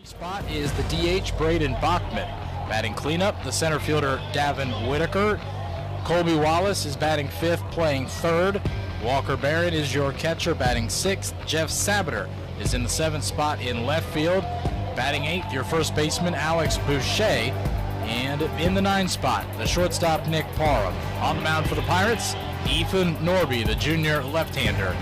Spot is the DH Braden Bachman. Batting cleanup, the center fielder Davin Whitaker. Colby Wallace is batting fifth, playing third. Walker Barrett is your catcher, batting sixth. Jeff Sabater is in the seventh spot in left field. Batting eighth, your first baseman Alex Boucher. And in the ninth spot, the shortstop Nick Parham. On the mound for the Pirates, Ethan Norby, the junior left-hander.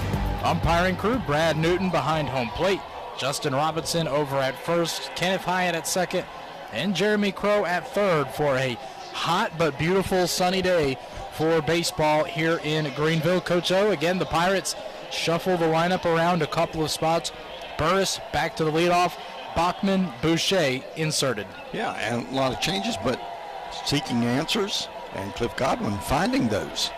Umpiring crew, Brad Newton behind home plate. Justin Robinson over at first, Kenneth Hyatt at second, and Jeremy Crow at third for a hot but beautiful sunny day for baseball here in Greenville. Coach O, again, the Pirates shuffle the lineup around a couple of spots. Burris back to the leadoff. Bachman, Boucher inserted. Yeah, and a lot of changes, but seeking answers, and Cliff Godwin finding those.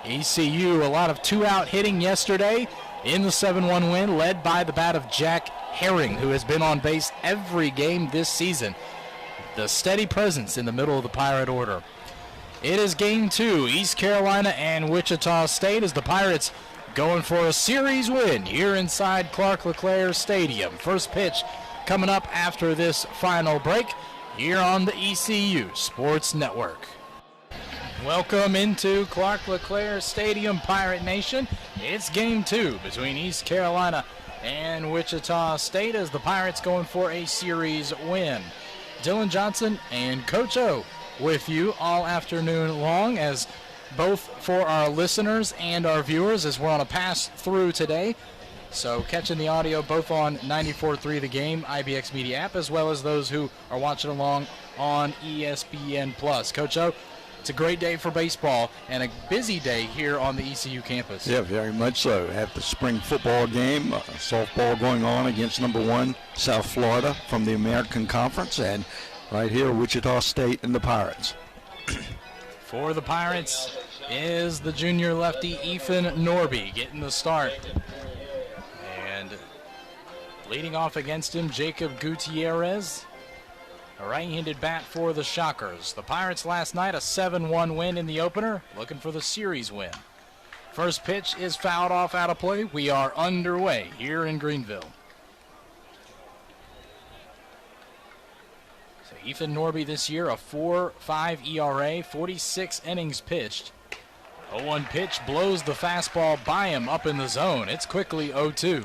ECU, a lot of two-out hitting yesterday in the 7-1 win, led by the bat of Jack Herring, who has been on base every game this season. The steady presence in the middle of the Pirate order. It is game two, East Carolina and Wichita State, as the Pirates going for a series win here inside Clark LeClair Stadium. First pitch coming up after this final break here on the ECU Sports Network. Welcome into Clark LeClair Stadium, Pirate Nation. It's game two between East Carolina and Wichita State as the Pirates going for a series win. Dylan Johnson and Coach O with you all afternoon long, as both for our listeners and our viewers as we're on a pass through today. So catching the audio both on 94.3 The Game, IBX Media app, as well as those who are watching along on ESPN+. Coach O, it's a great day for baseball and a busy day here on the ECU campus. Yeah, very much so. Have the spring football game, softball going on against number one South Florida from the American Conference, and right here Wichita State and the Pirates. For the Pirates is the junior lefty Ethan Norby getting the start. And leading off against him, Jacob Gutierrez, a right-handed bat for the Shockers. The Pirates last night, a 7-1 win in the opener, looking for the series win. First pitch is fouled off out of play. We are underway here in Greenville. So Ethan Norby this year, a 4.5 ERA, 46 innings pitched. 0-1 pitch blows the fastball by him up in the zone. It's quickly 0-2.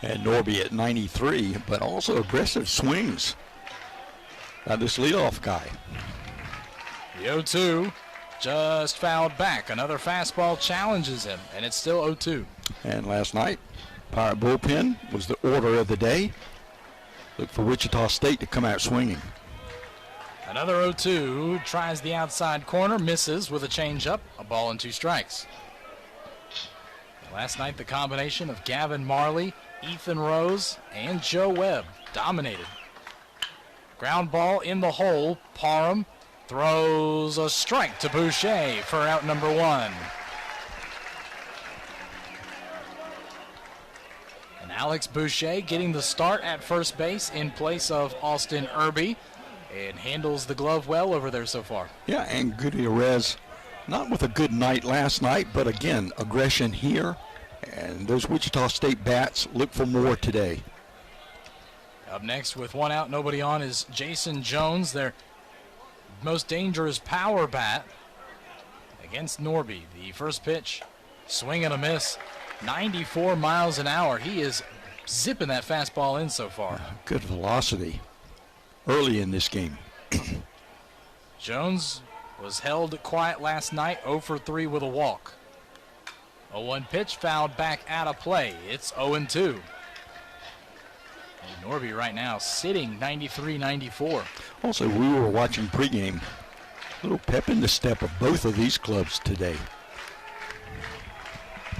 And Norby at 93, but also aggressive swings by this leadoff guy. The 0-2 just fouled back. Another fastball challenges him, and it's still 0-2. And last night, Pirate bullpen was the order of the day. Look for Wichita State to come out swinging. Another 0-2, tries the outside corner, misses with a changeup, a ball and two strikes. Last night, the combination of Gavin Marley, Ethan Rose, and Joe Webb dominated. Ground ball in the hole. Parham throws a strike to Boucher for out number one. And Alex Boucher getting the start at first base in place of Austin Irby, and handles the glove well over there so far. Yeah, and Gutierrez, not with a good night last night, but again, aggression here. And those Wichita State bats look for more today. Up next with one out, nobody on, is Jason Jones, their most dangerous power bat against Norby. The first pitch, swing and a miss, 94 miles an hour. He is zipping that fastball in so far. Good velocity early in this game. Jones was held quiet last night, 0 for 3 with a walk. 0-1 pitch fouled back out of play. It's 0-2. And Norby right now sitting 93-94. Also, we were watching pregame. A little pep in the step of both of these clubs today.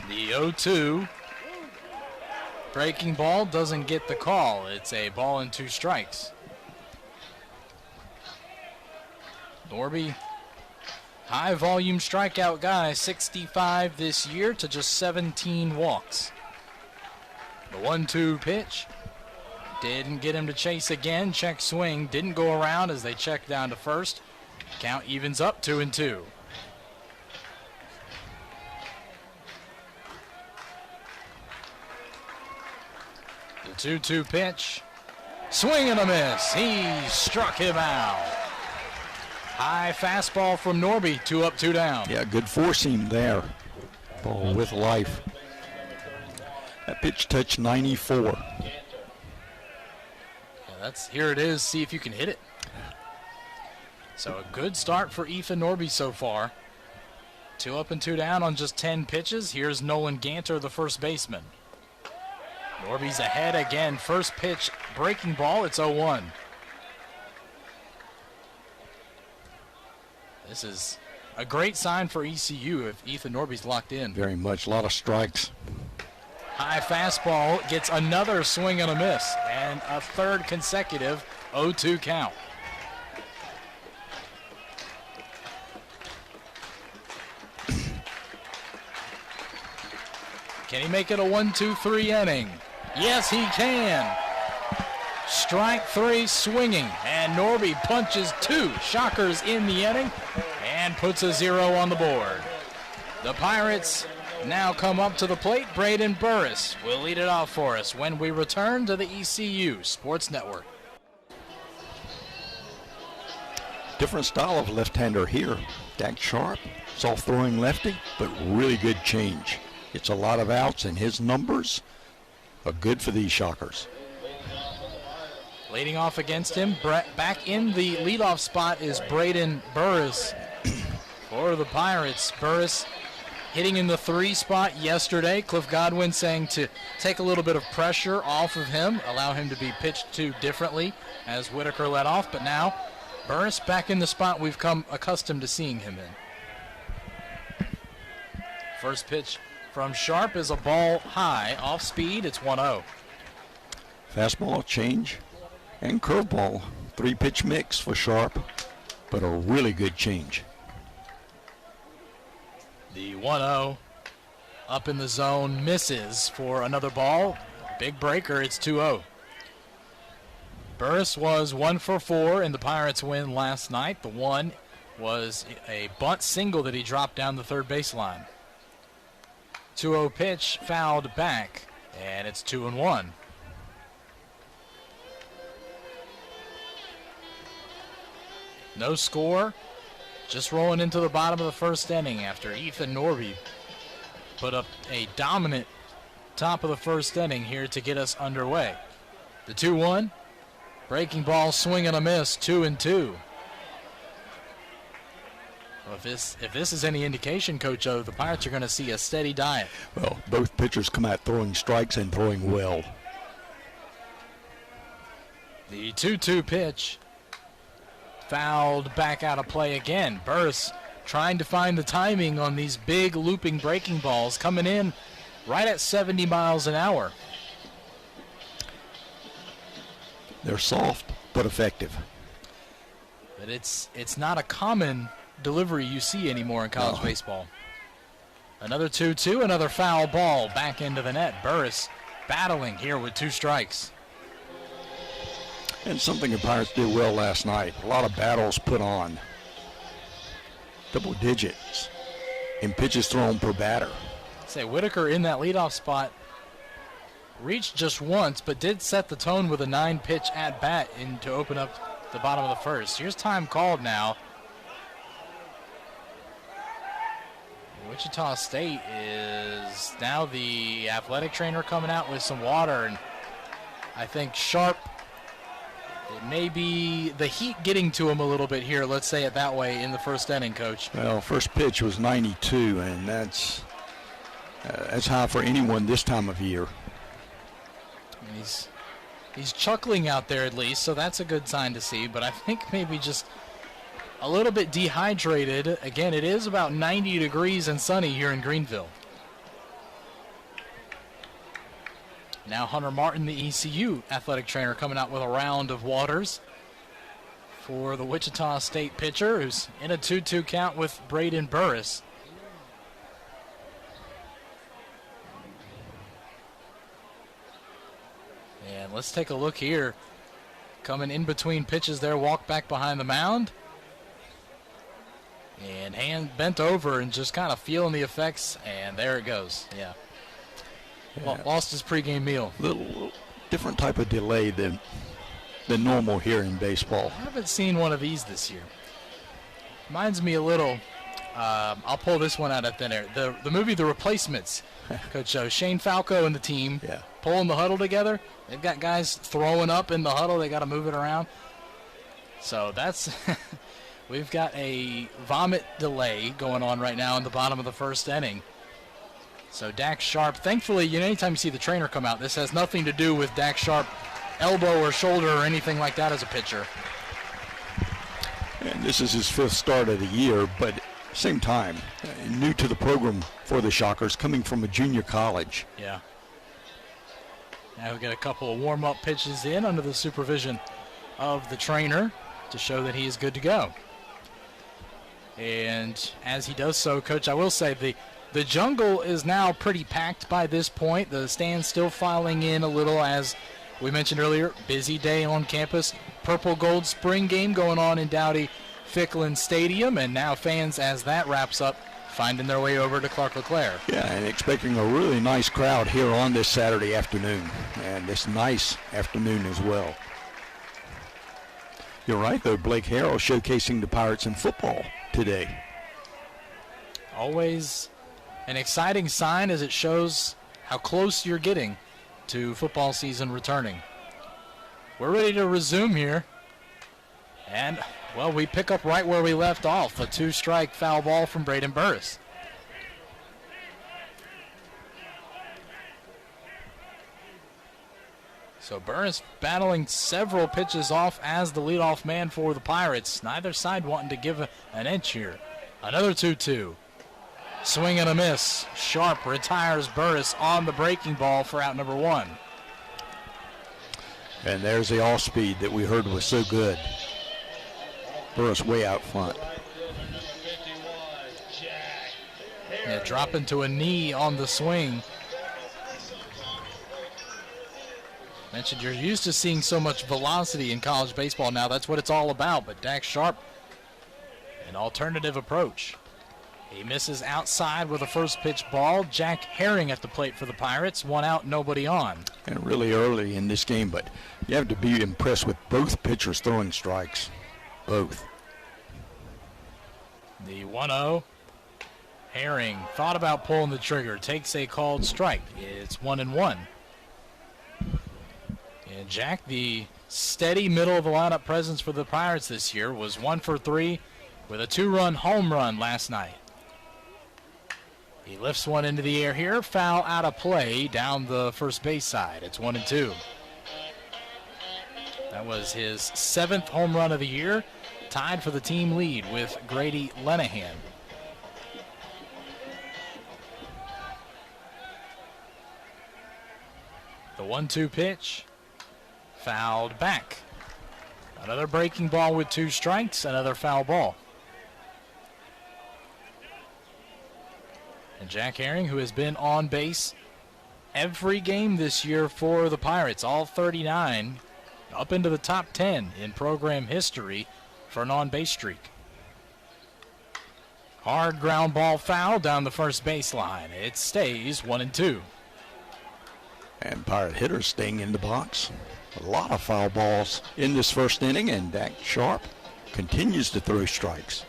The 0-2 breaking ball doesn't get the call. It's a ball and two strikes. Norby, high volume strikeout guy, 65 this year to just 17 walks. The 1-2 pitch didn't get him to chase again. Check swing didn't go around as they check down to first. Count evens up 2-2. The 2-2 pitch Swing and a miss. He struck him out. High fastball from Norby. 2 up, 2 down. Yeah, good four seam there. Ball with life. That pitch touched 94. Here it is. See if you can hit it. So a good start for Ethan Norby so far. 2 up and 2 down on just 10 pitches. Here's Nolan Ganter, the first baseman. Norby's ahead again. First pitch, breaking ball. It's 0-1. This is a great sign for ECU if Ethan Norby's locked in. Very much. A lot of strikes. High fastball gets another swing and a miss, and a third consecutive 0-2 count. Can he make it a 1-2-3 inning? Yes, he can. Strike 3 swinging, and Norby punches 2 shockers in the inning and puts a 0 on the board. The Pirates now come up to the plate. Braden Burris will lead it off for us when we return to the ECU Sports Network. Different style of left-hander here. Dak Sharp, soft-throwing lefty, but really good change. Gets a lot of outs, and his numbers are good for these Shockers. Leading off against him, back in the leadoff spot is Braden Burris for the Pirates. Burris hitting in the 3 spot yesterday. Cliff Godwin saying to take a little bit of pressure off of him, allow him to be pitched to differently as Whitaker led off. But now Burris back in the spot we've come accustomed to seeing him in. First pitch from Sharp is a ball high, off speed. It's 1-0. Fastball, change, and curveball. 3-pitch mix for Sharp, but a really good change. The 1-0 up in the zone, misses for another ball. Big breaker, it's 2-0. Burris was 1 for 4 in the Pirates win last night. The one was a bunt single that he dropped down the third baseline. 2-0 pitch fouled back, and it's 2-1. No score, just rolling into the bottom of the first inning after Ethan Norby put up a dominant top of the first inning here to get us underway. The 2-1, breaking ball, swing and a miss, 2-2. Well, if this is any indication, Coach O, the Pirates are going to see a steady diet. Well, both pitchers come out throwing strikes and throwing well. The 2-2 pitch fouled back out of play again. Burris trying to find the timing on these big looping breaking balls, coming in right at 70 miles an hour. They're soft but effective. But it's not a common delivery you see anymore in college baseball. Another 2-2, another foul ball back into the net. Burris battling here with 2 strikes. And something the Pirates did well last night. A lot of battles put on. Double digits in pitches thrown per batter. Say Whitaker in that leadoff spot reached just once, but did set the tone with a 9-pitch at bat to open up the bottom of the first. Here's time called now. Wichita State is now the athletic trainer coming out with some water, and I think Sharp, it may be the heat getting to him a little bit here, let's say it that way, in the first inning, Coach. Well, first pitch was 92, and that's high for anyone this time of year. And he's chuckling out there at least, so that's a good sign to see, but I think maybe just a little bit dehydrated. Again, it is about 90 degrees and sunny here in Greenville. Now Hunter Martin, the ECU athletic trainer, coming out with a round of waters for the Wichita State pitcher, who's in a 2-2 count with Braden Burris. And let's take a look here. Coming in between pitches there, walk back behind the mound. And hand bent over and just kind of feeling the effects, and there it goes. Yeah. Lost his pregame meal. Little different type of delay than than normal here in baseball. I haven't seen one of these this year. Reminds me a little, I'll pull this one out of thin air. The movie The Replacements. Coach Shane Falco and the team pulling the huddle together. They've got guys throwing up in the huddle. They got to move it around. So that's we've got a vomit delay going on right now in the bottom of the first inning. So Dax Sharp, thankfully, anytime you see the trainer come out, this has nothing to do with Dax Sharp elbow or shoulder or anything like that as a pitcher. And this is his 5th start of the year, but same time, new to the program for the Shockers, coming from a junior college. Yeah. Now we've got a couple of warm-up pitches in under the supervision of the trainer to show that he is good to go. And as he does so, Coach, I will say the jungle is now pretty packed by this point. The stands still filing in a little, as we mentioned earlier. Busy day on campus. Purple Gold spring game going on in Dowdy-Ficklin Stadium, and now fans, as that wraps up, finding their way over to Clark LeClaire. Yeah, and expecting a really nice crowd here on this Saturday afternoon, and this nice afternoon as well. You're right, though, Blake Harrell showcasing the Pirates in football today. Always an exciting sign, as it shows how close you're getting to football season returning. We're ready to resume here. And, well, we pick up right where we left off. A 2-strike foul ball from Braden Burris. So Burris battling several pitches off as the leadoff man for the Pirates. Neither side wanting to give an inch here. Another 2-2. Swing and a miss. Sharp retires Burris on the breaking ball for out number 1. And there's the off-speed that we heard was so good. Burris way out front. Yeah, dropping to a knee on the swing. Mentioned you're used to seeing so much velocity in college baseball now. That's what it's all about. But Dax Sharp, an alternative approach. He misses outside with a first pitch ball. Jack Herring at the plate for the Pirates. 1 out, nobody on. And really early in this game, but you have to be impressed with both pitchers throwing strikes. Both. The 1-0. Herring thought about pulling the trigger. Takes a called strike. It's 1-1. And Jack, the steady middle of the lineup presence for the Pirates this year, was 1 for 3 with a 2-run home run last night. He lifts one into the air here. Foul out of play down the first base side. It's 1-2. That was his 7th home run of the year, tied for the team lead with Grady Lenahan. The 1-2 pitch, fouled back. Another breaking ball with 2 strikes, another foul ball. And Jack Herring, who has been on base every game this year for the Pirates, all 39, up into the top 10 in program history for an on-base streak. Hard ground ball foul down the first baseline. It stays 1-2. And Pirate hitters staying in the box. A lot of foul balls in this first inning, and Dax Sharp continues to throw strikes.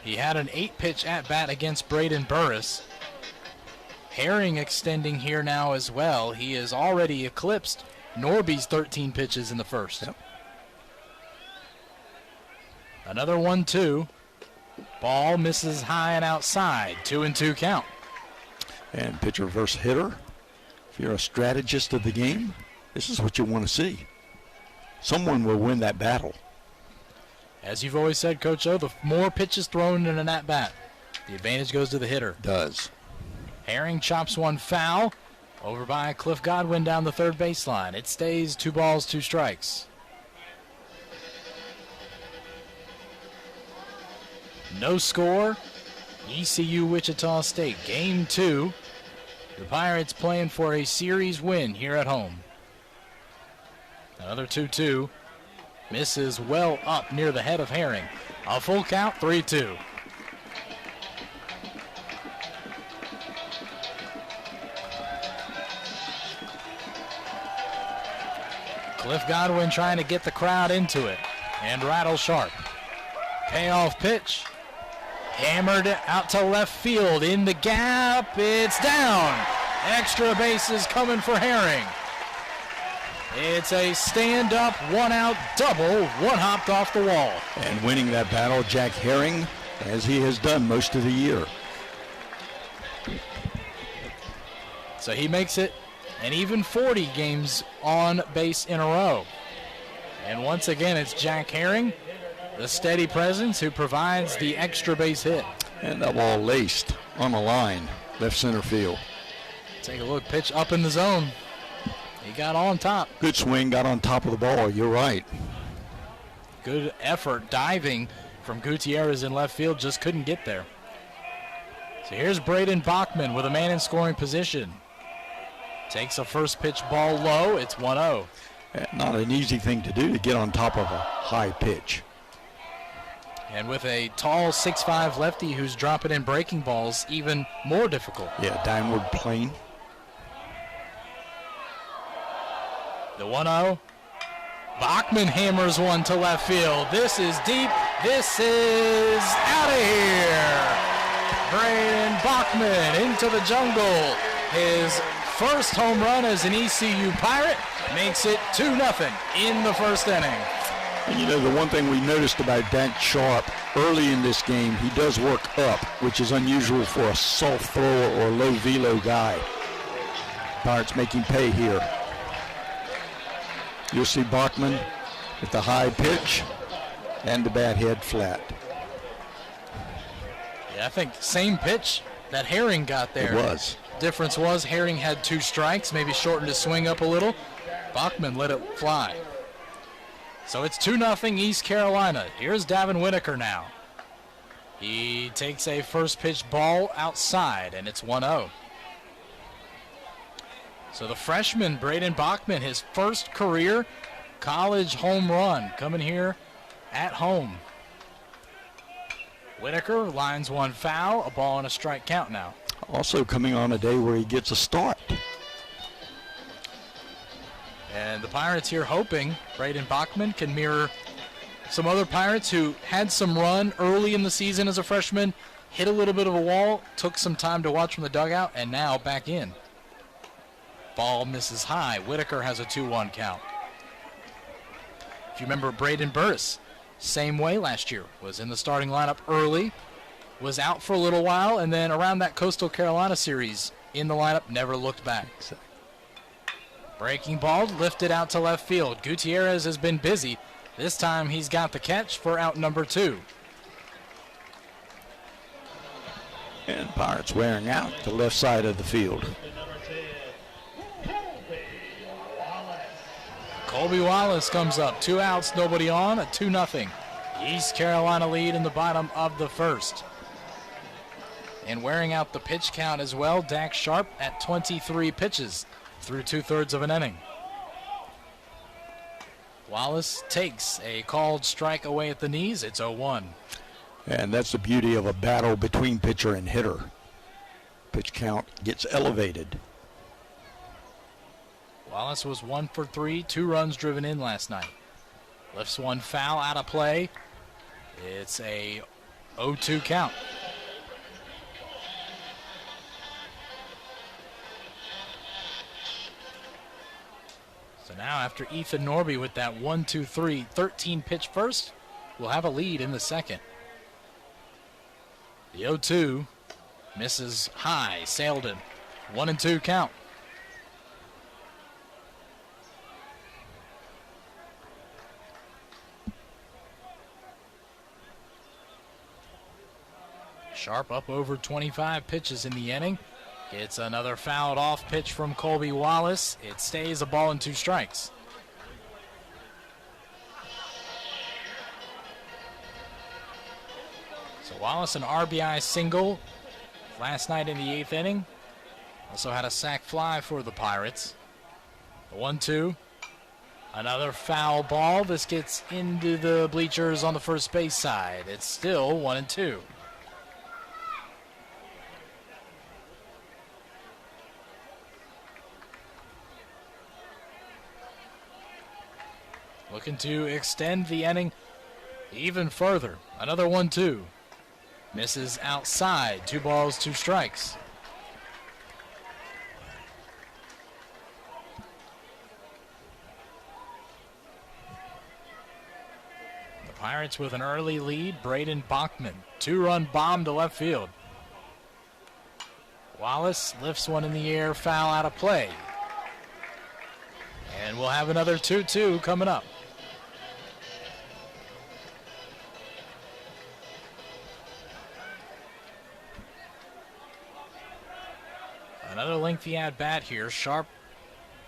He had an 8-pitch at-bat against Braden Burris. Herring extending here now as well. He has already eclipsed Norby's 13 pitches in the first. Yep. Another 1-2. Ball misses high and outside. 2-2 count. And pitcher versus hitter. If you're a strategist of the game, this is what you want to see. Someone will win that battle. As you've always said, Coach O, the more pitches thrown in an at-bat, the advantage goes to the hitter. Does. Herring chops one foul over by Cliff Godwin down the third baseline. It stays 2 balls, 2 strikes. No score. ECU Wichita State, Game 2. The Pirates playing for a series win here at home. Another 2-2. Misses well up near the head of Herring. A full count, 3-2. Cliff Godwin trying to get the crowd into it. And rattle sharp. Payoff pitch. Hammered out to left field. In the gap. It's down. Extra bases coming for Herring. It's a stand-up, one-out double. One hopped off the wall. And winning that battle, Jack Herring, as he has done most of the year. So he makes it an even 40 games on base in a row. And once again, it's Jack Herring, the steady presence who provides the extra base hit. And that ball laced on the line, left center field. Take a look, pitch up in the zone. He got on top. Good swing, got on top of the ball, you're right. Good effort diving from Gutierrez in left field, just couldn't get there. So here's Braden Bachman with a man in scoring position. Takes a first pitch ball low, it's 1-0. Not an easy thing to do to get on top of a high pitch. And with a tall 6'5" lefty who's dropping in breaking balls, even more difficult. Yeah, downward plane. The 1-0. Bachman hammers one to left field. This is deep. This is out of here. Braden Bachman into the jungle. His first home run as an ECU Pirate makes it 2-0 in the first inning. And you know, the one thing we noticed about Dak Sharp early in this game, he does work up, which is unusual for a soft thrower or low velo guy. Pirates making pay here. You'll see Bachman with the high pitch and the bat head flat. Yeah, I think same pitch that Herring got there. It was. Difference was Herring had 2 strikes, maybe shortened his swing up a little. Bachman let it fly. So it's 2-0 East Carolina. Here's Davin Whitaker now. He takes a first pitch ball outside, and it's 1-0. So the freshman, Braden Bachman, his first career college home run coming here at home. Whitaker lines one foul, a ball and a strike count now. Also coming on a day where he gets a start. And the Pirates here hoping Braden Bachman can mirror some other Pirates who had some run early in the season as a freshman, hit a little bit of a wall, took some time to watch from the dugout, and now back in. Ball misses high. Whitaker has a 2-1 count. If you remember, Braden Burris, same way last year, was in the starting lineup early, was out for a little while, and then around that Coastal Carolina series in the lineup, never looked back. Breaking ball lifted out to left field. Gutierrez has been busy. This time he's got the catch for out number 2. And Pirates wearing out the left side of the field. Colby Wallace comes up. 2 outs, nobody on, a 2-0 East Carolina lead in the bottom of the first. And wearing out the pitch count as well, Dak Sharp at 23 pitches through 2/3 of an inning. Wallace takes a called strike away at the knees. It's 0-1. And that's the beauty of a battle between pitcher and hitter. Pitch count gets elevated. Wallace was 1 for 3, 2 runs driven in last night. Lifts one foul out of play. It's a 0-2 count. So now after Ethan Norby with that 1-2-3, 13 pitch first, we'll have a lead in the second. The 0-2 misses high, sailed him. 1-2 count. Sharp up over 25 pitches in the inning. It's another fouled off pitch from Colby Wallace. It stays a ball and 2 strikes. So Wallace an RBI single last night in the 8th inning. Also had a sac fly for the Pirates. The 1-2. Another foul ball. This gets into the bleachers on the first base side. It's still 1-2. looking to extend the inning even further. Another 1-2. Misses outside. 2 balls, 2 strikes. The Pirates with an early lead. Braden Bachman. 2-run bomb to left field. Wallace lifts one in the air. Foul out of play. And we'll have another 2-2 coming up. Another lengthy at-bat here. Sharp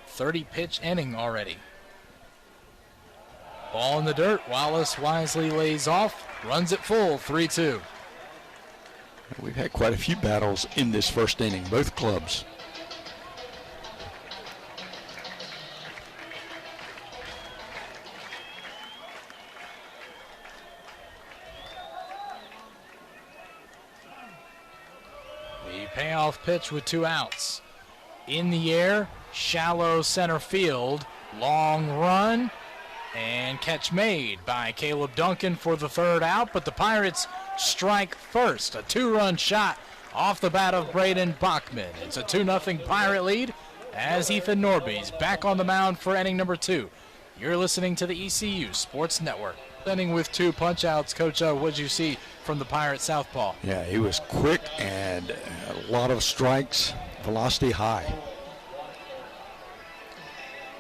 30-pitch inning already. Ball in the dirt. Wallace wisely lays off. Runs it full. 3-2. We've had quite a few battles in this first inning, both clubs. Payoff pitch with 2 outs. In the air, shallow center field, long run, and catch made by Caleb Duncan for the 3rd out, but the Pirates strike first. A 2-run shot off the bat of Braden Bachman. It's a 2-0 Pirate lead as Ethan Norby's back on the mound for inning number 2. You're listening to the ECU Sports Network. Inning with 2 punch-outs. Coach, what did you see from the Pirate southpaw? Yeah, he was quick and a lot of strikes, velocity high.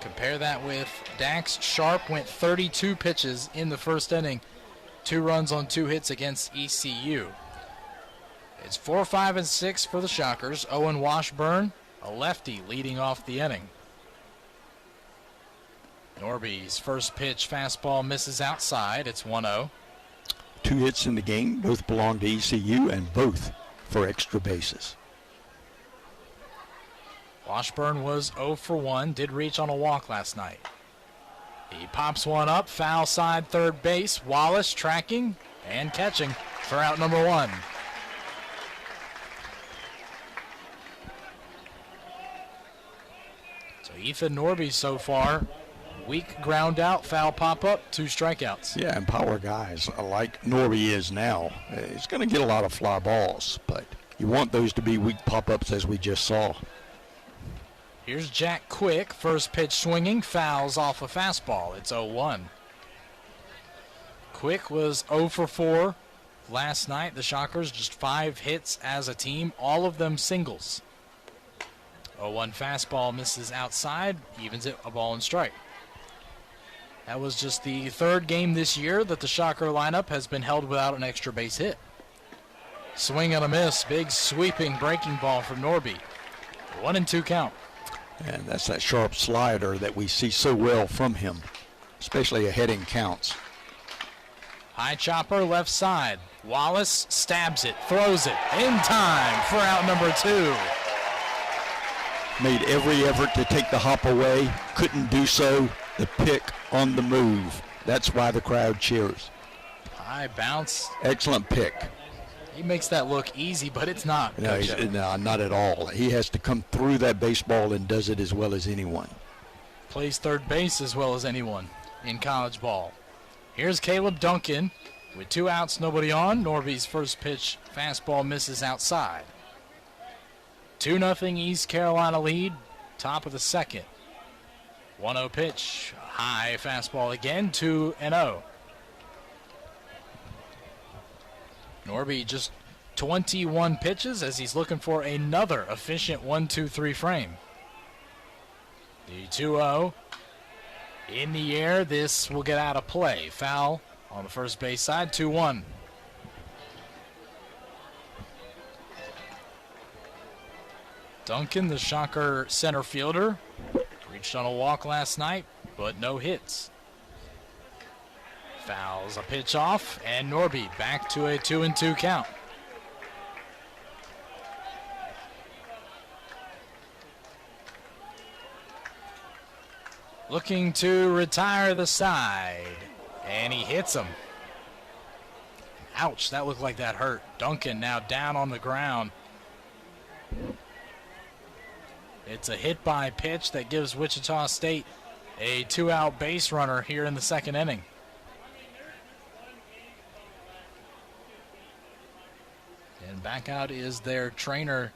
Compare that with Dax Sharp, went 32 pitches in the first inning. 2 runs on 2 hits against ECU. It's 4-5-6 for the Shockers. Owen Washburn, a lefty, leading off the inning. Norby's first pitch fastball misses outside. It's 1-0. 2 hits in the game, both belong to ECU and both for extra bases. Washburn was 0 for 1, did reach on a walk last night. He pops one up, foul side third base. Wallace tracking and catching for out number 1. So Ethan Norby so far, weak ground out, foul pop up, 2 strikeouts. Yeah, and power guys like Norby is now. He's going to get a lot of fly balls, but you want those to be weak pop-ups as we just saw. Here's Jack Quick, first pitch swinging, fouls off a fastball. It's 0-1. Quick was 0 for 4 last night. The Shockers just 5 hits as a team, all of them singles. 0-1 fastball misses outside, evens it, a ball and strike. That was just the 3rd game this year that the Shocker lineup has been held without an extra base hit. Swing and a miss, big sweeping breaking ball from Norby. 1-2 count. And that's that sharp slider that we see so well from him, especially ahead in counts. High chopper left side. Wallace stabs it, throws it in time for out number 2. Made every effort to take the hop away, couldn't do so. The pick on the move. That's why the crowd cheers. High bounce. Excellent pick. He makes that look easy, but it's not. No, not at all. He has to come through that baseball and does it as well as anyone. Plays third base as well as anyone in college ball. Here's Caleb Duncan with 2 outs, nobody on. Norby's first pitch fastball misses outside. 2-0 East Carolina lead, top of the 2nd. 1-0 pitch, high fastball again, 2-0. Norby just 21 pitches as he's looking for another efficient 1-2-3 frame. The 2-0 in the air. This will get out of play. Foul on the first base side, 2-1. Duncan, the Shocker center fielder, reached on a walk last night, but no hits. Fouls a pitch off, and Norby back to a 2-2 count. Looking to retire the side, and he hits him. Ouch, that looked like that hurt. Duncan now down on the ground. It's a hit by pitch that gives Wichita State a 2-out base runner here in the second inning. And back out is their trainer.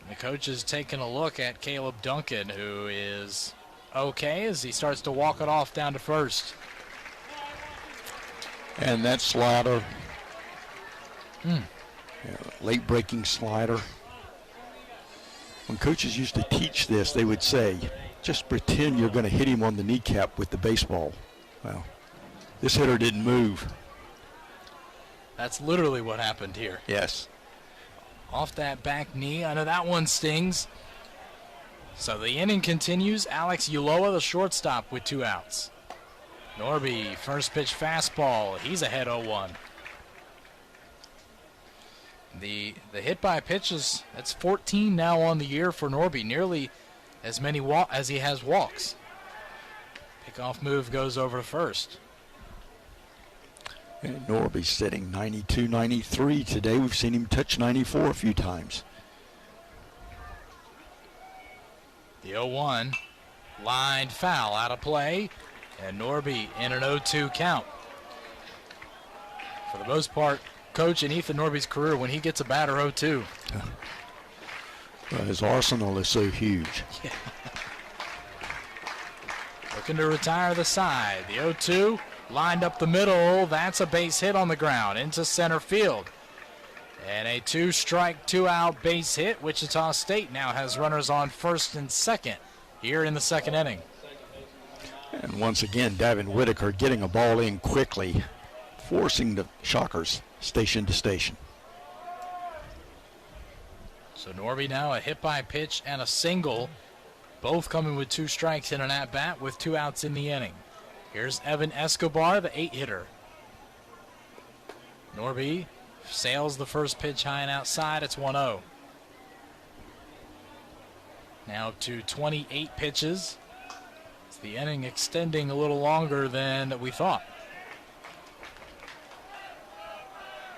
The coach is taking a look at Caleb Duncan, who is okay as he starts to walk it off down to first. And that slider, late breaking slider. When coaches used to teach this, they would say, just pretend you're going to hit him on the kneecap with the baseball. Well, this hitter didn't move. That's literally what happened here. Yes. Off that back knee. I know that one stings. So the inning continues. Alex Ulloa, the shortstop, with 2 outs. Norby, first pitch fastball. He's ahead 0-1. The hit by pitches, that's 14 now on the year for Norby. Nearly as many as he has walks. Pickoff move goes over to first. And Norby sitting 92, 93 today. We've seen him touch 94 a few times. The 0-1, lined foul, out of play, and Norby in an 0-2 count. For the most part, Coach, in Ethan Norby's career, when he gets a batter 0-2. Well, his arsenal is so huge. Yeah. Looking to retire the side. The 0-2. Lined up the middle, that's a base hit on the ground into center field. And a 2-strike, 2-out base hit. Wichita State now has runners on first and second here in the second inning. And once again, Davin Whitaker getting a ball in quickly, forcing the Shockers station to station. So Norby now a hit by pitch and a single, both coming with 2 strikes in an at-bat with 2 outs in the inning. Here's Evan Escobar, the 8-hitter. Norby sails the first pitch high and outside. It's 1-0. Now up to 28 pitches. It's the inning extending a little longer than we thought.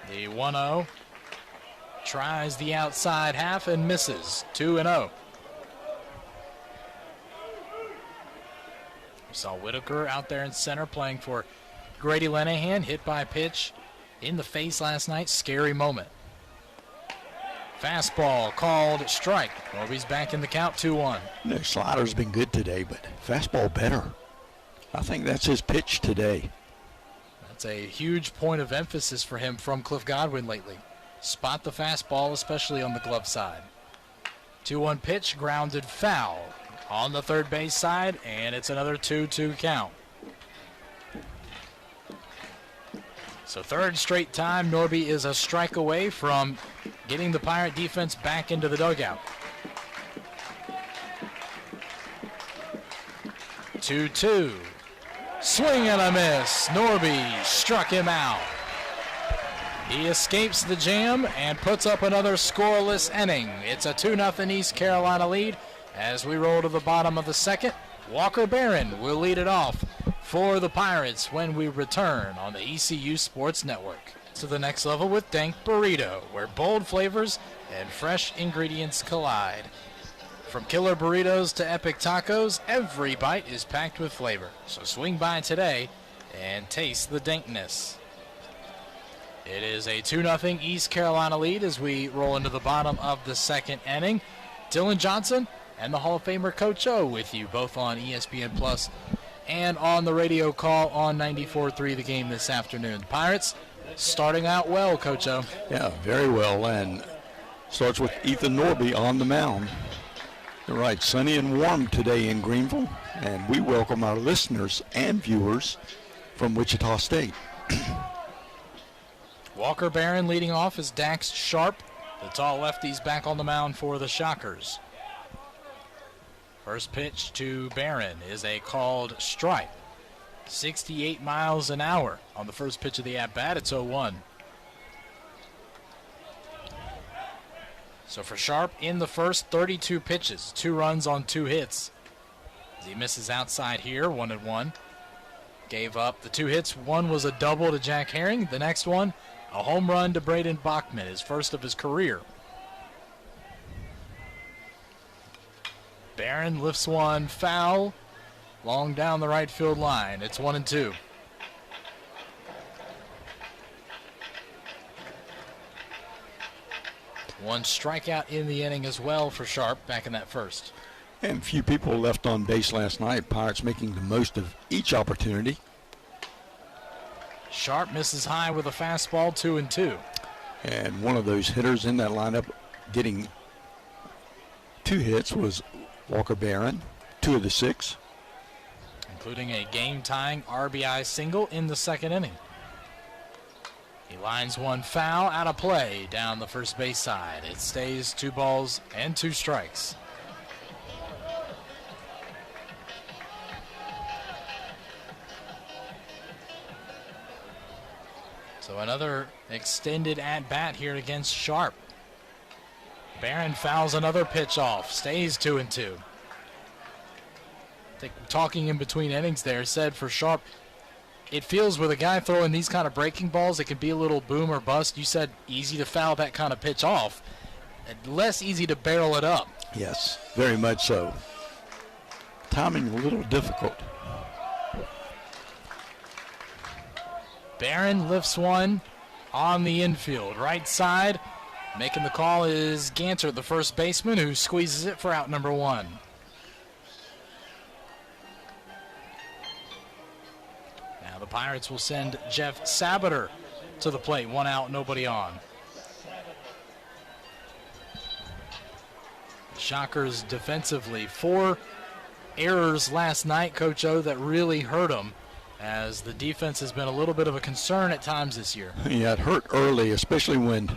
The 1-0 tries the outside half and misses. 2-0. We saw Whitaker out there in center playing for Grady Lenahan. Hit by pitch in the face last night. Scary moment. Fastball called strike. Norby's back in the count, 2-1. The slider's been good today, but fastball better. I think that's his pitch today. That's a huge point of emphasis for him from Cliff Godwin lately. Spot the fastball, especially on the glove side. 2-1 pitch, grounded foul on the third base side, and it's another 2-2 count. So third straight time, Norby is a strike away from getting the Pirate defense back into the dugout. 2-2. Swing and a miss. Norby struck him out. He escapes the jam and puts up another scoreless inning. It's a 2-0 East Carolina lead. As we roll to the bottom of the second, Walker Barron will lead it off for the Pirates when we return on the ECU Sports Network. To the next level with Dank Burrito, where bold flavors and fresh ingredients collide. From killer burritos to epic tacos, every bite is packed with flavor. So swing by today and taste the dankness. It is a 2-0 East Carolina lead as we roll into the bottom of the second inning. Dylan Johnson and the Hall of Famer Coach O with you, both on ESPN Plus and on the radio call on 94.3 The Game this afternoon. Pirates starting out well, Coach O. Yeah, very well, and starts with Ethan Norby on the mound. You're right, sunny and warm today in Greenville, and we welcome our listeners and viewers from Wichita State. Walker Barron leading off is Dax Sharp. The tall lefty's back on the mound for the Shockers. First pitch to Barron is a called strike. 68 miles an hour on the first pitch of the at-bat. It's 0-1. So for Sharp in the first 32 pitches, 2 runs on 2 hits. As he misses outside here, 1-1. Gave up the 2 hits. One was a double to Jack Herring. The next one, a home run to Braden Bachman, his first of his career. Barron lifts one foul. long down the right field line. It's 1-2. One strikeout in the inning as well for Sharp back in that first. And few people left on base last night. Pirates making the most of each opportunity. Sharp misses high with a fastball, 2-2. And one of those hitters in that lineup getting 2 hits was Walker Barron, 2 of the 6. Including a game-tying RBI single in the second inning. He lines one foul out of play down the first base side. It stays 2 balls and 2 strikes. So another extended at-bat here against Sharp. Barron fouls another pitch off, stays 2-2. I think talking in between innings there said for Sharp, it feels with a guy throwing these kind of breaking balls, it can be a little boom or bust. You said easy to foul that kind of pitch off, less easy to barrel it up. Yes, very much so. Timing a little difficult. Barron lifts one on the infield, right side. Making the call is Ganter, the first baseman, who squeezes it for out number 1. Now the Pirates will send Jeff Sabater to the plate. 1 out, nobody on. Shockers defensively. 4 errors last night, Coach O, that really hurt them, as the defense has been a little bit of a concern at times this year. Yeah, it hurt early, especially when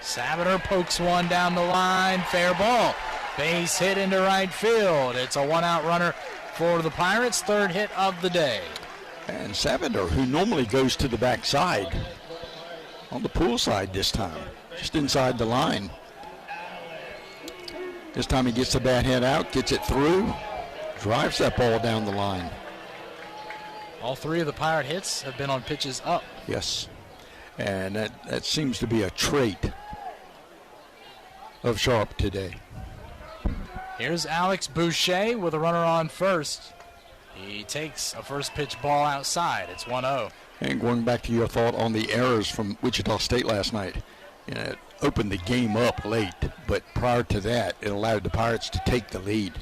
Sabater pokes one down the line. Fair ball. Base hit into right field. It's a 1-out runner for the Pirates. 3rd hit of the day. And Sabater, who normally goes to the backside, on the pool side this time, just inside the line. This time he gets the bat head out, gets it through, drives that ball down the line. All 3 of the Pirate hits have been on pitches up. Yes, and that seems to be a trait of Sharp today. Here's Alex Boucher with a runner on first. He takes a first pitch ball outside. It's 1-0. And going back to your thought on the errors from Wichita State last night, it opened the game up late, but prior to that, it allowed the Pirates to take the lead.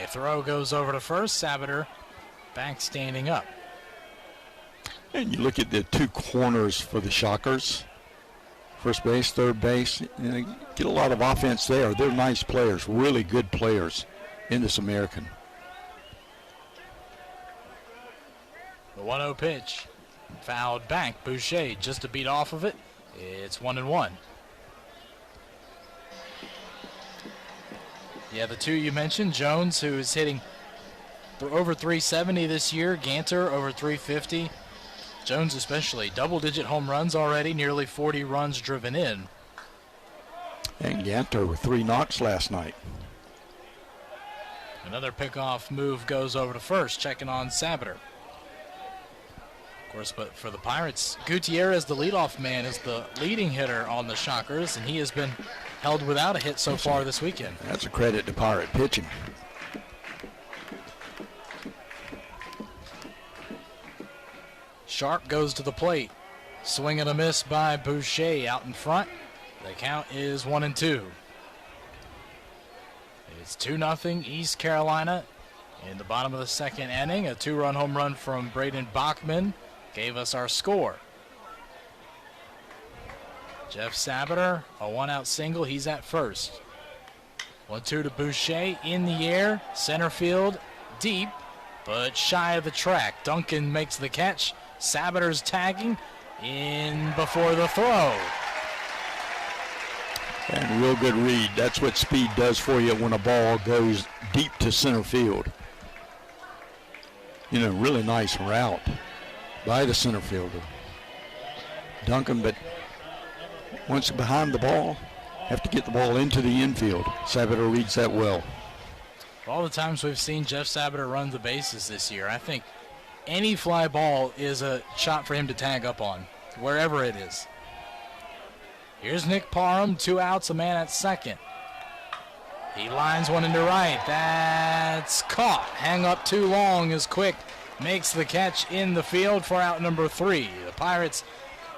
A throw goes over to first. Sabater back standing up. And you look at the 2 corners for the Shockers. First base, third base, get a lot of offense there. They're nice players, really good players in this American. The 1-0 pitch. Fouled back. Boucher just a beat off of it. It's 1-1. Yeah, the 2 you mentioned, Jones, who is hitting over 370 this year, Ganter over 350. Jones especially, double-digit home runs already, nearly 40 runs driven in. And Ganter with 3 knocks last night. Another pickoff move goes over to first, checking on Sabater. Of course, but for the Pirates, Gutierrez, the leadoff man, is the leading hitter on the Shockers, and he has been held without a hit so far this weekend. That's a credit to Pirate pitching. Sharp goes to the plate. Swing and a miss by Boucher out in front. The count is 1-2. It's 2-0 East Carolina in the bottom of the second inning. A 2-run home run from Braden Bachman gave us our score. Jeff Sabater, a 1-out single. He's at first. 1-2 to Boucher in the air. Center field, deep, but shy of the track. Duncan makes the catch. Sabater's tagging in before the throw. And real good read. That's what speed does for you when a ball goes deep to center field. Really nice route by the center fielder, Duncan, but once behind the ball, have to get the ball into the infield. Sabater reads that well. All the times we've seen Jeff Sabater run the bases this year, I think any fly ball is a shot for him to tag up on, wherever it is. Here's Nick Parham, 2 outs, a man at second. He lines one into right. That's caught. Hang up too long is Quick. Makes the catch in the field for out number 3. The Pirates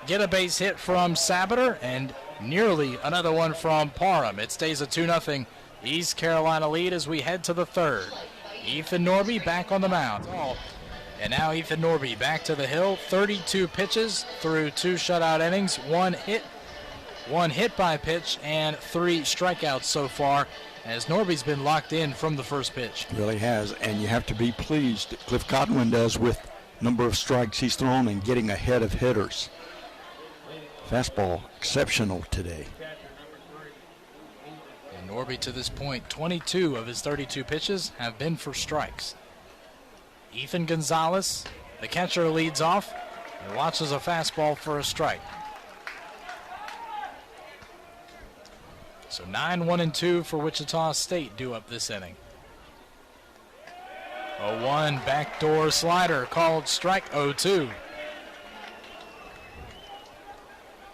get a base hit from Sabater and nearly another one from Parham. It stays a 2-0 East Carolina lead as we head to the third. Ethan Norby back on the mound. And now Ethan Norby back to the hill. 32 pitches through 2 shutout innings, 1 hit by pitch, and 3 strikeouts so far, as Norby's been locked in from the first pitch. Really has, and you have to be pleased, Cliff Godwin does, with number of strikes he's thrown and getting ahead of hitters. Fastball exceptional today. And Norby to this point, 22 of his 32 pitches have been for strikes. Ethan Gonzalez, the catcher, leads off and watches a fastball for a strike. So 9-1-2 for Wichita State due up this inning. 0-1 backdoor slider called strike. 0-2.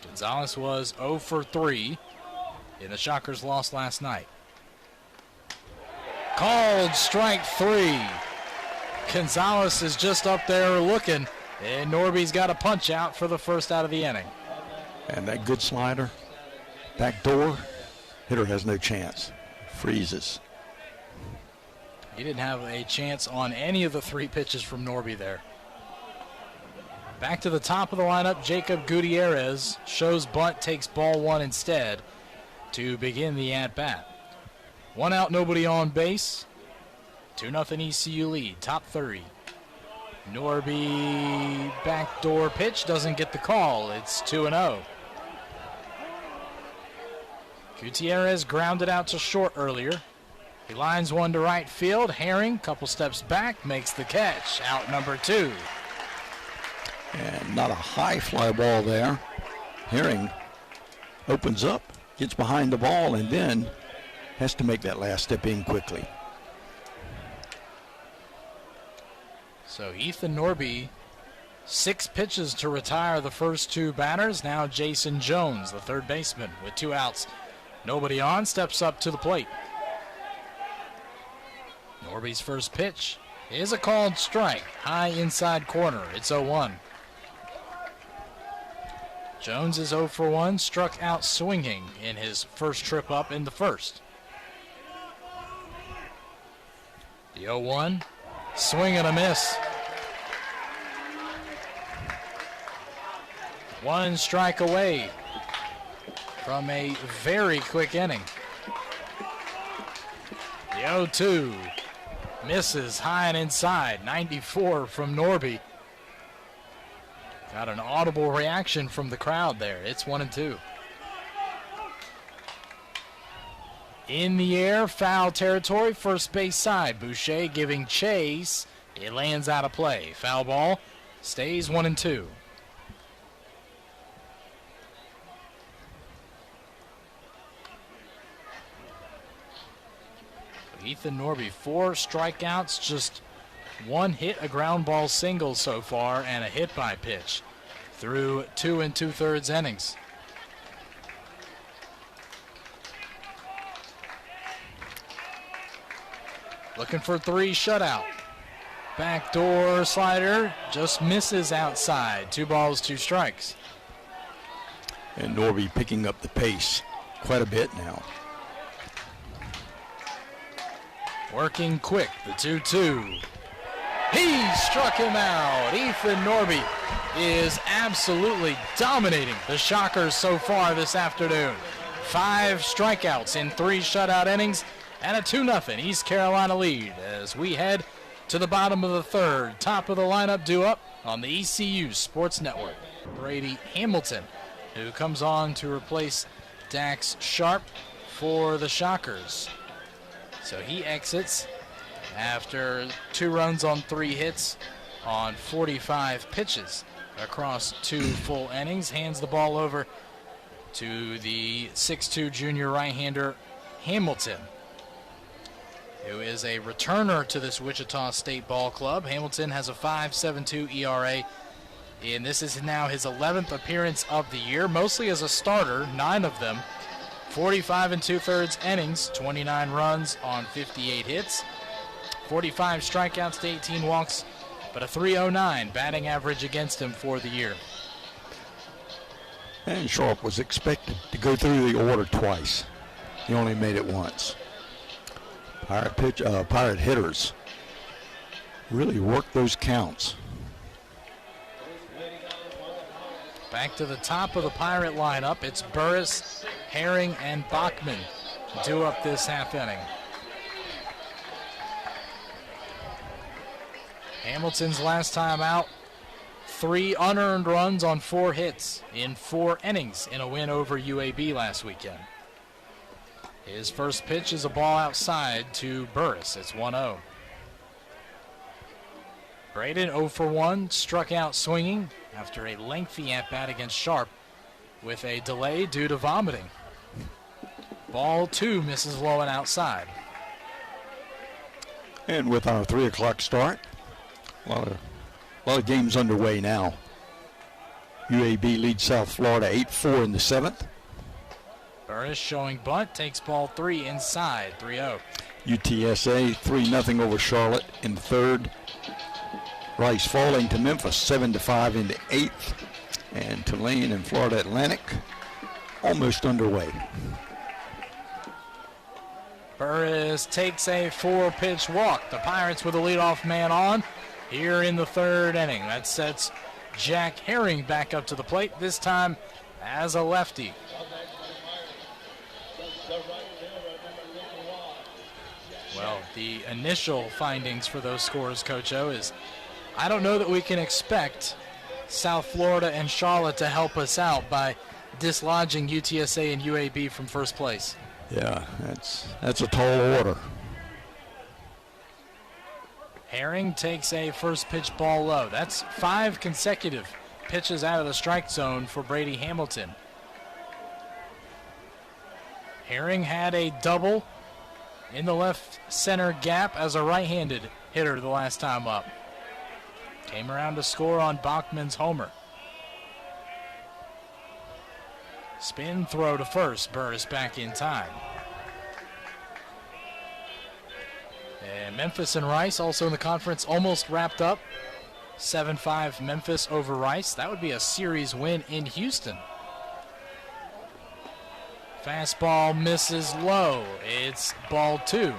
Gonzalez was 0 for 3 in the Shockers' loss last night. Called strike 3. Gonzalez is just up there looking, and Norby's got a punch out for the first out of the inning. And that good slider, backdoor. Hitter has no chance. Freezes. He didn't have a chance on any of the 3 pitches from Norby there. Back to the top of the lineup, Jacob Gutierrez shows bunt, takes ball 1 instead to begin the at-bat. 1 out, nobody on base. 2-0 ECU lead, top 30. Norby backdoor pitch, doesn't get the call. It's 2-0. Gutierrez grounded out to short earlier. He lines one to right field. Herring, couple steps back, makes the catch. Out number 2. And not a high fly ball there. Herring opens up, gets behind the ball, and then has to make that last step in quickly. So Ethan Norby, 6 pitches to retire the first 2 batters. Now Jason Jones, the third baseman, with 2 outs. Nobody on, steps up to the plate. Norby's first pitch is a called strike, high inside corner. It's 0-1. Jones is 0 for 1, struck out swinging in his first trip up in the first. The 0-1, swing and a miss. 1 strike away from a very quick inning. The 0-2 misses high and inside. 94 from Norby. Got an audible reaction from the crowd there. It's 1-2. In the air, foul territory, first base side. Boucher giving chase. It lands out of play. Foul ball, stays 1-2. Ethan Norby, 4 strikeouts, just 1 hit, a ground ball single so far, and a hit by pitch through 2 2/3 innings. Looking for 3, shutout. Backdoor slider just misses outside. 2 balls, 2 strikes. And Norby picking up the pace quite a bit now. Working quick, the 2-2. He struck him out. Ethan Norby is absolutely dominating the Shockers so far this afternoon. 5 strikeouts in 3 shutout innings and a 2-0 East Carolina lead as we head to the bottom of the third. Top of the lineup due up on the ECU Sports Network. Brady Hamilton, who comes on to replace Dax Sharp for the Shockers. So he exits after 2 runs on 3 hits on 45 pitches across 2 full innings. Hands the ball over to the 6'2 junior right-hander Hamilton, who is a returner to this Wichita State ball club. Hamilton has a 5.72 ERA, and this is now his 11th appearance of the year, mostly as a starter, 9 of them 45 and 2/3 innings, 29 runs on 58 hits, 45 strikeouts to 18 walks, but a .309 batting average against him for the year. And Sharp was expected to go through the order twice. He only made it once. Pirate hitters really worked those counts. Back to the top of the Pirate lineup. It's Burris, Herring, and Bachman due up this half inning. Hamilton's last time out, 3 unearned runs on 4 hits in 4 innings in a win over UAB last weekend. His first pitch is a ball outside to Burris. It's 1-0. Braden 0 for 1, struck out swinging after a lengthy at-bat against Sharp with a delay due to vomiting. Ball 2 misses low and outside. And with our 3 o'clock start, a lot of games underway now. UAB leads South Florida 8-4 in the 7th. Burris showing bunt, takes ball 3 inside, 3-0. UTSA 3-0 over Charlotte in the 3rd. Rice falling to Memphis 7-5 in the 8th. And Tulane and Florida Atlantic almost underway. Burris takes a 4-pitch walk. The Pirates with a leadoff man on here in the 3rd inning. That sets Jack Herring back up to the plate, this time as a lefty. Well, the initial findings for those scores, Coach O, is I don't know that we can expect South Florida and Charlotte to help us out by dislodging UTSA and UAB from first place. Yeah, that's a tall order. Herring takes a first pitch ball low. That's 5 consecutive pitches out of the strike zone for Brady Hamilton. Herring had a double in the left center gap as a right-handed hitter the last time up. Came around to score on Bachman's homer. Spin throw to first. Burris back in time. And Memphis and Rice also in the conference almost wrapped up. 7-5 Memphis over Rice. That would be a series win in Houston. Fastball misses low. It's ball 2.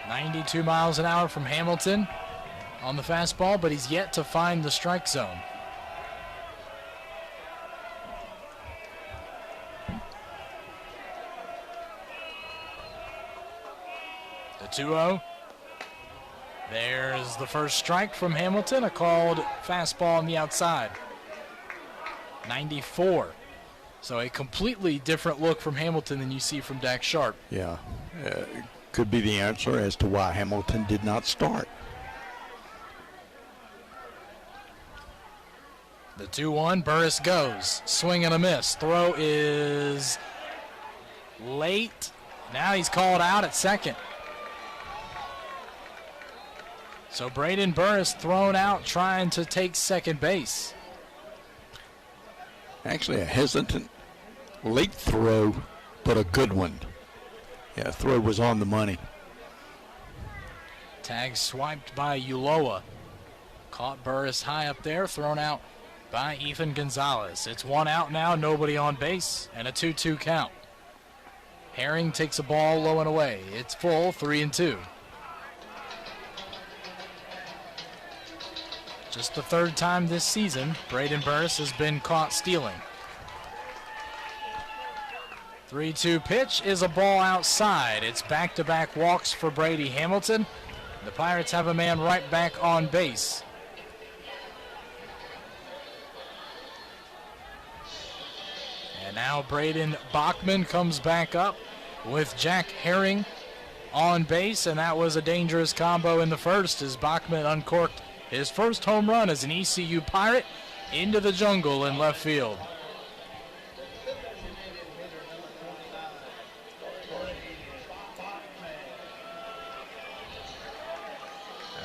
92 miles an hour from Hamilton on the fastball, but he's yet to find the strike zone. The 2-0. There's the first strike from Hamilton, a called fastball on the outside. 94. So a completely different look from Hamilton than you see from Dak Sharp. Yeah, could be the answer as to why Hamilton did not start. The 2-1, Burris goes. Swing and a miss. Throw is late. Now he's called out at second. So Braden Burris thrown out trying to take second base. Actually a hesitant late throw, but a good one. Yeah, throw was on the money. Tag swiped by Ulloa. Caught Burris high up there, thrown out by Ethan Gonzalez. It's 1 out now, nobody on base, and a 2-2 count. Herring takes a ball low and away. It's full, 3-2. Just the 3rd time this season, Braden Burris has been caught stealing. 3-2 pitch is a ball outside. It's back-to-back walks for Brady Hamilton. The Pirates have a man right back on base. And now Braden Bachman comes back up with Jack Herring on base, and that was a dangerous combo in the first as Bachman uncorked his first home run as an ECU Pirate into the jungle in left field.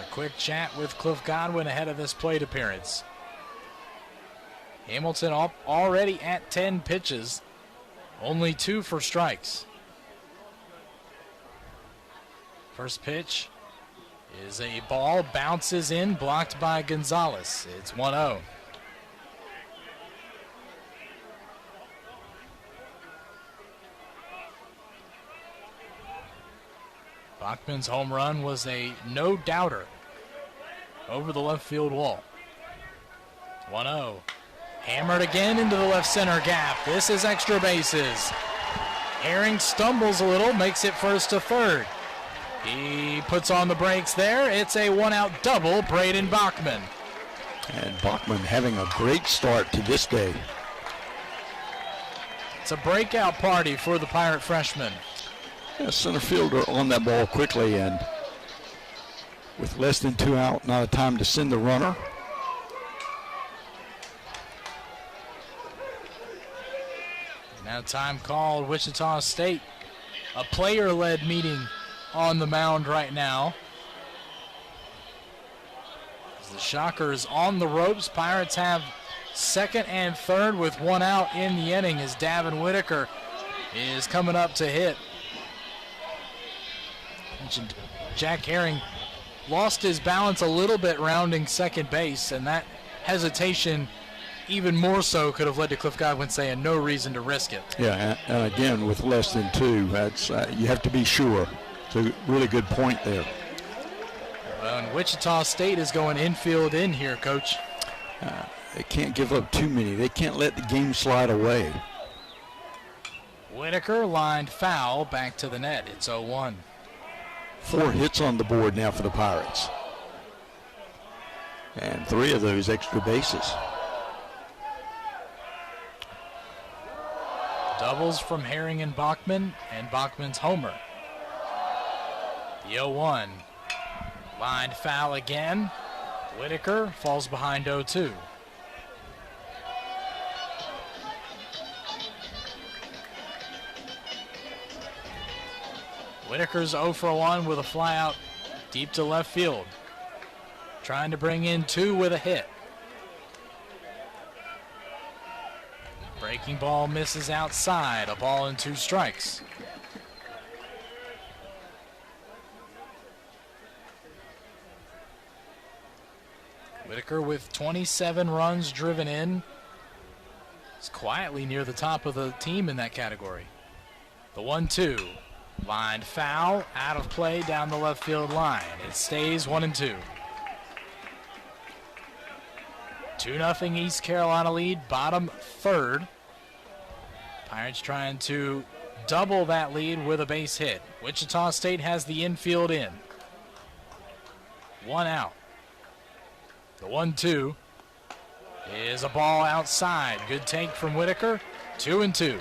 A quick chat with Cliff Godwin ahead of this plate appearance. Hamilton already at 10 pitches, only 2 for strikes. First pitch is a ball, bounces in, blocked by Gonzalez. It's 1-0. Bachman's home run was a no-doubter over the left field wall. 1-0. Hammered again into the left center gap. This is extra bases. Herring stumbles a little, makes it first to third. He puts on the brakes there. It's a one-out double, Braden Bachman. And Bachman having a great start to this day. It's a breakout party for the Pirate freshman. Yeah, center fielder on that ball quickly, and with less than 2 out, not a time to send the runner. Now time called, Wichita State. A player-led meeting on the mound right now. As the Shockers on the ropes, Pirates have second and third with 1 out in the inning as Davin Whitaker is coming up to hit. Mentioned Jack Herring lost his balance a little bit rounding second base, and that hesitation even more so could have led to Cliff Godwin saying no reason to risk it. Yeah, and again with less than 2, that's you have to be sure. It's a really good point there. Well, and Wichita State is going infield in here, Coach. They can't give up too many. They can't let the game slide away. Whitaker lined foul back to the net. It's 0-1. 4 hits on the board now for the Pirates. And 3 of those extra bases. Doubles from Herring and Bachman, and Bachman's homer. The 0-1. Lined foul again. Whitaker falls behind 0-2. Whitaker's 0 for 1 with a fly out deep to left field. Trying to bring in 2 with a hit. Breaking ball misses outside. A ball and 2 strikes. Whitaker with 27 runs driven in. Is quietly near the top of the team in that category. The 1-2. Lined foul, out of play down the left field line. It stays 1-2. 2-0 East Carolina lead, bottom third. Pirates trying to double that lead with a base hit. Wichita State has the infield in. 1 out. The 1-2 is a ball outside. Good take from Whitaker. 2-2.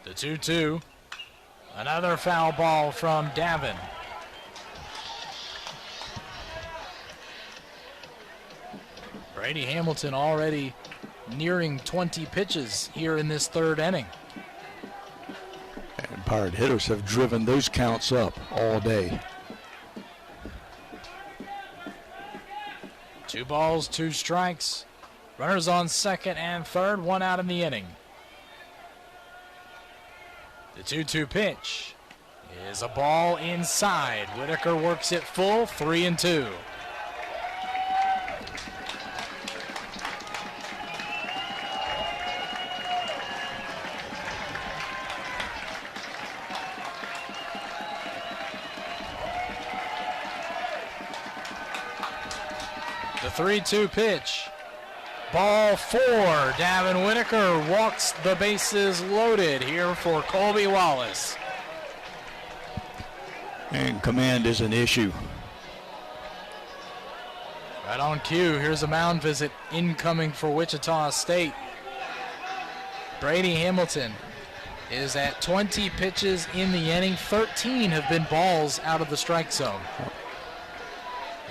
The 2-2. Another foul ball from Davin. Brady Hamilton already nearing 20 pitches here in this third inning. And Pirate hitters have driven those counts up all day. 2 balls, 2 strikes. Runners on second and third, 1 out in the inning. The 2-2 pitch is a ball inside. Whitaker works it full, 3-2. The 3-2 pitch. Ball 4. Davin Whitaker walks the bases loaded here for Colby Wallace. And command is an issue. Right on cue. Here's a mound visit incoming for Wichita State. Brady Hamilton is at 20 pitches in the inning. 13 have been balls out of the strike zone.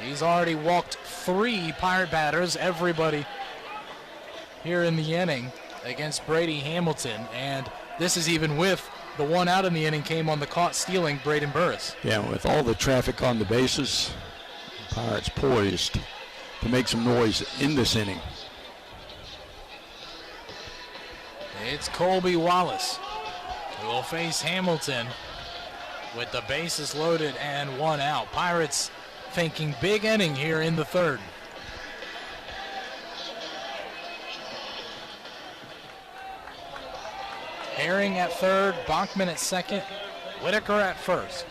He's already walked 3 Pirate batters. Everybody here in the inning against Brady Hamilton, and this is even with the one out in the inning came on the caught stealing Braden Burris. Yeah, with all the traffic on the bases, Pirates poised to make some noise in this inning. It's Colby Wallace who will face Hamilton with the bases loaded and one out. Pirates thinking big inning here in the third. Herring at third, Bachman at second, Whitaker at first.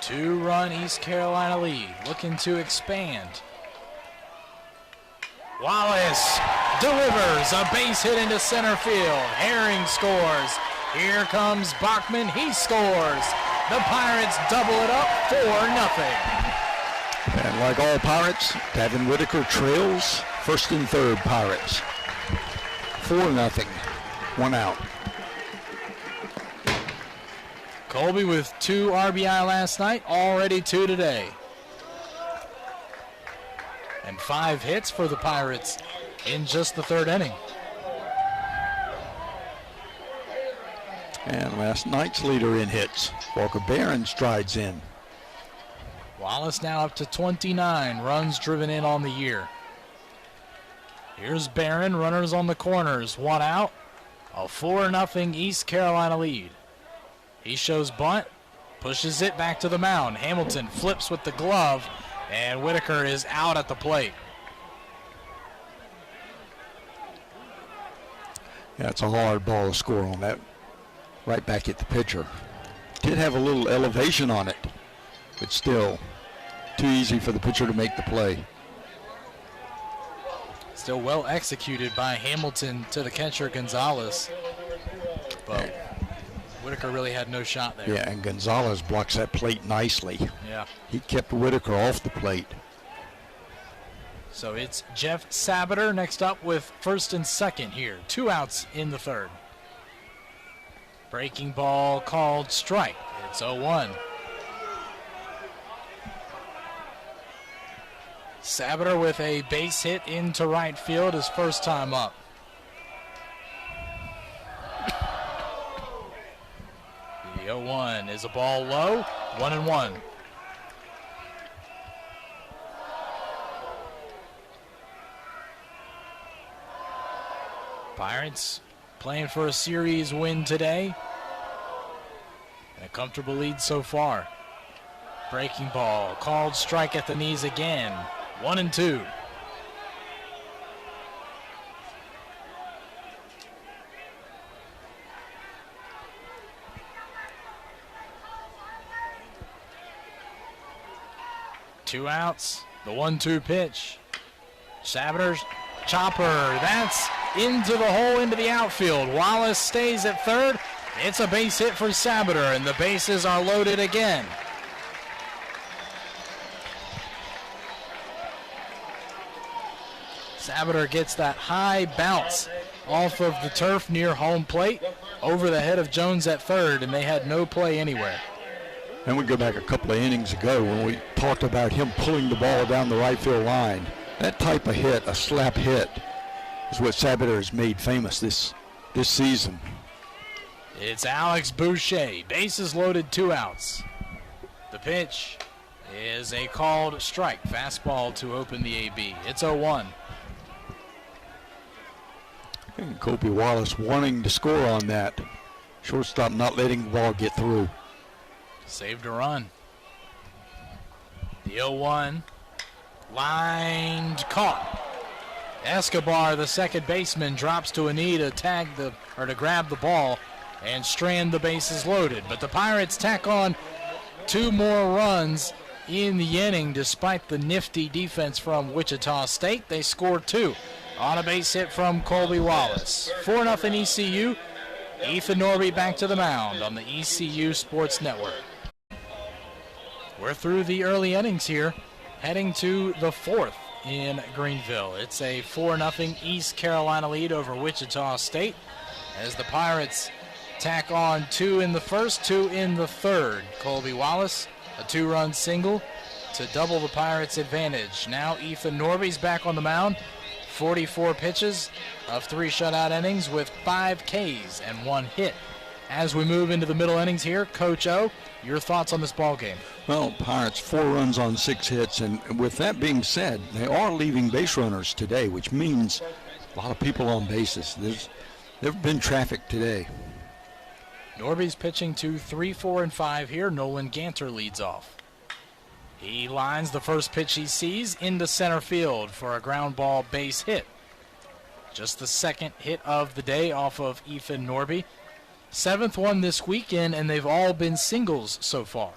Two-run East Carolina lead, looking to expand. Wallace delivers a base hit into center field. Herring scores. Here comes Bachman, he scores. The Pirates double it up 4-0. And like all Pirates, Davin Whitaker trails first and third Pirates. 4-0, one out. Colby with 2 RBI last night, already 2 today. And 5 hits for the Pirates in just the third inning. And last night's leader in hits, Walker Barron, strides in. Wallace now up to 29 runs driven in on the year. Here's Barron, runners on the corners, one out. A 4-0 East Carolina lead. He shows bunt, pushes it back to the mound. Hamilton flips with the glove, and Whitaker is out at the plate. Yeah, it's a hard ball to score on that. Right back at the pitcher. Did have a little elevation on it, but still too easy for the pitcher to make the play. Still well executed by Hamilton to the catcher Gonzalez. But Whitaker really had no shot there. Yeah, and Gonzalez blocks that plate nicely. Yeah. He kept Whitaker off the plate. So it's Jeff Sabater next up with first and second here. 2 outs in the third. Breaking ball called strike. It's 0-1. Sabater with a base hit into right field his first time up. The 0-1 is a ball low, 1-1. Pirates playing for a series win today. And a comfortable lead so far. Breaking ball, called strike at the knees again. 1-2. Two outs, the 1-2 pitch. Sabater's chopper, that's into the hole, into the outfield. Wallace stays at third. It's a base hit for Sabater, and the bases are loaded again. Sabater gets that high bounce off of the turf near home plate over the head of Jones at third, and they had no play anywhere. And we go back a couple of innings ago when we talked about him pulling the ball down the right field line. That type of hit, a slap hit, is what Sabater has made famous this season. It's Alex Boucher, bases loaded, 2 outs. The pitch is a called strike, fastball to open the AB. It's 0-1. And Colby Wallace wanting to score on that. Shortstop not letting the ball get through. Saved a run. The 0-1, lined, caught. Escobar, the second baseman, drops to a knee to to grab the ball and strand the bases loaded. But the Pirates tack on 2 more runs in the inning despite the nifty defense from Wichita State. They scored 2 on a base hit from Colby Wallace. 4-0 ECU. Ethan Norby back to the mound on the ECU Sports Network. We're through the early innings here, heading to the 4th in Greenville. It's a 4-0 East Carolina lead over Wichita State as the Pirates tack on 2 in the first, 2 in the third. Colby Wallace A 2-run single to double the Pirates' advantage. Now Ethan Norby's back on the mound. 44 pitches of 3 shutout innings with 5 Ks and 1 hit. As we move into the middle innings here, Coach O, your thoughts on this ball game? Well, Pirates 4 runs on 6 hits, and with that being said, they are leaving base runners today, which means a lot of people on bases. There's been traffic today. Norby's pitching to 3, 4, and 5 here. Nolan Ganter leads off. He lines the first pitch he sees into center field for a ground ball base hit. Just the second hit of the day off of Ethan Norby. 7th one this weekend, and they've all been singles so far.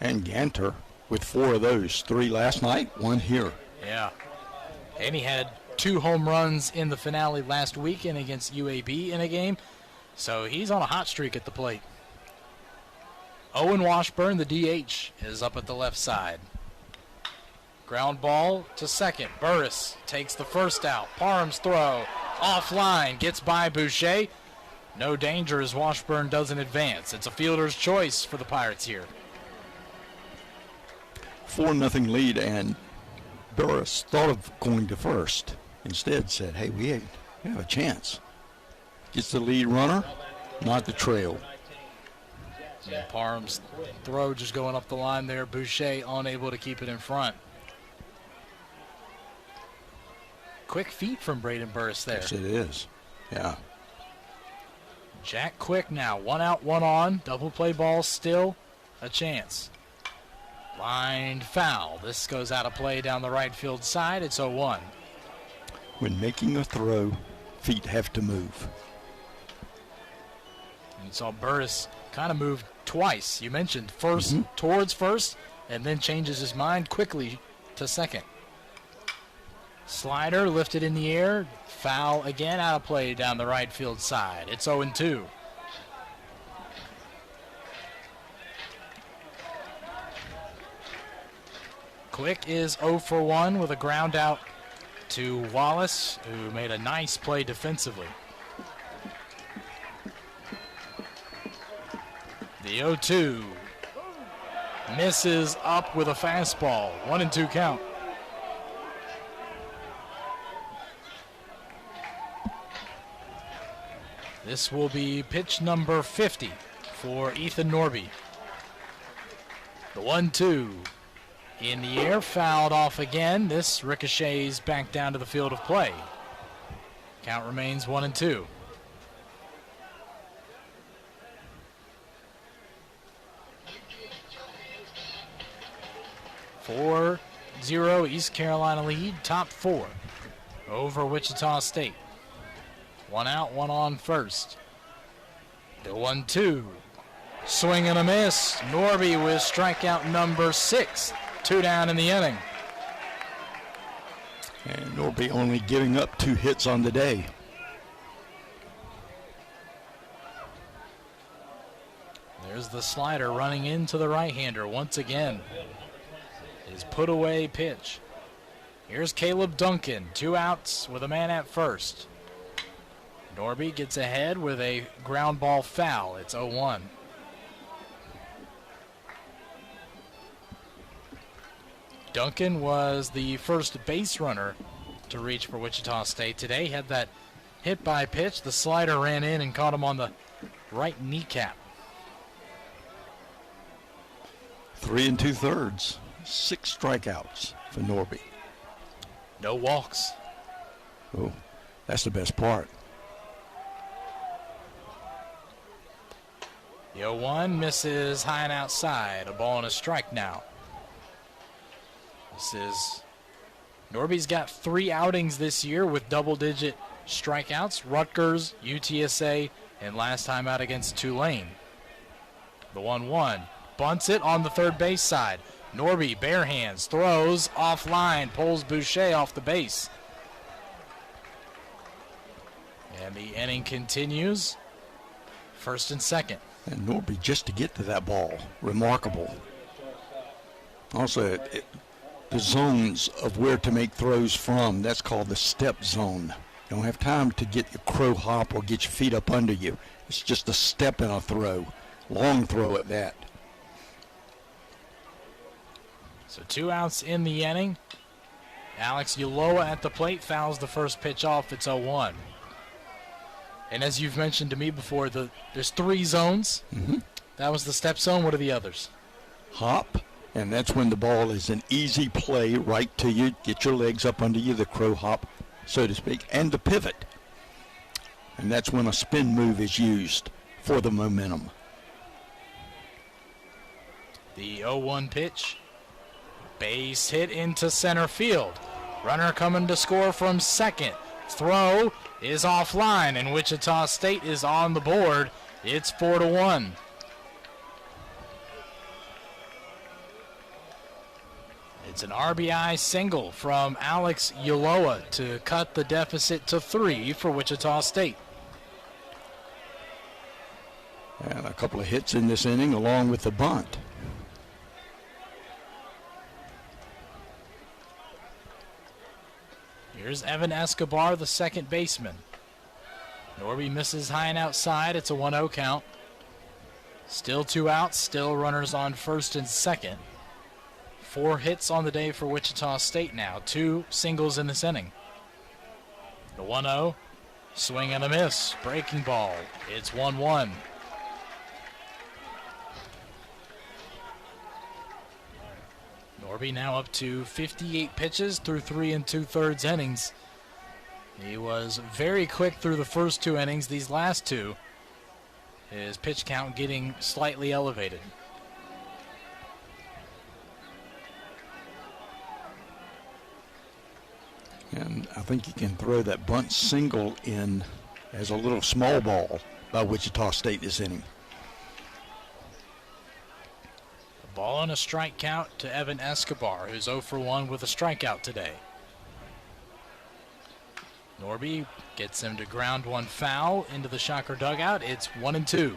And Ganter with 4 of those, 3 last night, 1 here. Yeah. And he had 2 home runs in the finale last weekend against UAB in a game. So he's on a hot streak at the plate. Owen Washburn, the DH, is up at the left side. Ground ball to second. Burris takes the first out. Parham's throw offline, gets by Boucher. No danger as Washburn doesn't advance. It's a fielder's choice for the Pirates here. 4-0 lead, and Burris thought of going to first. Instead said, hey, we have a chance. Gets the lead runner, not the trail. And Parham's throw just going up the line there. Boucher unable to keep it in front. Quick feet from Braden Burris there. Yes, it is. Yeah. Jack Quick now. 1 out, 1 on. Double play ball, still a chance. Lined foul. This goes out of play down the right field side. It's 0-1. When making a throw, feet have to move. And you saw Burris kind of move twice. You mentioned first towards first, and then changes his mind quickly to second. Slider lifted in the air. Foul again, out of play down the right field side. It's 0-2. Quick is 0 for 1 with a ground out to Wallace, who made a nice play defensively. The 0-2 misses up with a fastball. 1-2 count. This will be pitch number 50 for Ethan Norby. The 1-2 in the air, fouled off again. This ricochets back down to the field of play. Count remains 1-2. Four 0 East Carolina lead, top 4 over Wichita State. 1 out, 1 on first. The 1-2. Swing and a miss. Norby with strikeout number 6. 2 down in the inning. And Norby only giving up 2 hits on the day. There's the slider running into the right-hander once again. His put-away pitch. Here's Caleb Duncan. 2 outs with a man at first. Norby gets ahead with a ground ball foul. It's 0-1. Duncan was the first base runner to reach for Wichita State today. Had that hit by pitch. The slider ran in and caught him on the right kneecap. 3 2/3. 6 strikeouts for Norby. No walks. Oh, that's the best part. The 0-1 misses high and outside. A ball and a strike now. This is Norby's got 3 outings this year with double-digit strikeouts. Rutgers, UTSA, and last time out against Tulane. The 1-1 bunts it on the third base side. Norby bare hands, throws offline, pulls Boucher off the base. And the inning continues. First and second. And Norby just to get to that ball, remarkable. Also, the zones of where to make throws from, that's called the step zone. You don't have time to get your crow hop or get your feet up under you. It's just a step in a throw, long throw at that. So 2 outs in the inning. Alex Ulloa at the plate fouls the first pitch off. It's 0-1. And as you've mentioned to me before, there's 3 zones. That was the step zone. What are the others? Hop, and that's when the ball is an easy play right to you. Get your legs up under you, the crow hop, so to speak, and the pivot. And that's when a spin move is used for the momentum. The 0-1 pitch. Base hit into center field. Runner coming to score from second. Throw is offline, and Wichita State is on the board. It's 4-1. It's an RBI single from Alex Ulloa to cut the deficit to 3 for Wichita State. And a couple of hits in this inning along with the bunt. Here's Evan Escobar, the second baseman. Norby misses high and outside. It's a 1-0 count. Still 2 outs, still runners on first and second. 4 hits on the day for Wichita State now. 2 singles in this inning. The 1-0, swing and a miss, breaking ball. It's 1-1. Norby now up to 58 pitches through 3 2/3 innings. He was very quick through the first 2 innings. These last 2, his pitch count getting slightly elevated. And I think you can throw that bunt single in as a little small ball by Wichita State this inning. A ball and a strike count to Evan Escobar, who's 0 for 1 with a strikeout today. Norby gets him to ground one foul into the Shocker dugout. It's 1-2.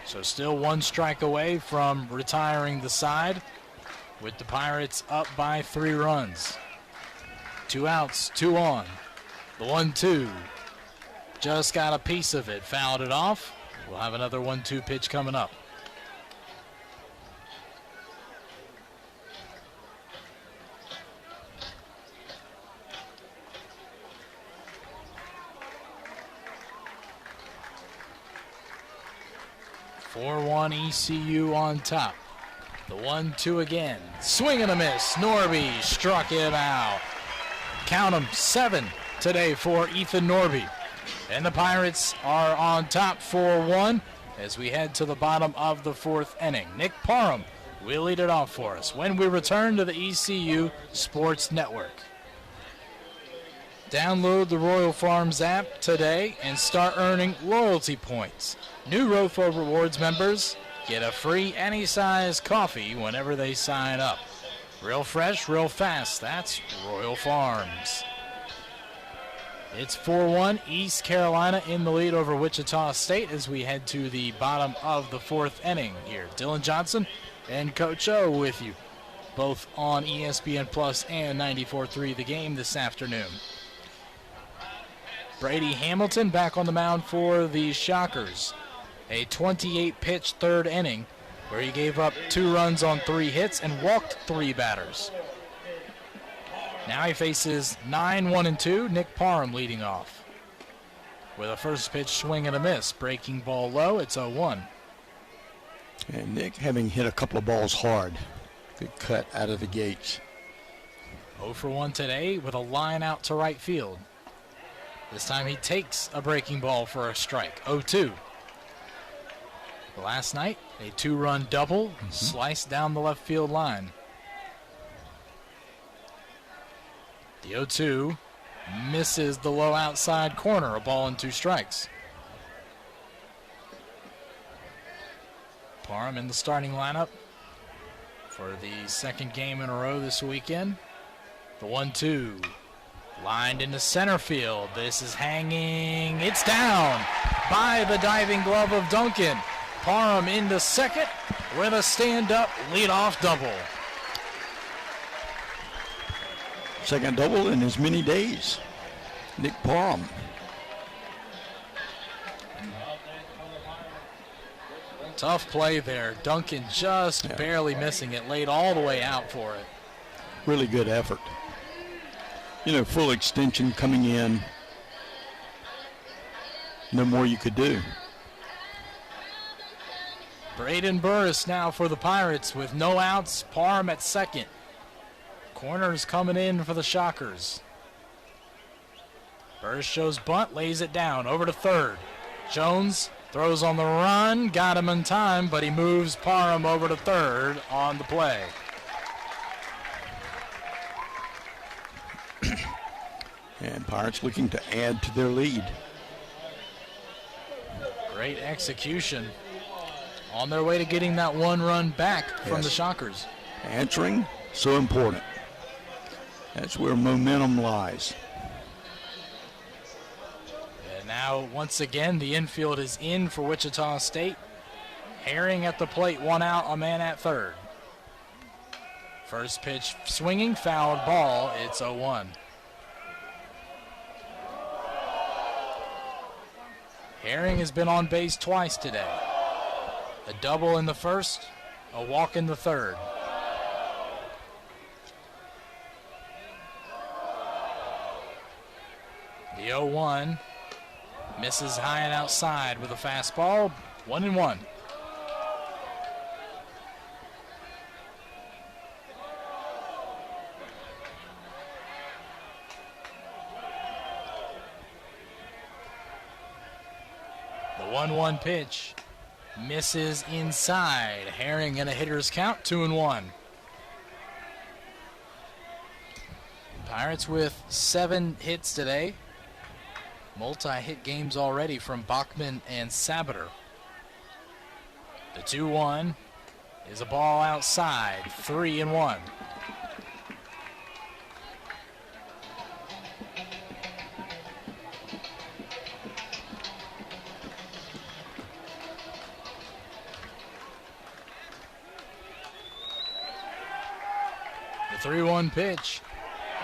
So still 1 strike away from retiring the side, with the Pirates up by 3 runs. 2 outs, 2 on. The 1-2. Just got a piece of it, fouled it off. We'll have another 1-2 pitch coming up. (4-1) ECU on top. The 1-2 again. Swing and a miss. Norby struck him out. Count them, 7 today for Ethan Norby. And the Pirates are on top 4-1 as we head to the bottom of the 4th inning. Nick Parham will lead it off for us when we return to the ECU Sports Network. Download the Royal Farms app today and start earning loyalty points. New ROFO Rewards members get a free any-size coffee whenever they sign up. Real fresh, real fast. That's Royal Farms. It's 4-1, East Carolina in the lead over Wichita State as we head to the bottom of the 4th inning here. Dylan Johnson and Coach O with you, both on ESPN Plus and 94.3 The Game this afternoon. Brady Hamilton back on the mound for the Shockers. A 28-pitch 3rd inning where he gave up 2 runs on 3 hits and walked 3 batters. Now he faces 9-1-2, Nick Parham leading off. With a first pitch swing and a miss, breaking ball low, it's 0-1. And Nick having hit a couple of balls hard. Good cut out of the gates. 0 for 1 today with a line out to right field. This time he takes a breaking ball for a strike, 0-2. Last night, a 2-run double sliced down the left field line. The 0-2 misses the low outside corner, a ball and 2 strikes. Parham in the starting lineup for the 2nd game in a row this weekend. The 1-2 lined into center field. This is hanging. It's down by the diving glove of Duncan. Parham into second with a stand-up leadoff double. Second double in as many days. Nick Parham. Tough play there. Duncan just barely missing it, laid all the way out for it. Really good effort. You know, full extension coming in. No more you could do. Braden Burris now for the Pirates with no outs. Parham at second. Corners coming in for the Shockers. Burris shows bunt, lays it down, over to third. Jones throws on the run, got him in time, but he moves Parham over to third on the play. And Pirates looking to add to their lead. Great execution. On their way to getting that one run back from the Shockers. Answering, so important. That's where momentum lies. And now, once again, the infield is in for Wichita State. Herring at the plate, one out, a man at third. First pitch swinging, fouled ball. It's 0-1. Herring has been on base twice today. A double in the first, a walk in the third. The 0-1 misses high and outside with a fastball. 1-1. The 1-1 pitch misses inside. Herring in a hitter's count, 2-1. Pirates with 7 hits today. Multi-hit games already from Bachman and Sabater. The 2-1 is a ball outside, 3-1. The 3-1 pitch.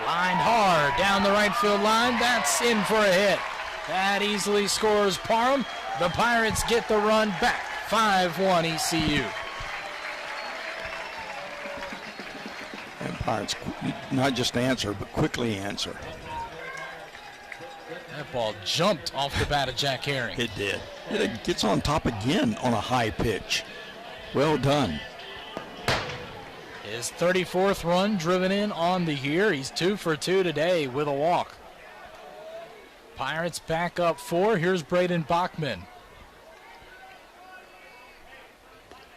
Lined hard down the right field line. That's in for a hit. That easily scores Parham. The Pirates get the run back. 5-1 ECU. And Pirates not just answer, but quickly answer. That ball jumped off the bat of Jack Herring. It did. It gets on top again on a high pitch. Well done. His 34th run driven in on the year. He's 2 for 2 today with a walk. Pirates back up 4. Here's Braden Bachman.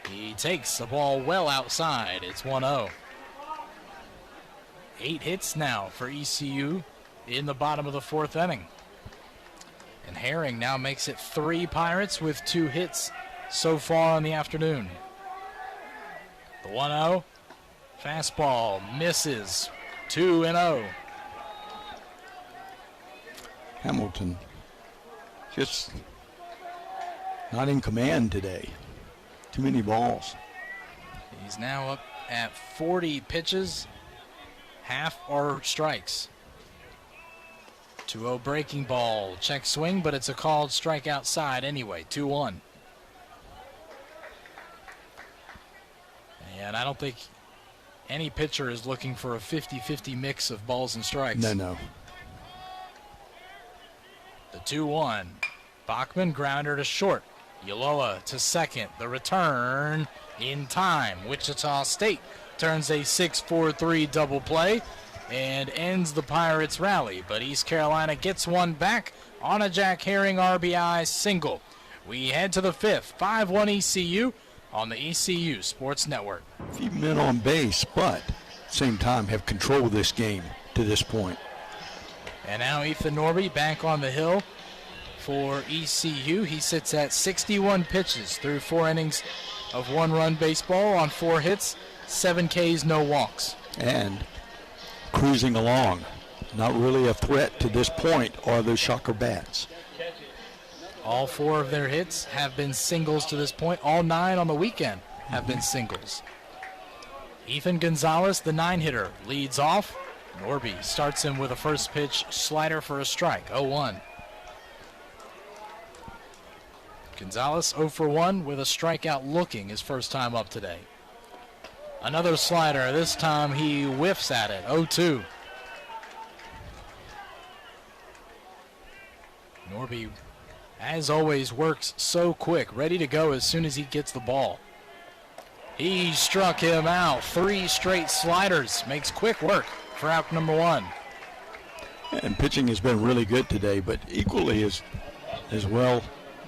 He takes the ball well outside. It's 1-0. 8 hits now for ECU in the bottom of the 4th inning. And Herring now makes it 3 Pirates with 2 hits so far on the afternoon. The 1-0. Fastball misses. 2-0. Hamilton just not in command today. Too many balls. He's now up at 40 pitches. Half are strikes. 2-0 breaking ball. Check swing, but it's a called strike outside anyway. 2-1. And I don't think any pitcher is looking for a 50-50 mix of balls and strikes. No. The 2-1. Bachman grounder to short. Ulloa to second. The return in time. Wichita State turns a 6-4-3 double play and ends the Pirates' rally. But East Carolina gets one back on a Jack Herring RBI single. We head to the 5th. 5-1 ECU on the ECU Sports Network. Few men on base, but at the same time have controlled this game to this point. And now Ethan Norby back on the hill for ECU. He sits at 61 pitches through 4 innings of 1-run baseball on 4 hits, 7 Ks, no walks. And cruising along. Not really a threat to this point are those Shocker bats. All 4 of their hits have been singles to this point. All 9 on the weekend have been singles. Ethan Gonzalez, the 9-hitter, leads off. Norby starts him with a first pitch slider for a strike, 0-1. Gonzalez 0 for 1 with a strikeout looking his first time up today. Another slider. This time he whiffs at it. 0-2. Norby, as always, works so quick, ready to go as soon as he gets the ball. He struck him out. 3 straight sliders. Makes quick work for out number 1. And pitching has been really good today, but equally as well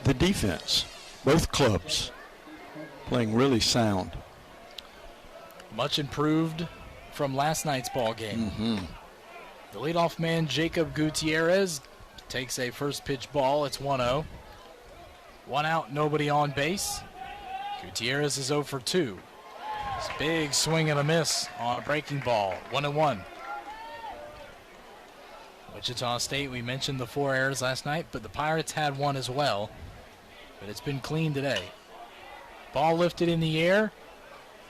the defense. Both clubs playing really sound. Much improved from last night's ball game. The leadoff man, Jacob Gutierrez, takes a first pitch ball. It's 1-0. 1 out, nobody on base. Gutierrez is 0 for 2. It's a big swing and a miss on a breaking ball. 1-1. Wichita State, we mentioned the 4 errors last night, but the Pirates had 1 as well. But it's been clean today. Ball lifted in the air.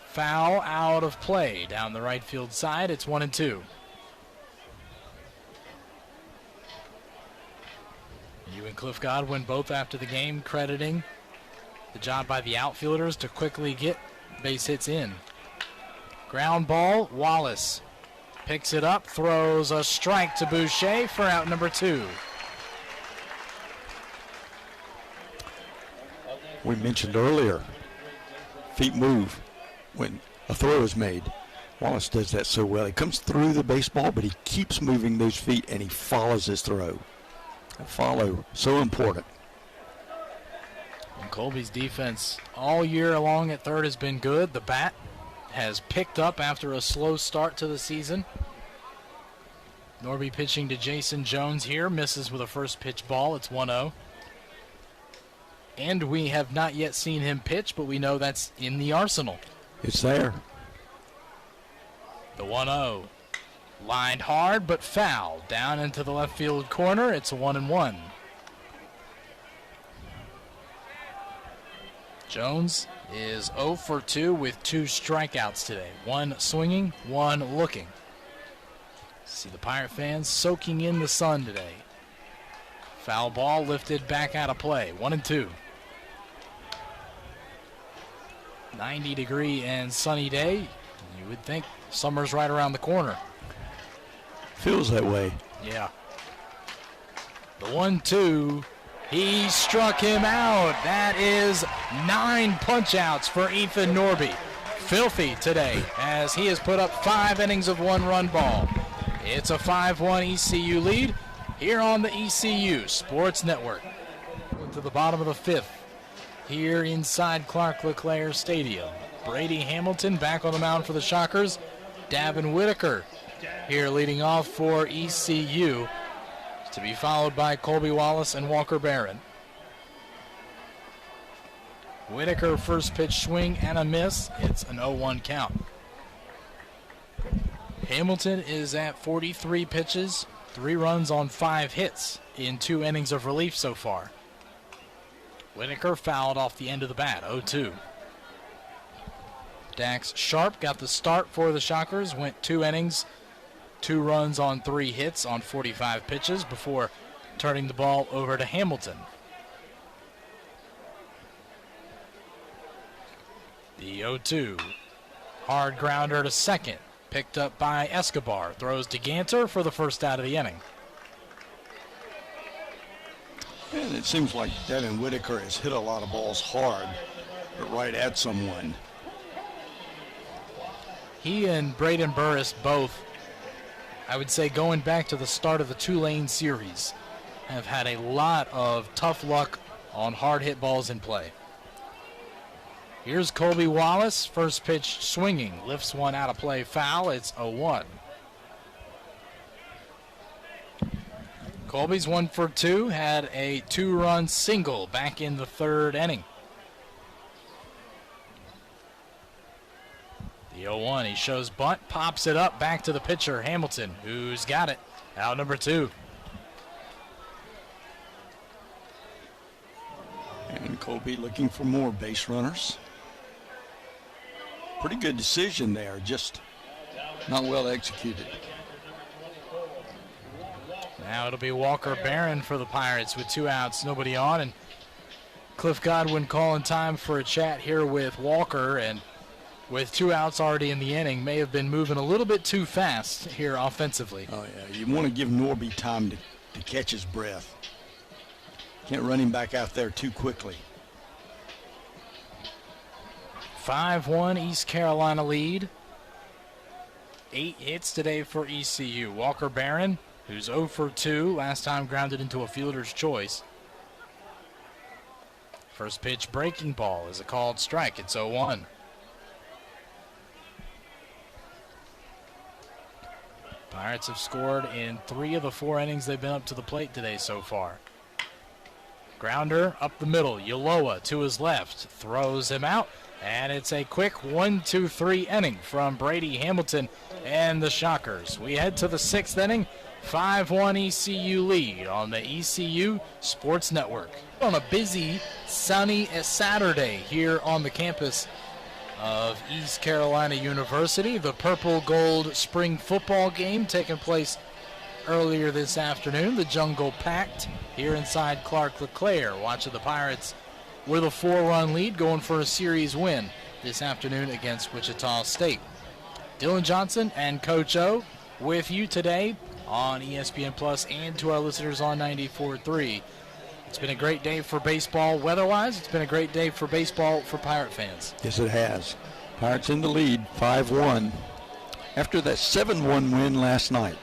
Foul out of play down the right field side. It's 1-2. You and Cliff Godwin both after the game crediting the job by the outfielders to quickly get base hits in. Ground ball, Wallace picks it up, throws a strike to Boucher for out number 2. We mentioned earlier, feet move when a throw is made. Wallace does that so well. He comes through the baseball, but he keeps moving those feet and he follows his throw. Follow, so important. And Colby's defense all year long at third has been good. The bat has picked up after a slow start to the season. Norby pitching to Jason Jones here, misses with a first pitch ball. It's 1-0. And we have not yet seen him pitch, but we know that's in the arsenal. It's there. The 1-0. Lined hard, but foul. Down into the left field corner. It's a 1-1. Jones is 0 for 2 with 2 strikeouts today. 1 swinging, 1 looking. See the Pirate fans soaking in the sun today. Foul ball lifted back out of play. 1-2. 90-degree and sunny day. You would think summer's right around the corner. Feels that way. Yeah. The 1-2. He struck him out. That is 9 punch-outs for Ethan Norby. Filthy today as he has put up 5 innings of 1-run ball. It's a 5-1 ECU lead here on the ECU Sports Network. To the bottom of the 5th here inside Clark LeClaire Stadium. Brady Hamilton back on the mound for the Shockers. Davin Whitaker here leading off for ECU, to be followed by Colby Wallace and Walker Barron. Whitaker first pitch swing and a miss. It's an 0-1 count. Hamilton is at 43 pitches, 3 runs on 5 hits in 2 innings of relief so far. Whitaker fouled off the end of the bat, 0-2. Dax Sharp got the start for the Shockers, went 2 innings, 2 runs on 3 hits on 45 pitches before turning the ball over to Hamilton. The 0-2. Hard grounder to second. Picked up by Escobar. Throws to Ganter for the first out of the inning. And it seems like Devin Whitaker has hit a lot of balls hard, but right at someone. He and Braden Burris both, I would say going back to the start of the Tulane series, have had a lot of tough luck on hard hit balls in play. Here's Colby Wallace, first pitch swinging, lifts one out of play, foul. It's 0-1. Colby's 1 for 2, had a 2-run single back in the 3rd inning. The 0-1, he shows bunt, pops it up back to the pitcher, Hamilton, who's got it. Out number 2. And Colby looking for more base runners. Pretty good decision there, just not well executed. Now it'll be Walker Barron for the Pirates with 2 outs, nobody on, and Cliff Godwin calling time for a chat here with Walker, and with 2 outs already in the inning, may have been moving a little bit too fast here offensively. Oh, yeah. You want to give Norby time to catch his breath. Can't run him back out there too quickly. 5-1 East Carolina lead. 8 hits today for ECU. Walker Barron, who's 0 for 2, last time grounded into a fielder's choice. First pitch breaking ball is a called strike. It's 0-1. Pirates have scored in 3 of the 4 innings they've been up to the plate today so far. Grounder up the middle. Yoloa to his left. Throws him out. And it's a quick 1-2-3 inning from Brady Hamilton and the Shockers. We head to the 6th inning. 5-1 ECU lead on the ECU Sports Network. On a busy, sunny Saturday here on the campus of East Carolina University. The Purple Gold Spring Football game taking place earlier this afternoon. The Jungle packed here inside Clark LeClaire. Watching the Pirates with a 4-run lead, going for a series win this afternoon against Wichita State. Dylan Johnson and Coach O with you today on ESPN Plus and to our listeners on 94.3. It's been a great day for baseball weather-wise. It's been a great day for baseball for Pirate fans. Yes, it has. Pirates in the lead, 5-1, after that 7-1 win last night.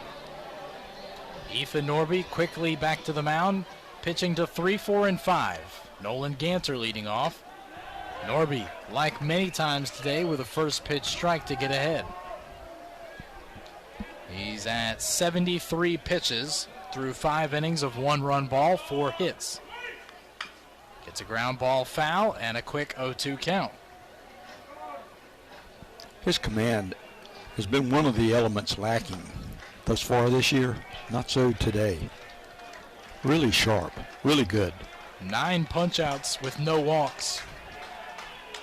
Ethan Norby quickly back to the mound, pitching to 3, 4, and 5. Nolan Ganter leading off. Norby, like many times today, with a first pitch strike to get ahead. He's at 73 pitches through 5 innings of 1-run ball, 4 hits. Gets a ground ball foul and a quick 0-2 count. His command has been one of the elements lacking thus far this year. Not so today. Really sharp, really good. 9 punch-outs with no walks.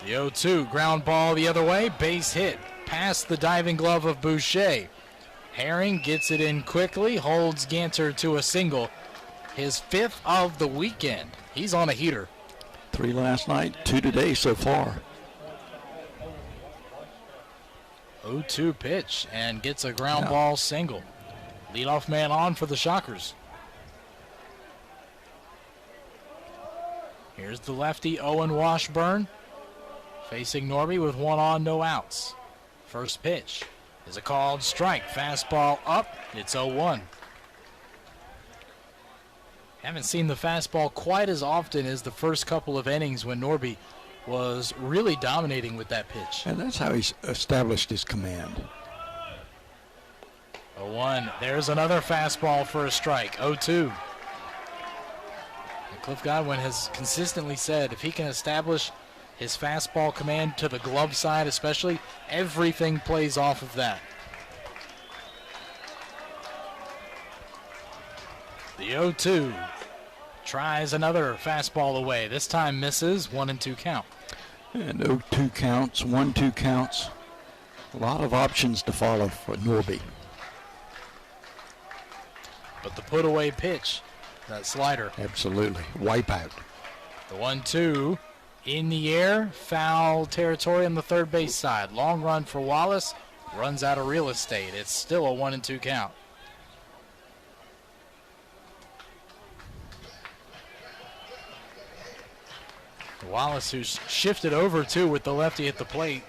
The 0-2 ground ball the other way, base hit past the diving glove of Boucher. Herring gets it in quickly, holds Ganter to a single. His 5th of the weekend. He's on a heater. 3 last night, 2 today so far. 0-2 pitch and gets a ground ball single. Leadoff man on for the Shockers. Here's the lefty Owen Washburn facing Norby with 1 on, no outs. First pitch is a called strike. Fastball up. It's 0-1. Haven't seen the fastball quite as often as the first couple of innings when Norby was really dominating with that pitch. And that's how he's established his command. 0-1. There's another fastball for a strike. 0-2. And Cliff Godwin has consistently said if he can establish his fastball command to the glove side especially, everything plays off of that. The 0-2 tries another fastball away. This time misses. 1-2 count. And 0-2 counts, 1-2 counts. A lot of options to follow for Norby. But the put away pitch, that slider. Absolutely. Wipeout. The 1-2 in the air, foul territory on the third base side. Long run for Wallace, runs out of real estate. It's still a 1-2 count. Wallace, who's shifted over too with the lefty at the plate.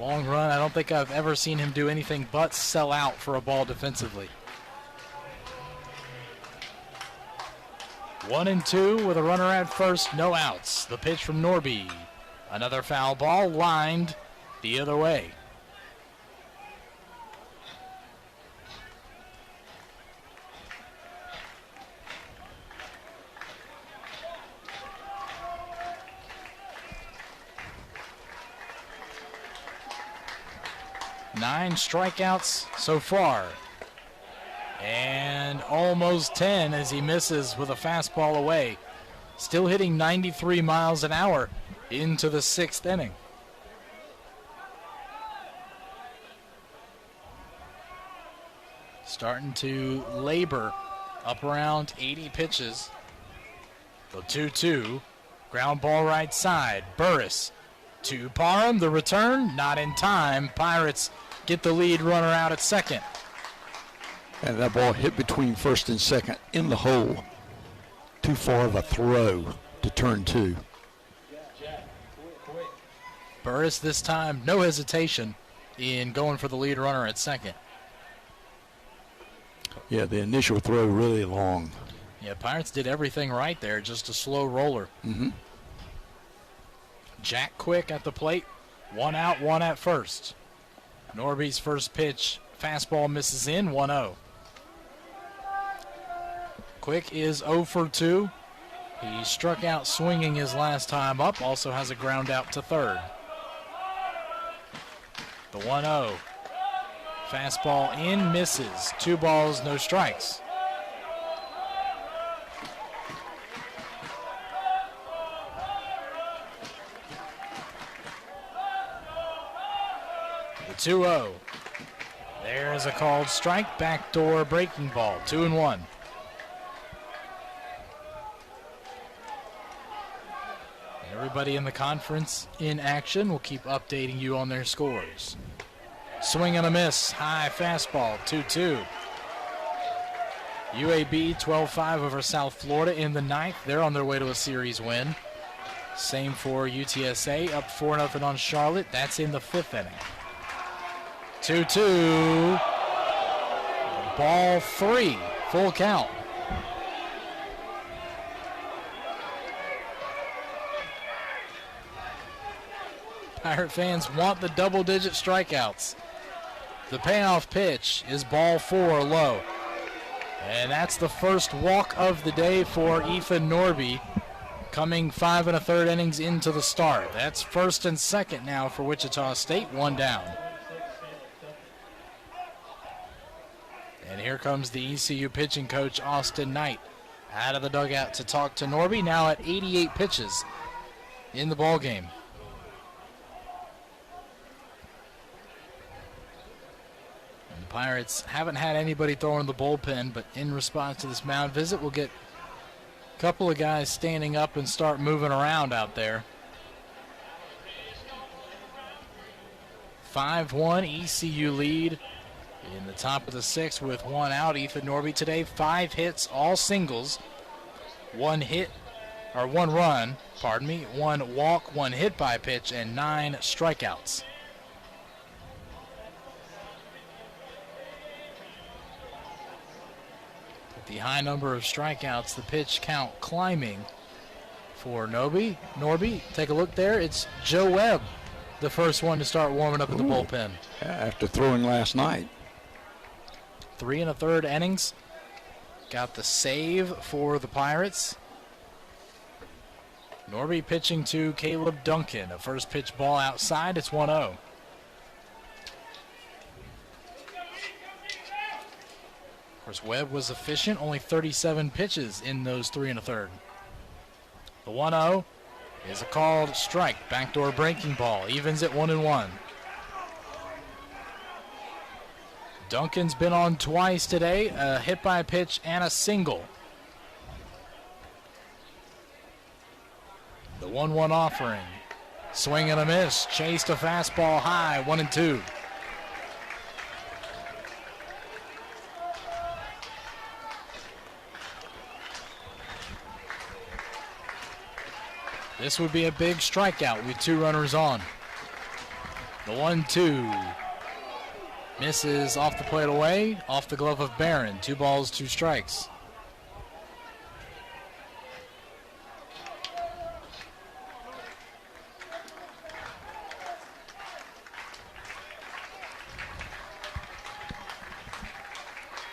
Long run. I don't think I've ever seen him do anything but sell out for a ball defensively. 1-2 with a runner at first, no outs. The pitch from Norby. Another foul ball lined the other way. Nine strikeouts so far. And almost 10 as he misses with a fastball away. Still hitting 93 miles an hour into the 6th inning. Starting to labor up around 80 pitches. The 2-2 Ground ball right side. Burris to Parham. The return, not in time. Pirates get the lead runner out at second. And that ball hit between first and second in the hole. Too far of a throw to turn two. Burris this time, no hesitation in going for the lead runner at second. Yeah, the initial throw really long. Yeah, Pirates did everything right there, just a slow roller. Mm-hmm. Jack Quick at the plate, one out, one at first. Norby's first pitch, fastball misses in, 1-0. Quick is 0 for 2. He struck out swinging his last time up, also has a ground out to third. The 1-0. Fastball in, misses. 2 balls, no strikes. The 2-0. There's a called strike, backdoor breaking ball, 2-1. Everybody in the conference in action. We'll keep updating you on their scores. Swing and a miss. High fastball, 2-2. UAB 12-5 over South Florida in the ninth. They're on their way to a series win. Same for UTSA, up 4-0 on Charlotte. That's in the 5th inning. 2-2. Ball 3. Full count. Pirate fans want the double-digit strikeouts. The payoff pitch is ball 4 low. And that's the first walk of the day for Ethan Norby, coming 5 1/3 innings into the start. That's first and second now for Wichita State, 1 down. And here comes the ECU pitching coach, Austin Knight, out of the dugout to talk to Norby, now at 88 pitches in the ballgame. Pirates haven't had anybody throwing the bullpen, but in response to this mound visit, we'll get a couple of guys standing up and start moving around out there. 5-1 ECU lead in the top of the 6th with 1 out. Ethan Norby today, 5 hits, all singles, 1 run, 1 walk, 1 hit by pitch, and 9 strikeouts. The high number of strikeouts, the pitch count climbing for Norby. Take a look there. It's Joe Webb, the first one to start warming up in the bullpen. Yeah, after throwing last night. 3 1/3 innings. Got the save for the Pirates. Norby pitching to Caleb Duncan. A first pitch ball outside. It's 1-0. Of course, Webb was efficient, only 37 pitches in those 3 1/3. The 1-0 is a called strike, backdoor breaking ball, evens at 1-1. Duncan's been on twice today, a hit by pitch and a single. The 1-1 offering, swing and a miss, chased a fastball high, 1-2. This would be a big strikeout with 2 runners on. The 1-2 misses off the plate away, off the glove of Barron. 2 balls, 2 strikes.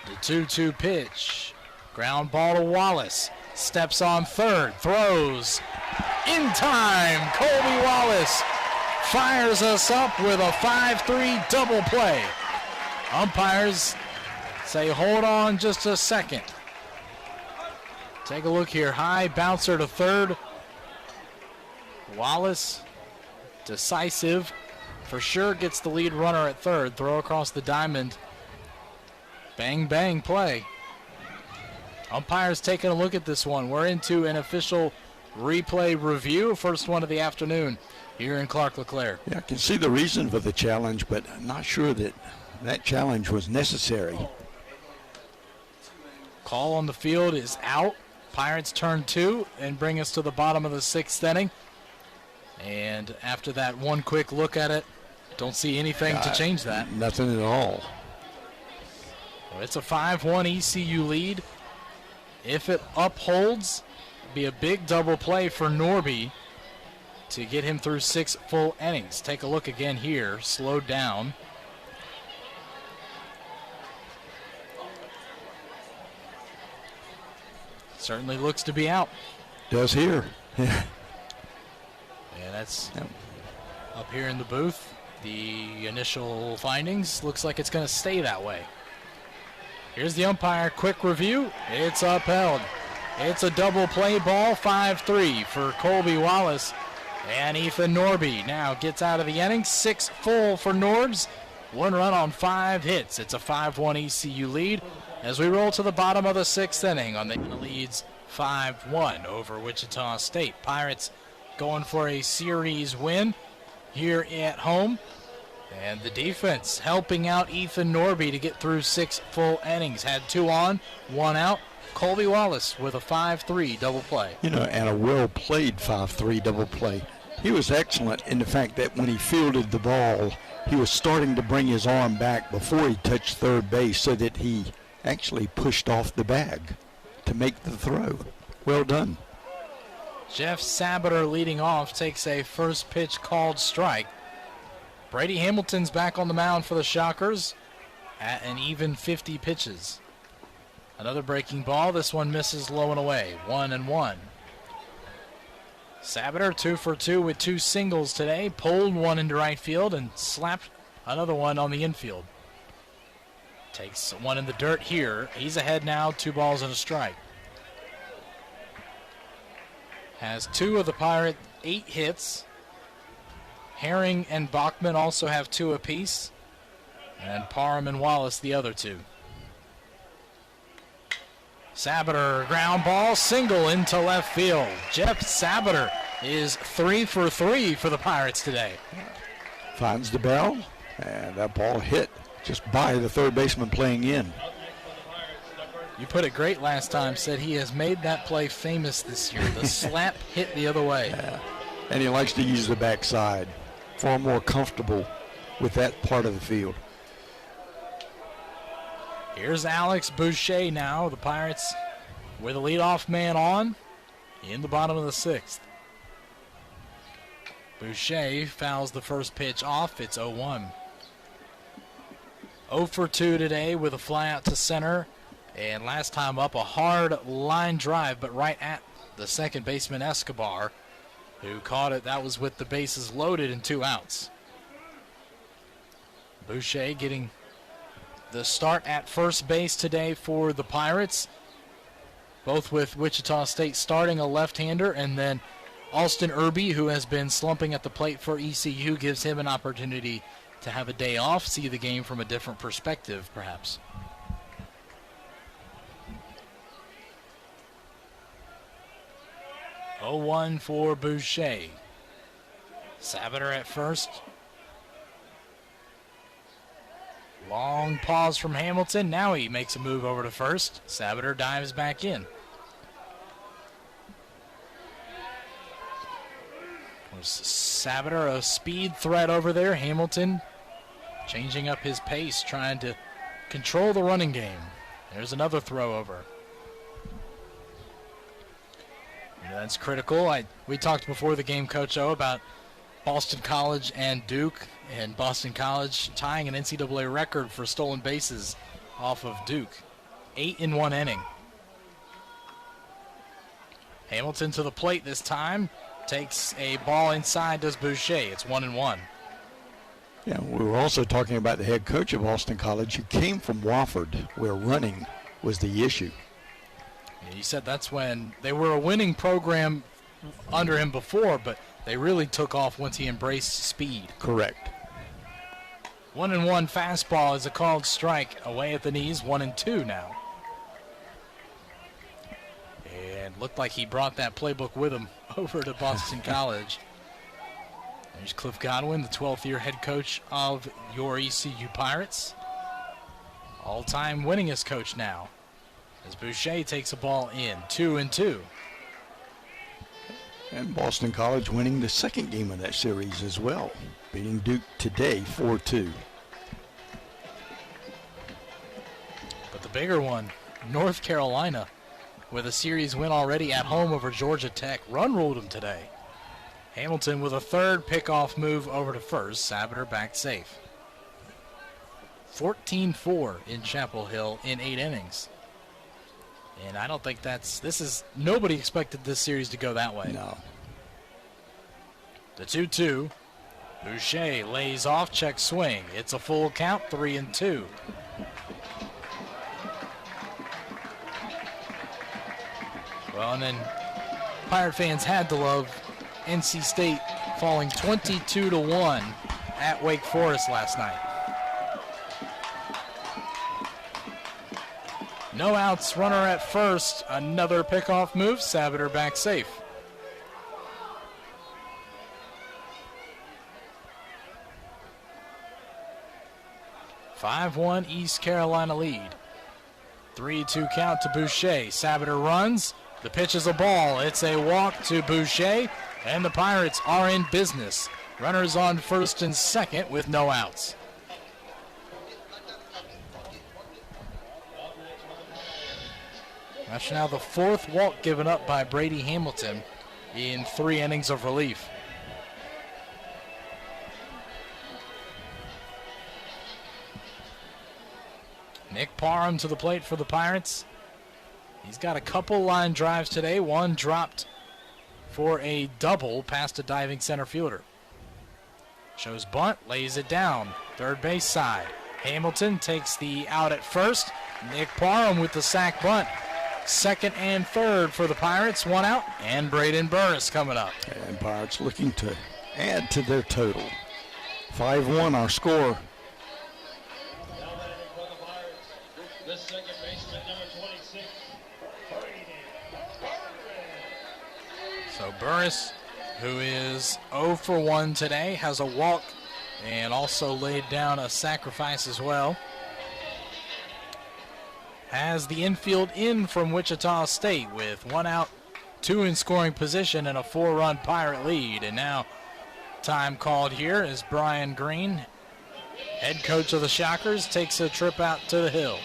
The 2-2 pitch, ground ball to Wallace. Steps on third, throws. In time, Colby Wallace fires us up with a 5-3 double play. Umpires say hold on just a second. Take a look here, high bouncer to third. Wallace, decisive, for sure gets the lead runner at third. Throw across the diamond. Bang, bang play. Umpires taking a look at this one. We're into an official replay review. First one of the afternoon here in Clark LeClaire. Yeah, I can see the reason for the challenge, but I'm not sure that challenge was necessary. Call on the field is out. Pirates turn 2 and bring us to the bottom of the 6th inning. And after that one quick look at it, don't see anything to change that. Nothing at all. Well, it's a 5-1 ECU lead. If it upholds, it'll be a big double play for Norby to get him through 6 full innings. Take a look again here, slowed down. Certainly looks to be out. Does here. Yeah, that's up here in the booth. The initial findings looks like it's going to stay that way. Here's the umpire, quick review. It's upheld. It's a double play ball, 5-3 for Colby Wallace. And Ethan Norby now gets out of the inning. 6 full for Norbs. 1 run on 5 hits. It's a 5-1 ECU lead as we roll to the bottom of the 6th inning on the leads 5-1 over Wichita State. Pirates going for a series win here at home. And the defense helping out Ethan Norby to get through 6 full innings. Had 2 on, 1 out. Colby Wallace with a 5-3 double play. And a well-played 5-3 double play. He was excellent in the fact that when he fielded the ball, he was starting to bring his arm back before he touched third base so that he actually pushed off the bag to make the throw. Well done. Jeff Sabater leading off takes a first pitch called strike. Brady Hamilton's back on the mound for the Shockers at an even 50 pitches. Another breaking ball. This one misses low and away. 1-1. Sabater 2 for 2 with 2 singles today. Pulled one into right field and slapped another one on the infield. Takes one in the dirt here. He's ahead now, 2 balls and a strike. Has 2 of the Pirate 8 hits. Herring and Bachman also have 2 apiece. And Parham and Wallace the other 2. Sabater, ground ball, single into left field. Jeff Sabater is 3 for 3 for the Pirates today. Finds the bell, and that ball hit just by the third baseman playing in. You put it great last time, said he has made that play famous this year. The slap hit the other way. Yeah. And he likes to use the backside. Far more comfortable with that part of the field. Here's Alex Boucher now. The Pirates with a leadoff man on in the bottom of the 6th. Boucher fouls the first pitch off. It's 0-1. 0 for 2 today with a fly out to center. And last time up, a hard line drive, but right at the second baseman Escobar, who caught it. That was with the bases loaded and 2 outs. Boucher getting the start at first base today for the Pirates, both with Wichita State starting a left-hander, and then Alston Irby, who has been slumping at the plate for ECU, gives him an opportunity to have a day off, see the game from a different perspective, perhaps. Oh, 0-1 for Boucher. Sabater at first. Long pause from Hamilton. Now he makes a move over to first. Sabater dives back in. Was Sabater a speed threat over there? Hamilton changing up his pace, trying to control the running game. There's another throw over. That's critical. We talked before the game, Coach O, about Boston College and Duke, and Boston College tying an NCAA record for stolen bases off of Duke. 8 in 1 inning. Hamilton to the plate this time. Takes a ball inside, does Boucher. It's 1-1. Yeah, we were also talking about the head coach of Boston College, who came from Wofford, where running was the issue. He said that's when they were a winning program under him before, but they really took off once he embraced speed. Correct. 1-1 fastball is a called strike away at the knees. 1-2 now. And looked like he brought that playbook with him over to Boston College. There's Cliff Godwin, the 12th year head coach of your ECU Pirates. All-time winningest coach now, as Boucher takes a ball in, 2-2. And Boston College winning the second game of that series as well, beating Duke today 4-2. But the bigger one, North Carolina, with a series win already at home over Georgia Tech, run-ruled them today. Hamilton with a third pickoff move over to first. Sabater back safe. 14-4 in Chapel Hill in 8 innings. And I don't think nobody expected this series to go that way. No. The 2-2. Boucher lays off, check swing. It's a full count, 3-2. Well, and then Pirate fans had to love NC State falling 22-1 at Wake Forest last night. No outs, runner at first. Another pickoff move. Sabater back safe. (5-1) East Carolina lead. 3-2 count to Boucher. Sabater runs. The pitch is a ball. It's a walk to Boucher, and the Pirates are in business. Runners on first and second with no outs. That's now the fourth walk given up by Brady Hamilton in 3 innings of relief. Nick Parham to the plate for the Pirates. He's got a couple line drives today. One dropped for a double past a diving center fielder. Shows bunt, lays it down. Third base side. Hamilton takes the out at first. Nick Parham with the sac bunt. Second and third for the Pirates. 1 out, and Braden Burris coming up. And Pirates looking to add to their total. 5-1 our score. The second baseman, number 26. So Burris, who is 0 for 1 today, has a walk and also laid down a sacrifice as well. Has the infield in from Wichita State with 1 out, 2 in scoring position, and a 4-run Pirate lead. And now time called here as Brian Green, head coach of the Shockers, takes a trip out to the hill.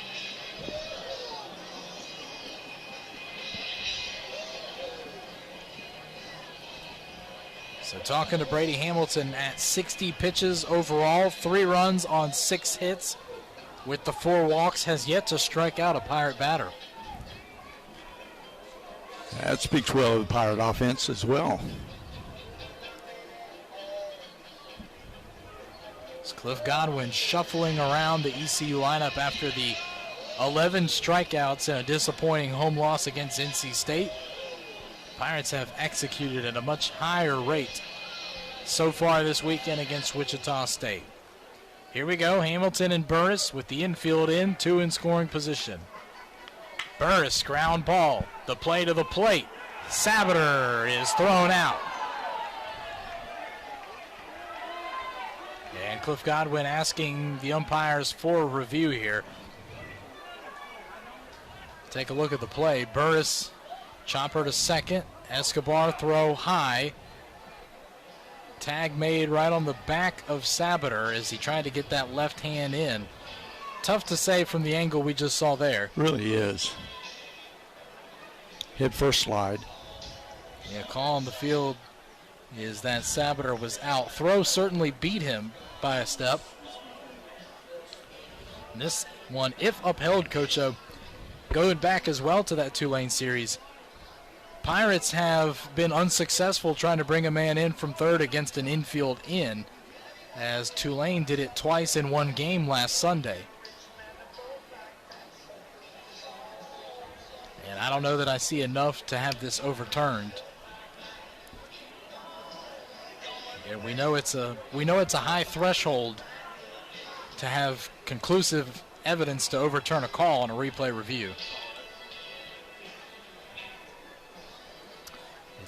So talking to Brady Hamilton at 60 pitches overall, 3 runs on 6 hits. With the 4 walks, has yet to strike out a Pirate batter. That speaks well of the Pirate offense as well. It's Cliff Godwin shuffling around the ECU lineup after the 11 strikeouts and a disappointing home loss against NC State. Pirates have executed at a much higher rate so far this weekend against Wichita State. Here we go, Hamilton and Burris with the infield in, 2 in scoring position. Burris, ground ball, the play to the plate. Sabater is thrown out. And Cliff Godwin asking the umpires for a review here. Take a look at the play. Burris, chopper to second. Escobar throw high. Tag made right on the back of Sabater as he tried to get that left hand in. Tough to say from the angle we just saw there. Really is. Hit first slide. Yeah, call on the field is that Sabater was out. Throw certainly beat him by a step. And this one, if upheld, Coach O, going back as well to that Tulane series, Pirates have been unsuccessful trying to bring a man in from third against an infield in, as Tulane did it twice in 1 game last Sunday. And I don't know that I see enough to have this overturned. Yeah, we know it's a high threshold to have conclusive evidence to overturn a call on a replay review.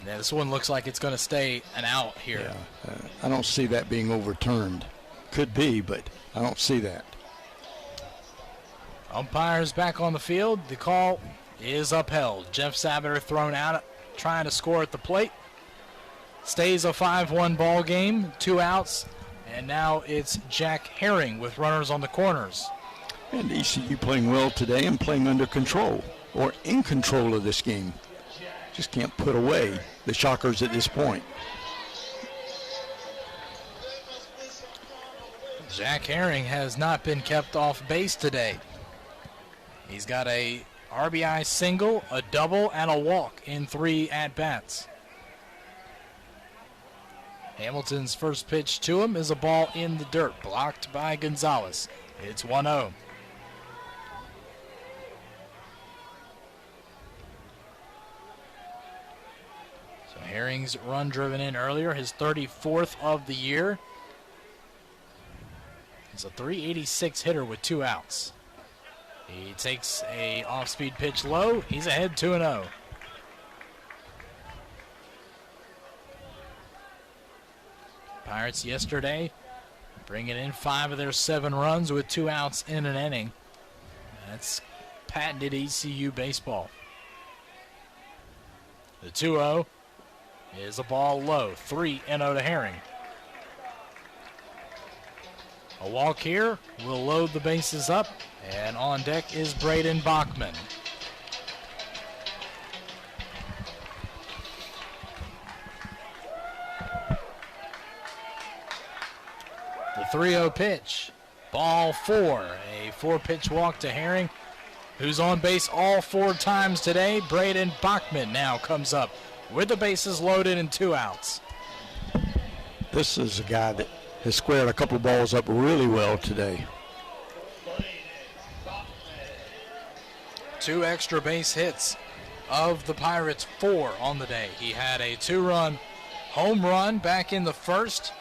Yeah, this one looks like it's going to stay an out here. Yeah, I don't see that being overturned. Could be, but I don't see that. Umpires back on the field. The call is upheld. Jeff Sabater thrown out, trying to score at the plate. Stays a 5-1 ball game, 2 outs, and now it's Jack Herring with runners on the corners. And ECU playing well today and playing under control, or in control of this game. Just can't put away the Shockers at this point. Jack Herring has not been kept off base today. He's got a RBI single, a double, and a walk in 3 at-bats. Hamilton's first pitch to him is a ball in the dirt, blocked by Gonzalez. It's 1-0. So Herring's run driven in earlier, his 34th of the year. He's a .386 hitter with 2 outs. He takes a off-speed pitch low. He's ahead 2-0. Pirates yesterday bringing in 5 of their 7 runs with 2 outs in an inning. That's patented ECU baseball. The 2-0 is a ball low. 3-0 to Herring. A walk here will load the bases up, and on deck is Braden Bachman. The 3-0 pitch, ball 4, a 4-pitch walk to Herring, who's on base all 4 times today. Braden Bachman now comes up with the bases loaded and 2 outs. This is a guy that has squared a couple of balls up really well today. 2 extra base hits of the Pirates, 4 on the day. He had a 2-run home run back in the first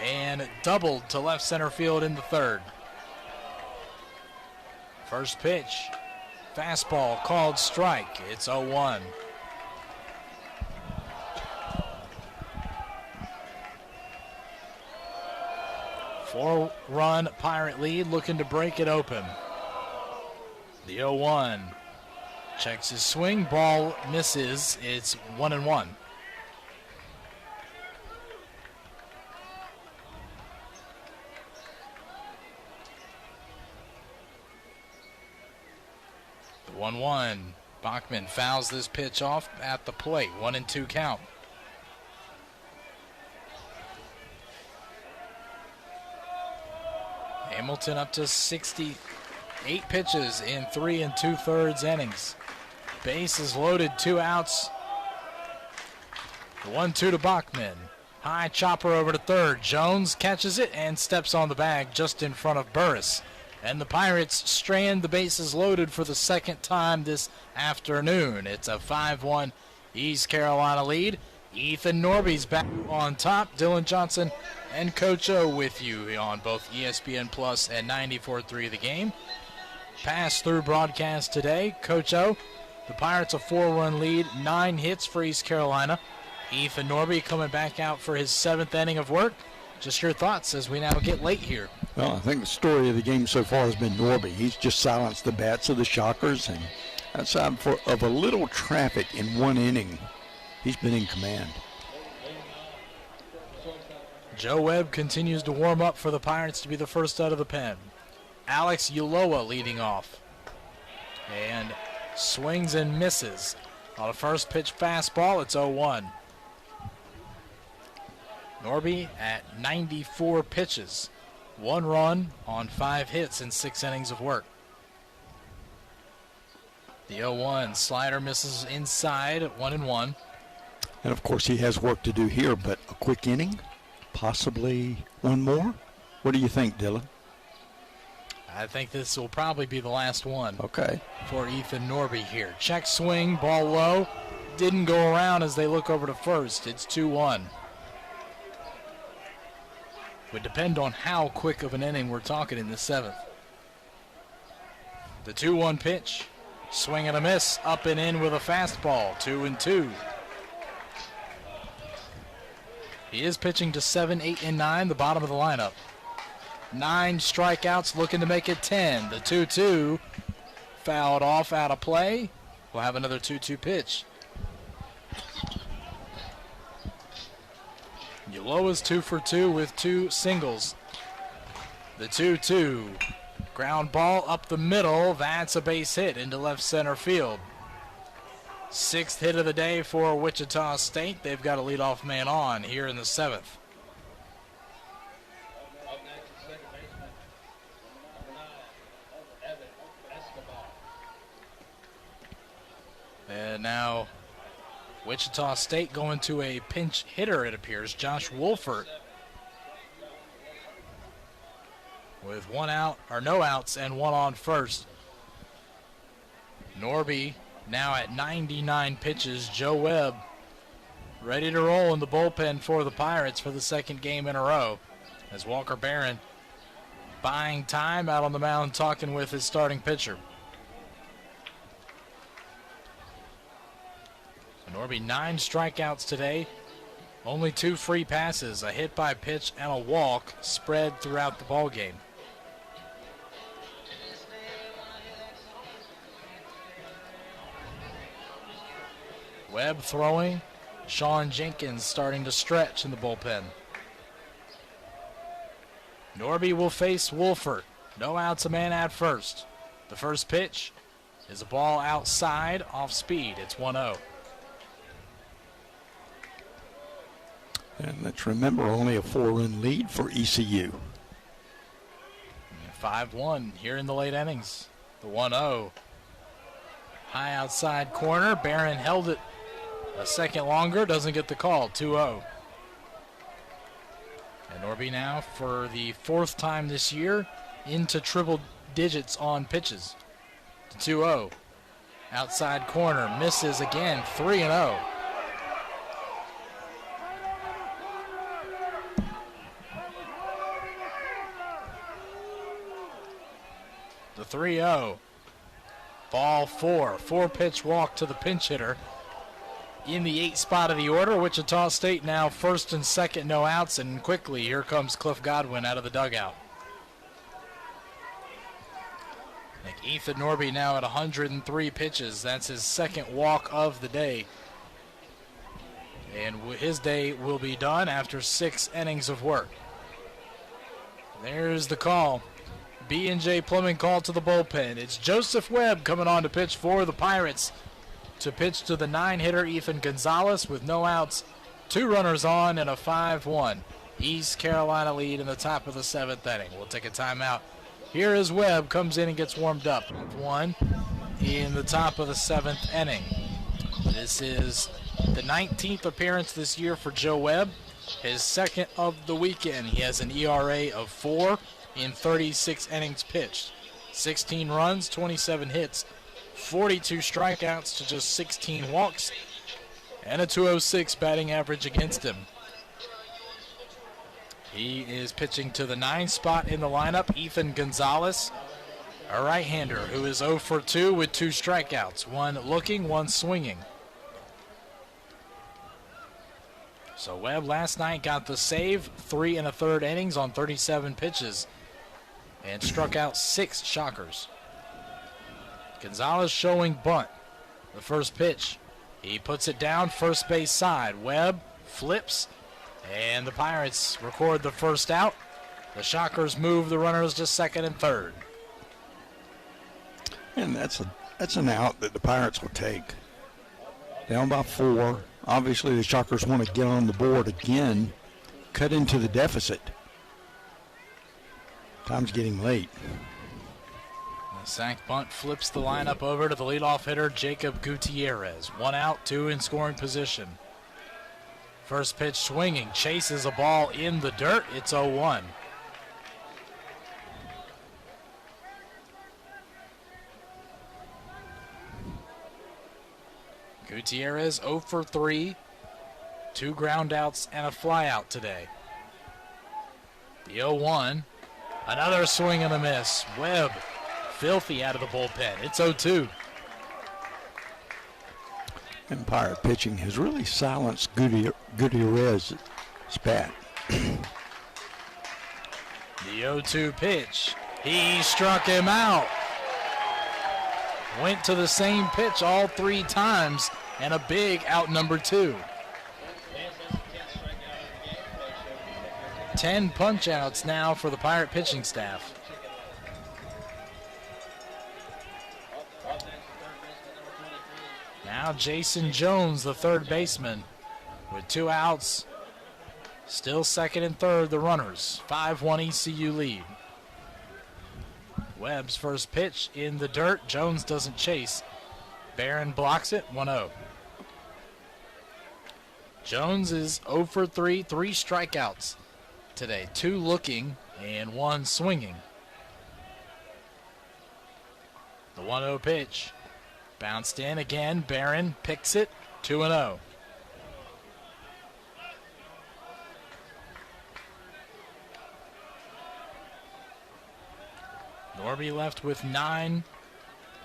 and doubled to left center field in the third. First pitch, fastball called strike. It's 0-1. Four-run Pirate lead, looking to break it open. The 0-1 checks his swing, ball misses. It's 1-1. The 1-1. Bachman fouls this pitch off at the plate. 1-2 count. Hamilton up to 68 pitches in 3 2/3 innings. Bases loaded, 2 outs. The 1-2 to Bachman. High chopper over to third. Jones catches it and steps on the bag just in front of Burris. And the Pirates strand the bases loaded for the second time this afternoon. It's a 5-1 East Carolina lead. Ethan Norby's back on top. Dylan Johnson and Coach O with you on both ESPN Plus and 94.3 The Game. Pass-through broadcast today. Coach O, the Pirates a 4-run lead, 9 hits for East Carolina. Ethan Norby coming back out for his 7th inning of work. Just your thoughts as we now get late here. Well, I think the story of the game so far has been Norby. He's just silenced the bats of the Shockers, and outside of a little traffic in 1 inning, he's been in command. Joe Webb continues to warm up for the Pirates to be the first out of the pen. Alex Uloa leading off. And swings and misses. On a first pitch fastball, it's 0-1. Norby at 94 pitches. 1 run on 5 hits in 6 innings of work. The 0-1 slider misses inside at 1-1. And of course he has work to do here, but a quick inning, possibly 1 more. What do you think, Dylan? I think this will probably be the last one. Okay. For Ethan Norby here. Check swing, ball low. Didn't go around as they look over to first. It's 2-1. Would depend on how quick of an inning we're talking in the 7th. The 2-1 pitch. Swing and a miss. Up and in with a fastball. 2-2. He is pitching to 7, 8, and 9, the bottom of the lineup. 9 strikeouts, looking to make it 10. The 2-2 fouled off out of play. We'll have another 2-2 pitch. Uloa is 2 for 2 with 2 singles. The 2-2. Ground ball up the middle. That's a base hit into left center field. 6th hit of the day for Wichita State. They've got a leadoff man on here in the 7th. Up next, second baseman, number 9, Evan Escobar. And now Wichita State going to a pinch hitter, it appears, Josh Wolfert. With 1 out, or no outs, and 1 on first. Norby now at 99 pitches. Joe Webb ready to roll in the bullpen for the Pirates for the 2nd game in a row. As Walker Barron buying time out on the mound talking with his starting pitcher. So Norby 9 strikeouts today. Only 2 free passes, a hit by pitch and a walk spread throughout the ballgame. Webb throwing. Sean Jenkins starting to stretch in the bullpen. Norby will face Wolfert. No outs, a man at first. The first pitch is a ball outside off speed. It's 1-0. And let's remember, only a 4-run lead for ECU. 5-1 here in the late innings. The 1-0. High outside corner. Barron held it a second longer. Doesn't get the call. 2-0. And Norby now, for the 4th time this year, into triple digits on pitches. 2-0. Outside corner. Misses again. 3-0. The 3-0. Ball 4. 4-pitch walk to the pinch hitter. In the 8th spot of the order, Wichita State now 1st and 2nd, no outs, and quickly here comes Cliff Godwin out of the dugout. I think Ethan Norby now at 103 pitches. That's his 2nd walk of the day. And his day will be done after 6 innings of work. There's the call. B&J Plumbing called to the bullpen. It's Joseph Webb coming on to pitch for the Pirates. To pitch to the 9-hitter Ethan Gonzalez with no outs, 2 runners on, and a 5-1. East Carolina lead in the top of the 7th inning. We'll take a timeout. Here is Webb, comes in and gets warmed up. 1 in the top of the 7th inning. This is the 19th appearance this year for Joe Webb. His 2nd of the weekend. He has an ERA of 4 in 36 innings pitched. 16 runs, 27 hits, 42 strikeouts to just 16 walks, and a .206 batting average against him. He is pitching to the 9th spot in the lineup, Ethan Gonzalez, a right-hander who is 0 for 2 with 2 strikeouts, 1 looking, 1 swinging. So Webb last night got the save, 3 1/3 innings on 37 pitches, and struck out 6 shockers. Gonzalez showing bunt. The first pitch. He puts it down first base side. Webb flips, and the Pirates record the first out. The Shockers move the runners to 2nd and 3rd. And that's an out that the Pirates will take. Down by 4. Obviously, the Shockers want to get on the board again, cut into the deficit. Time's getting late. The sack bunt flips the lineup over to the leadoff hitter, Jacob Gutierrez. 1 out, 2 in scoring position. First pitch swinging, chases a ball in the dirt. It's 0-1. Gutierrez 0 for 3, 2 ground outs and a fly out today. The 0-1, another swing and a miss. Webb filthy out of the bullpen. It's 0-2. And Pirate pitching has really silenced Gutierrez It's bad. The 0-2 pitch. He struck him out. Went to the same pitch all 3 times, and a big out number 2. 10 punch outs now for the Pirate pitching staff. Now Jason Jones, the third baseman, with 2 outs. Still second and third, the runners. 5-1 ECU lead. Webb's first pitch in the dirt. Jones doesn't chase. Barron blocks it, 1-0. Jones is 0 for 3, 3 strikeouts today. 2 looking and 1 swinging. The 1-0 pitch. Bounced in again. Barron picks it, 2-0. Norby left with 9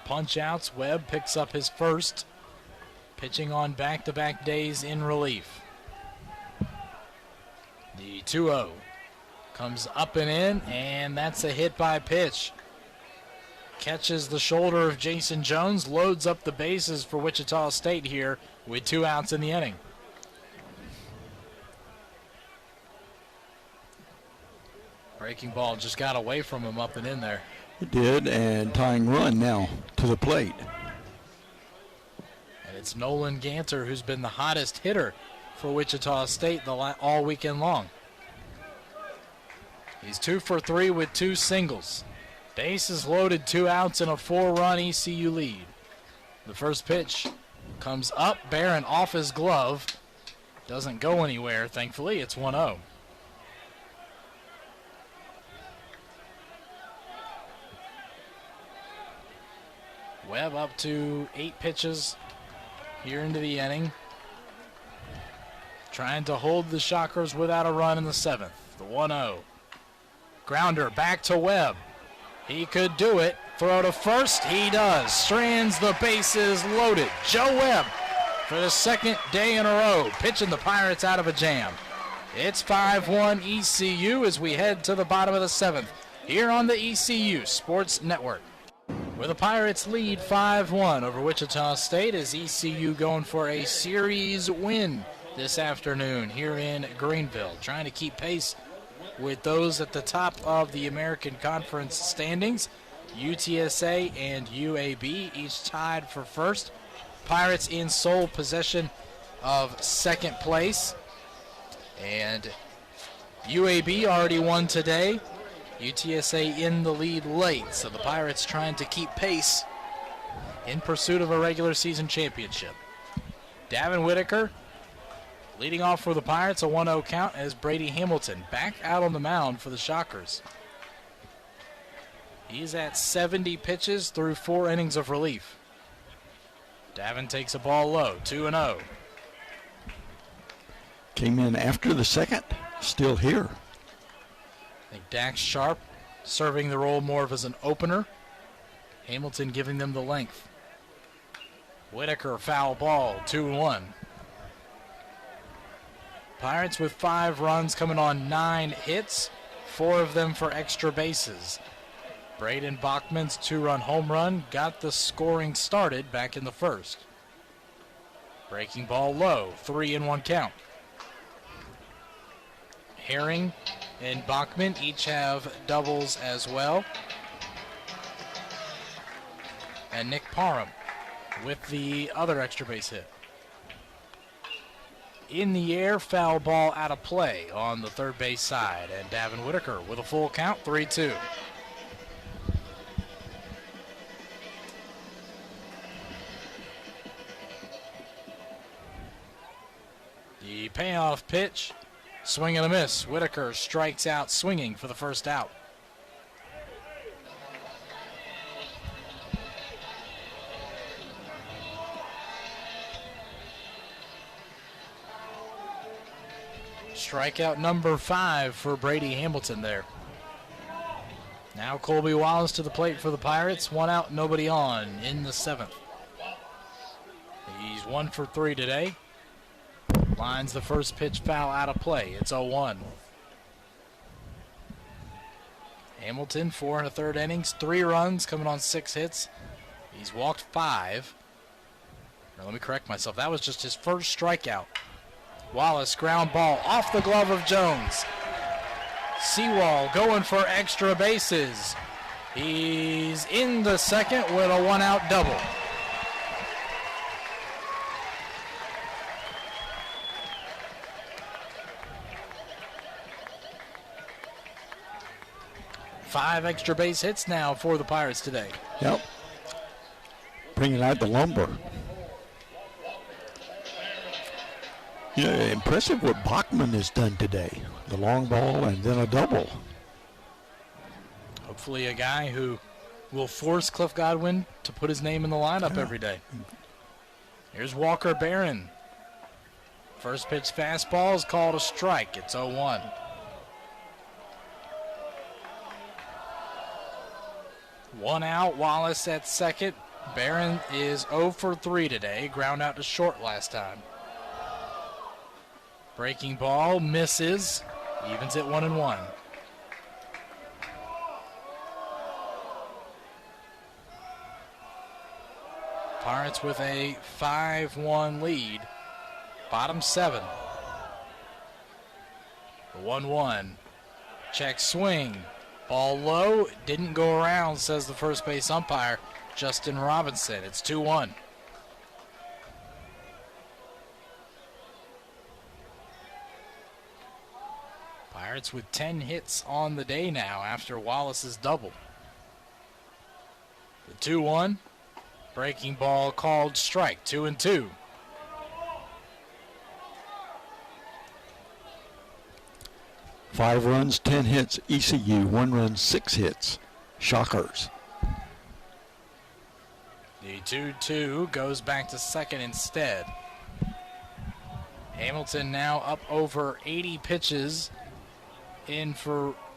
punch outs. Webb picks up his first, pitching on back-to-back days in relief. The 2-0 comes up and in, and that's a hit by pitch. Catches the shoulder of Jason Jones, loads up the bases for Wichita State here with 2 outs in the inning. Breaking ball just got away from him up and in there. It did, and tying run now to the plate. And it's Nolan Ganter who's been the hottest hitter for Wichita State all weekend long. He's 2 for 3 with 2 singles. Bases loaded, 2 outs, and a 4-run ECU lead. The first pitch comes up. Barron off his glove. Doesn't go anywhere, thankfully. It's 1-0. Webb up to 8 pitches here into the inning. Trying to hold the Shockers without a run in the 7th. The 1-0. Grounder back to Webb. He could do it. Throw to first. He does. Strands the bases loaded. Joe Webb for the 2nd day in a row, pitching the Pirates out of a jam. It's 5-1 ECU as we head to the bottom of the 7th here on the ECU Sports Network. Where the Pirates lead 5-1 over Wichita State as ECU going for a series win this afternoon here in Greenville, trying to keep pace with those at the top of the American Conference standings. UTSA and UAB each tied for first. Pirates in sole possession of 2nd place. And UAB already won today. UTSA in the lead late, so the Pirates trying to keep pace in pursuit of a regular season championship. Davin Whitaker leading off for the Pirates, a 1-0 count as Brady Hamilton back out on the mound for the Shockers. He's at 70 pitches through 4 innings of relief. Davin takes a ball low, 2-0. Came in after the 2nd, still here. I think Dax Sharp serving the role more of as an opener. Hamilton giving them the length. Whitaker foul ball, 2-1. Pirates with 5 runs coming on 9 hits, 4 of them for extra bases. Braden Bachman's 2-run home run got the scoring started back in the 1st. Breaking ball low, 3-1 count. Herring and Bachman each have doubles as well. And Nick Parham with the other extra base hit. In the air, foul ball out of play on the 3rd base side. And Davin Whitaker with a full count, 3-2. The payoff pitch. Swing and a miss. Whitaker strikes out swinging for the first out. Strikeout number 5 for Brady Hamilton there. Now Colby Wallace to the plate for the Pirates. 1 out, nobody on in the 7th. He's 1 for 3 today. lines the first pitch foul out of play. It's 0-1. Hamilton, 4 1/3 innings, 3 runs, coming on 6 hits. He's walked 5. Or let me correct myself. That was just his first strikeout. Wallace, ground ball off the glove of Jones. Seawall going for extra bases. He's in the second with a 1-out double. Five extra base hits now for the Pirates today. Yep. Bringing out the lumber. Yeah, impressive what Bachman has done today. The long ball and then a double. Hopefully a guy who will force Cliff Godwin to put his name in the lineup every day. Here's Walker Barron. First pitch fastball is called a strike. It's 0-1. One out, Wallace at second. Barron is 0 for 3 today. Ground out to short last time. Breaking ball misses. Evens at 1-1. Pirates with a 5-1 lead. Bottom 7. The 1-1. Check swing. Ball low. Didn't go around, says the first base umpire, Justin Robinson. It's 2-1. Pirates with 10 hits on the day now after Wallace's double. The 2-1. Breaking ball called strike. 2-2. Five runs, 10 hits. ECU, 1 run, 6 hits. Shockers. The 2-2 goes back to second instead. Hamilton now up over 80 pitches in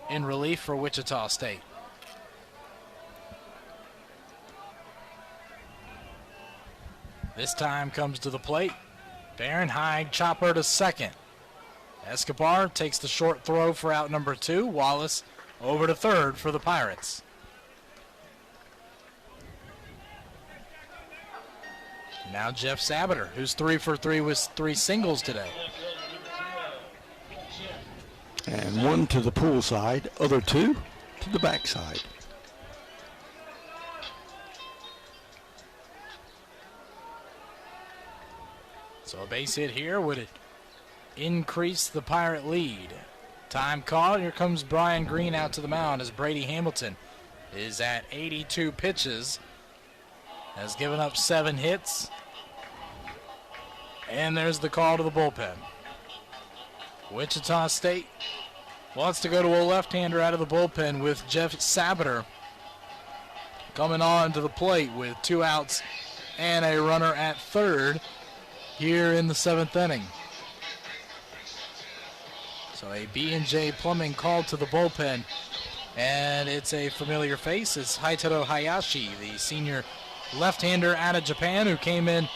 relief for Wichita State. This time comes to the plate. Barron high chopper to second. Escobar takes the short throw for out number 2. Wallace over to third for the Pirates. Now Jeff Sabater, who's 3 for 3 with 3 singles today. And 1 to the pool side, other 2 to the backside. So a base hit here would increase the Pirate lead. Time called. Here comes Brian Green out to the mound as Brady Hamilton is at 82 pitches. Has given up 7 hits. And there's the call to the bullpen. Wichita State wants to go to a left-hander out of the bullpen with Jeff Sabater coming on to the plate with 2 outs and a runner at third here in the 7th inning. So a B&J Plumbing called to the bullpen, and it's a familiar face. It's Haitaro Hayashi, the senior left-hander out of Japan who came in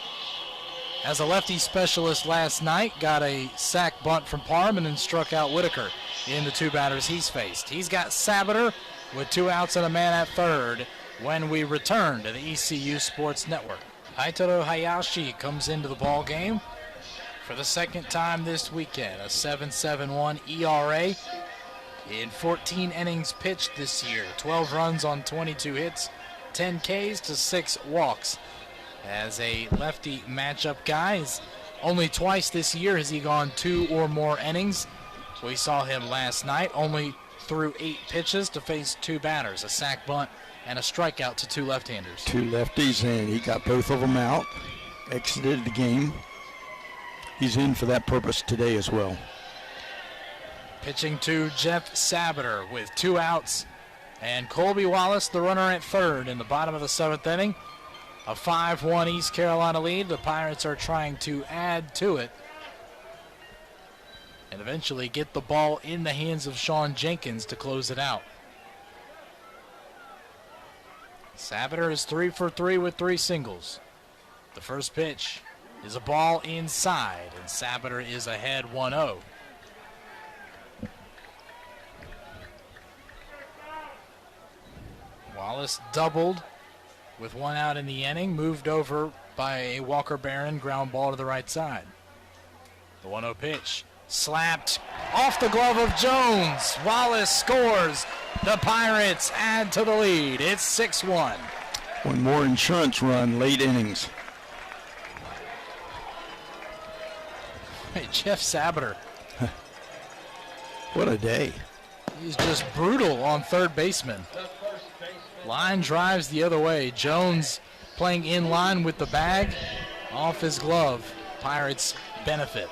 as a lefty specialist last night, got a sac bunt from Parham and then struck out Whitaker in the 2 batters he's faced. He's got Sabater with 2 outs and a man at third when we return to the ECU Sports Network. Haitaro Hayashi comes into the ball game for the second time this weekend. A 7.71 ERA in 14 innings pitched this year. 12 runs on 22 hits, 10 Ks to 6 walks. As a lefty matchup guy, only twice this year has he gone 2 or more innings. We saw him last night, only threw 8 pitches to face 2 batters, a sac bunt and a strikeout to 2 left-handers. 2 lefties, and he got both of them out, exited the game. He's in for that purpose today as well. Pitching to Jeff Sabater with 2 outs, and Colby Wallace, the runner at third in the bottom of the 7th inning. A 5-1 East Carolina lead. The Pirates are trying to add to it and eventually get the ball in the hands of Sean Jenkins to close it out. Sabater is 3 for 3 with 3 singles. The first pitch is a ball inside, and Sabater is ahead 1-0. Wallace doubled with 1 out in the inning, moved over by a Walker Barron ground ball to the right side. The 1-0 pitch slapped off the glove of Jones. Wallace scores. The Pirates add to the lead. It's 6-1. One more insurance run, late innings. Hey, Jeff Sabater. What a day. He's just brutal on third baseman. Line drives the other way. Jones playing in line with the bag. Off his glove. Pirates benefit.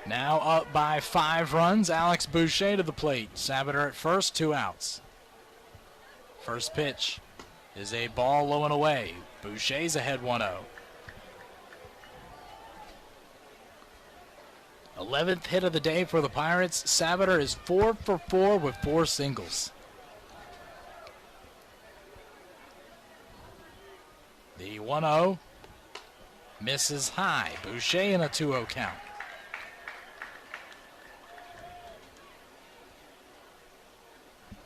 Now up by 5 runs. Alex Boucher to the plate. Sabater at first, 2 outs. First pitch is a ball low and away. Boucher's ahead 1-0. 11th hit of the day for the Pirates. Sabater is 4 for 4 with 4 singles. The 1-0 misses high. Boucher in a 2-0 count.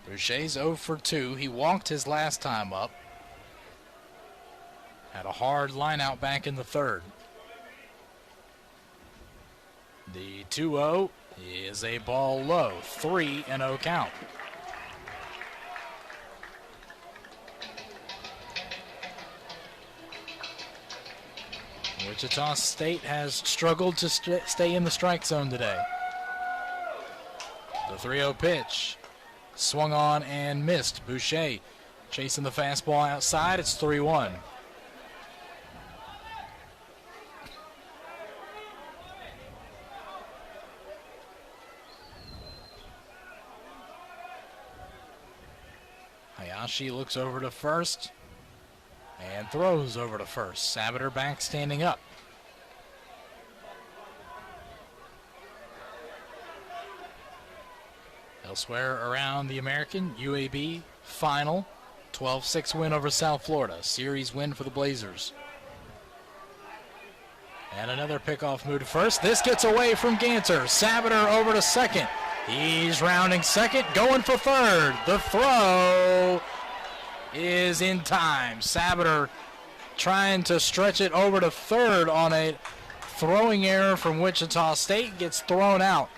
Boucher's 0 for 2. He walked his last time up. Had a hard line out back in the third. The 2-0 is a ball low. 3-0 count. Wichita State has struggled to stay in the strike zone today. The 3-0 pitch swung on and missed. Boucher chasing the fastball outside. It's 3-1. Hayashi looks over to first and throws over to first. Sabater back standing up. Elsewhere around the American, UAB final, 12-6 win over South Florida. Series win for the Blazers. And another pickoff move to first. This gets away from Ganter. Sabater over to second. He's rounding second, going for third. The throw is in time. Sabater trying to stretch it over to third on a throwing error from Wichita State. Gets thrown out.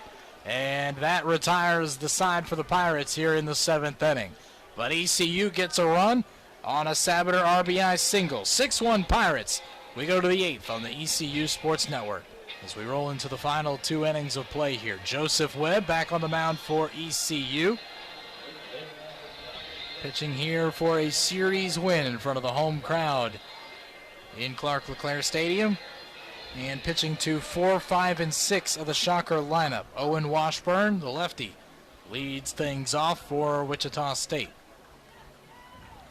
And that retires the side for the Pirates here in the 7th inning. But ECU gets a run on a Sabater RBI single. 6-1 Pirates. We go to the 8th on the ECU Sports Network as we roll into the final 2 innings of play here. Joseph Webb back on the mound for ECU. Pitching here for a series win in front of the home crowd in Clark LeClaire Stadium. And pitching to 4, 5, and 6 of the Shocker lineup. Owen Washburn, the lefty, leads things off for Wichita State.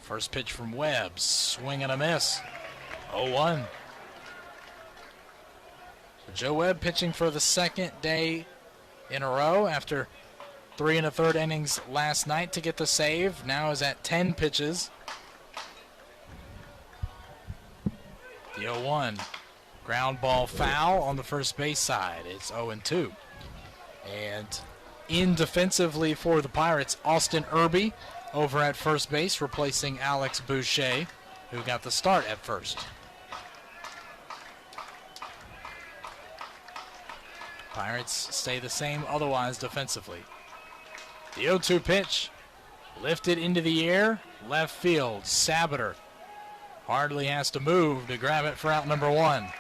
First pitch from Webb, swing and a miss. 0-1. So Joe Webb pitching for the 2nd day in a row after 3 1/3 innings last night to get the save. Now is at 10 pitches. The 0-1. Ground ball foul on the first base side. It's 0-2. And in defensively for the Pirates, Austin Irby over at first base, replacing Alex Boucher, who got the start at first. Pirates stay the same otherwise defensively. The 0-2 pitch lifted into the air, left field. Sabater hardly has to move to grab it for out number 1.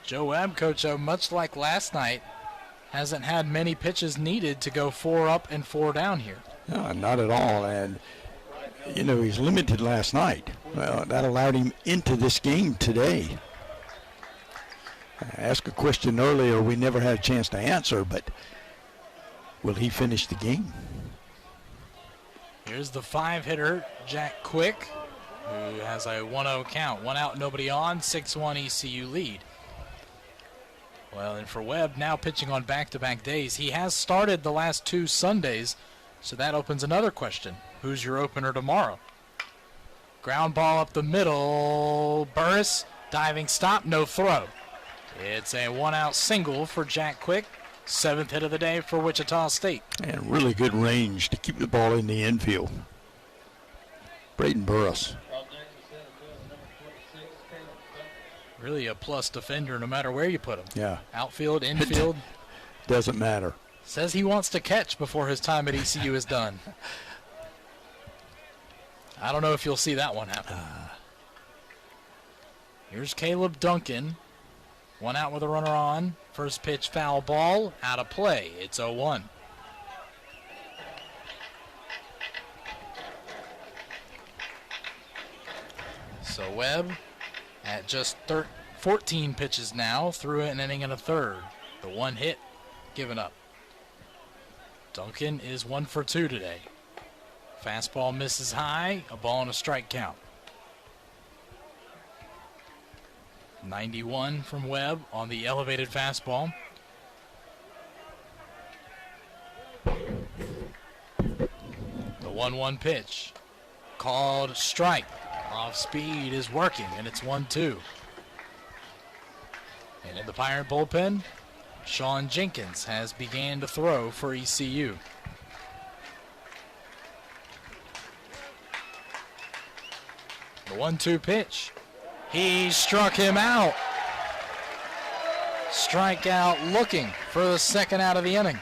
Joe Webb, Coach O, much like last night, hasn't had many pitches needed to go 4 up and 4 down here. No, not at all. And, you know, he's limited last night. Well, that allowed him into this game today. I asked a question earlier we never had a chance to answer, but will he finish the game? Here's the 5-hitter, Jack Quick, who has a 1-0 count. 1 out, nobody on, 6-1 ECU lead. Well, and for Webb, now pitching on back-to-back days, he has started the last 2 Sundays, so that opens another question. who's your opener tomorrow. Ground ball up the middle. Burris, diving stop, no throw. It's a one-out single for Jack Quick. 7th hit of the day for Wichita State. And really good range to keep the ball in the infield. Braden Burris. Really a plus defender no matter where you put him. Yeah. Outfield, infield. Doesn't matter. Says he wants to catch before his time at ECU is done. I don't know if you'll see that one happen. Here's Caleb Duncan. One out with a runner on. First pitch foul ball. Out of play. It's 0-1. So Webb at just 14 pitches now through an inning and a third. The one hit given up. Duncan is 1 for 2 today. Fastball misses high. A ball and a strike count. 91 from Webb on the elevated fastball. The 1-1 pitch. Called strike. Off speed is working, and it's 1-2. And in the Pirate bullpen, Sean Jenkins has began to throw for ECU. The 1-2 pitch. He struck him out. Strikeout looking for the second out of the inning.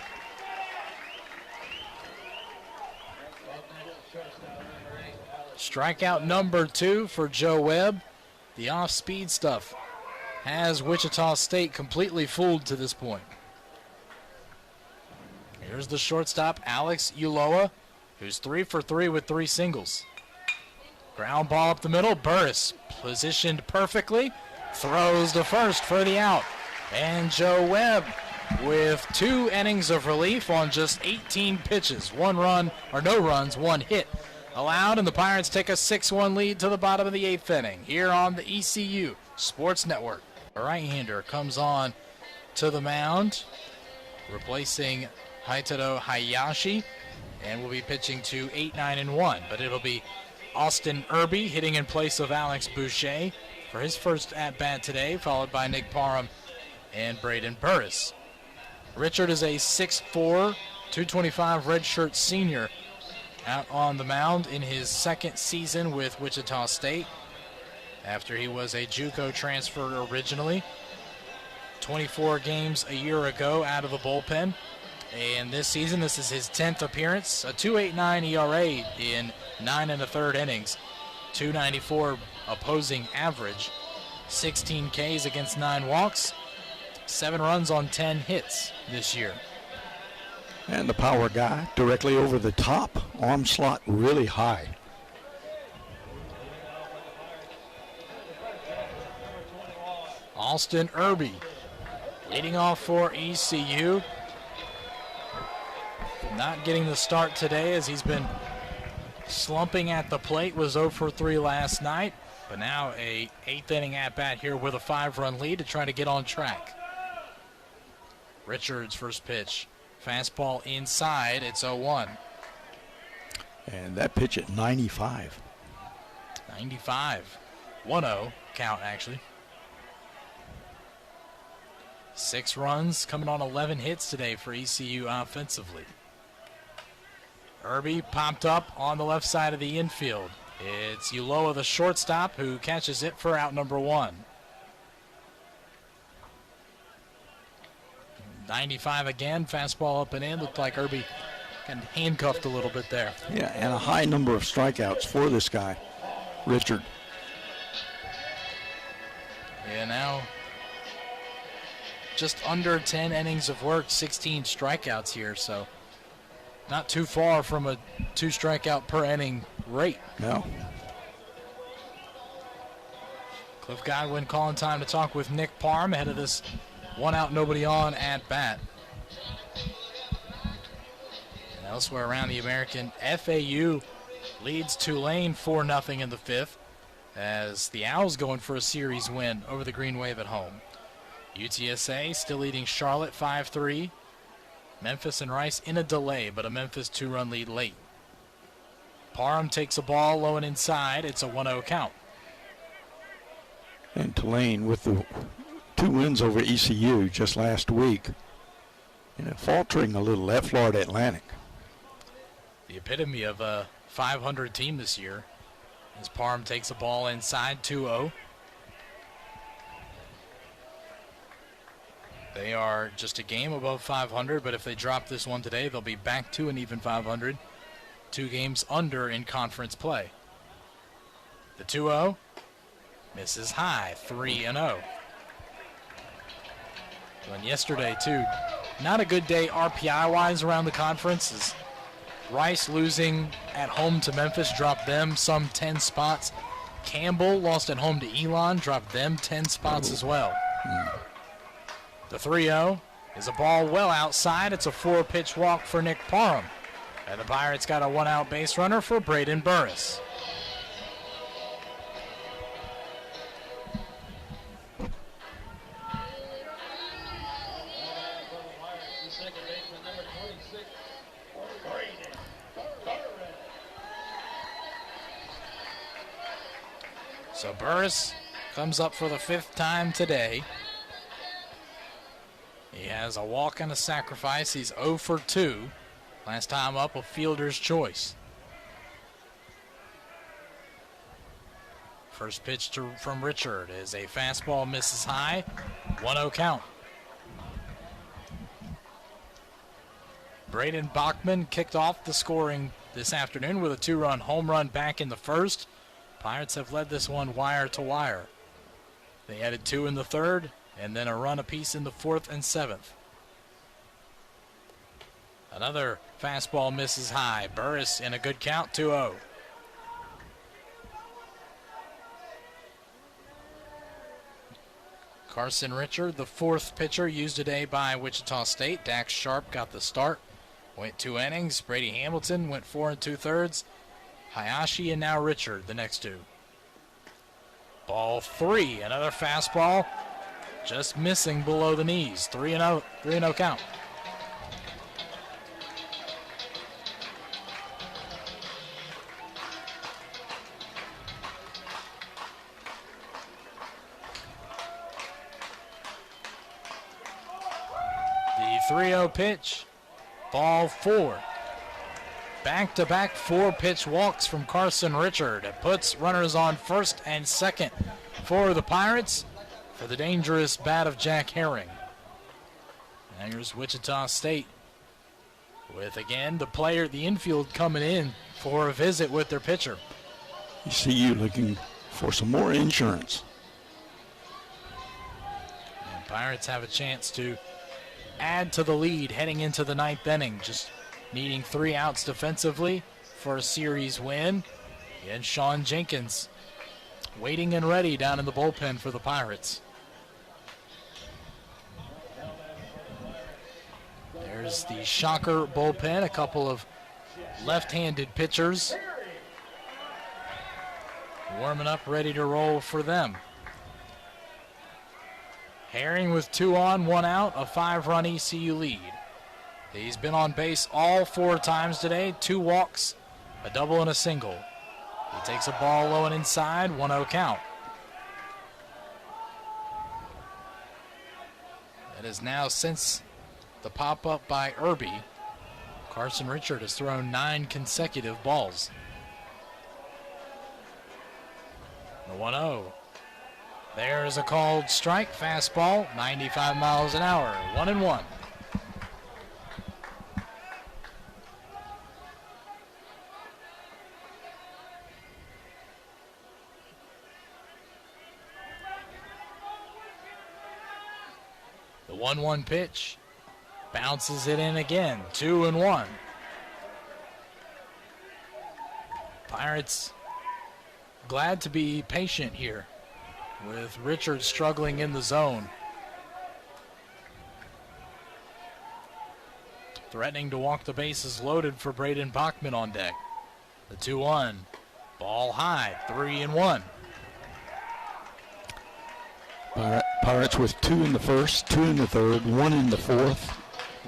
Strikeout number 2 for Joe Webb. The off-speed stuff has Wichita State completely fooled to this point. Here's the shortstop, Alex Uloa, who's 3 for 3 with 3 singles. Ground ball up the middle. Burris positioned perfectly. Throws to first for the out. And Joe Webb with 2 innings of relief on just 18 pitches. 1 run, or no runs, 1 hit allowed. And the Pirates take a 6-1 lead to the bottom of the 8th inning here on the ECU Sports Network. A right-hander comes on to the mound, replacing Haitaro Hayashi, and will be pitching to 8-9-1. But it'll be Austin Irby hitting in place of Alex Boucher for his first at-bat today, followed by Nick Parham and Braden Burris. Richard is a 6'4", 225 redshirt senior out on the mound in his second season with Wichita State after he was a JUCO transfer originally. 24 games a year ago out of the bullpen. And this season, this is his 10th appearance, a 2.89 ERA in 9 1/3 innings, 294 opposing average, 16 Ks against 9 walks, 7 runs on 10 hits this year. And the power guy directly over the top, arm slot really high. Austin Irby leading off for ECU. Not getting the start today as he's been slumping at the plate. Was 0 for 3 last night, but now a 8th inning at-bat here with a 5-run lead to try to get on track. Richards' first pitch. Fastball inside. It's 0-1. And that pitch at 95. 95. 1-0 count, actually. 6 runs coming on 11 hits today for ECU offensively. Irby popped up on the left side of the infield. It's Uloa, the shortstop, who catches it for out number 1. 95 again, fastball up and in. Looked like Irby kind of handcuffed a little bit there. Yeah, and a high number of strikeouts for this guy, Richard. Yeah, now just under 10 innings of work, 16 strikeouts here, so not too far from a 2 strikeout per inning rate. No. Cliff Godwin calling time to talk with Nick Parham ahead of this 1 out, nobody on at bat. And elsewhere around the American, FAU leads Tulane 4-0 in the 5th as the Owls going for a series win over the Green Wave at home. UTSA still leading Charlotte 5-3. Memphis and Rice in a delay, but a Memphis 2-run lead late. Parham takes a ball low and inside. It's a 1-0 count. And Tulane with the 2 wins over ECU just last week, faltering a little at Florida Atlantic. The epitome of a 500 team this year as Parham takes a ball inside 2-0. They are just a game above 500, but if they drop this one today, they'll be back to an even 500. 2 games under in conference play. The 2-0 misses high, 3-0. And yesterday, too, not a good day RPI-wise around the conference. As Rice losing at home to Memphis dropped them some 10 spots. Campbell lost at home to Elon, dropped them 10 spots as well. The 3-0 is a ball well outside. It's a 4-pitch walk for Nick Parham. And the Pirates got a 1-out base runner for Braden Burris. So Burris comes up for the 5th time today. He has a walk and a sacrifice. He's 0 for 2. Last time up, a fielder's choice. First pitch from Richard is a fastball, misses high. 1-0 count. Braden Bachman kicked off the scoring this afternoon with a 2-run home run back in the first. Pirates have led this one wire to wire. They added 2 in the 3rd, and then a run apiece in the 4th and 7th. Another fastball misses high. Burris in a good count, 2-0. Carson Richard, the 4th pitcher used today by Wichita State. Dax Sharp got the start. Went 2 innings. Brady Hamilton went 4 2/3. Hayashi and now Richard, the next 2. Ball 3, another fastball. Just missing below the knees. 3-0 count. The 3-0 pitch. Ball 4. Back-to-back 4-pitch walks from Carson Richard. It puts runners on 1st and 2nd for the Pirates for the dangerous bat of Jack Herring. And here's Wichita State with, again, the infield coming in for a visit with their pitcher. ECU looking for some more insurance. And Pirates have a chance to add to the lead heading into the 9th inning. Just needing 3 outs defensively for a series win. And Sean Jenkins waiting and ready down in the bullpen for the Pirates. There's the Shocker bullpen, a couple of left-handed pitchers warming up, ready to roll for them. Herring with 2 on, 1 out, a 5-run ECU lead. He's been on base all 4 times today, 2 walks, a double and a single. He takes a ball low and inside, 1-0 count. That is now since the pop-up by Irby. Carson Richard has thrown 9 consecutive balls. The 1-0. There's a called strike, fastball, 95 miles an hour, 1-1. The 1-1 pitch bounces it in again, 2-1. Pirates glad to be patient here with Richard struggling in the zone. Threatening to walk the bases loaded for Braden Bachman on deck. The 2-1, ball high, 3-1. Pirates with 2 in the 1st, 2 in the 3rd, 1 in the 4th,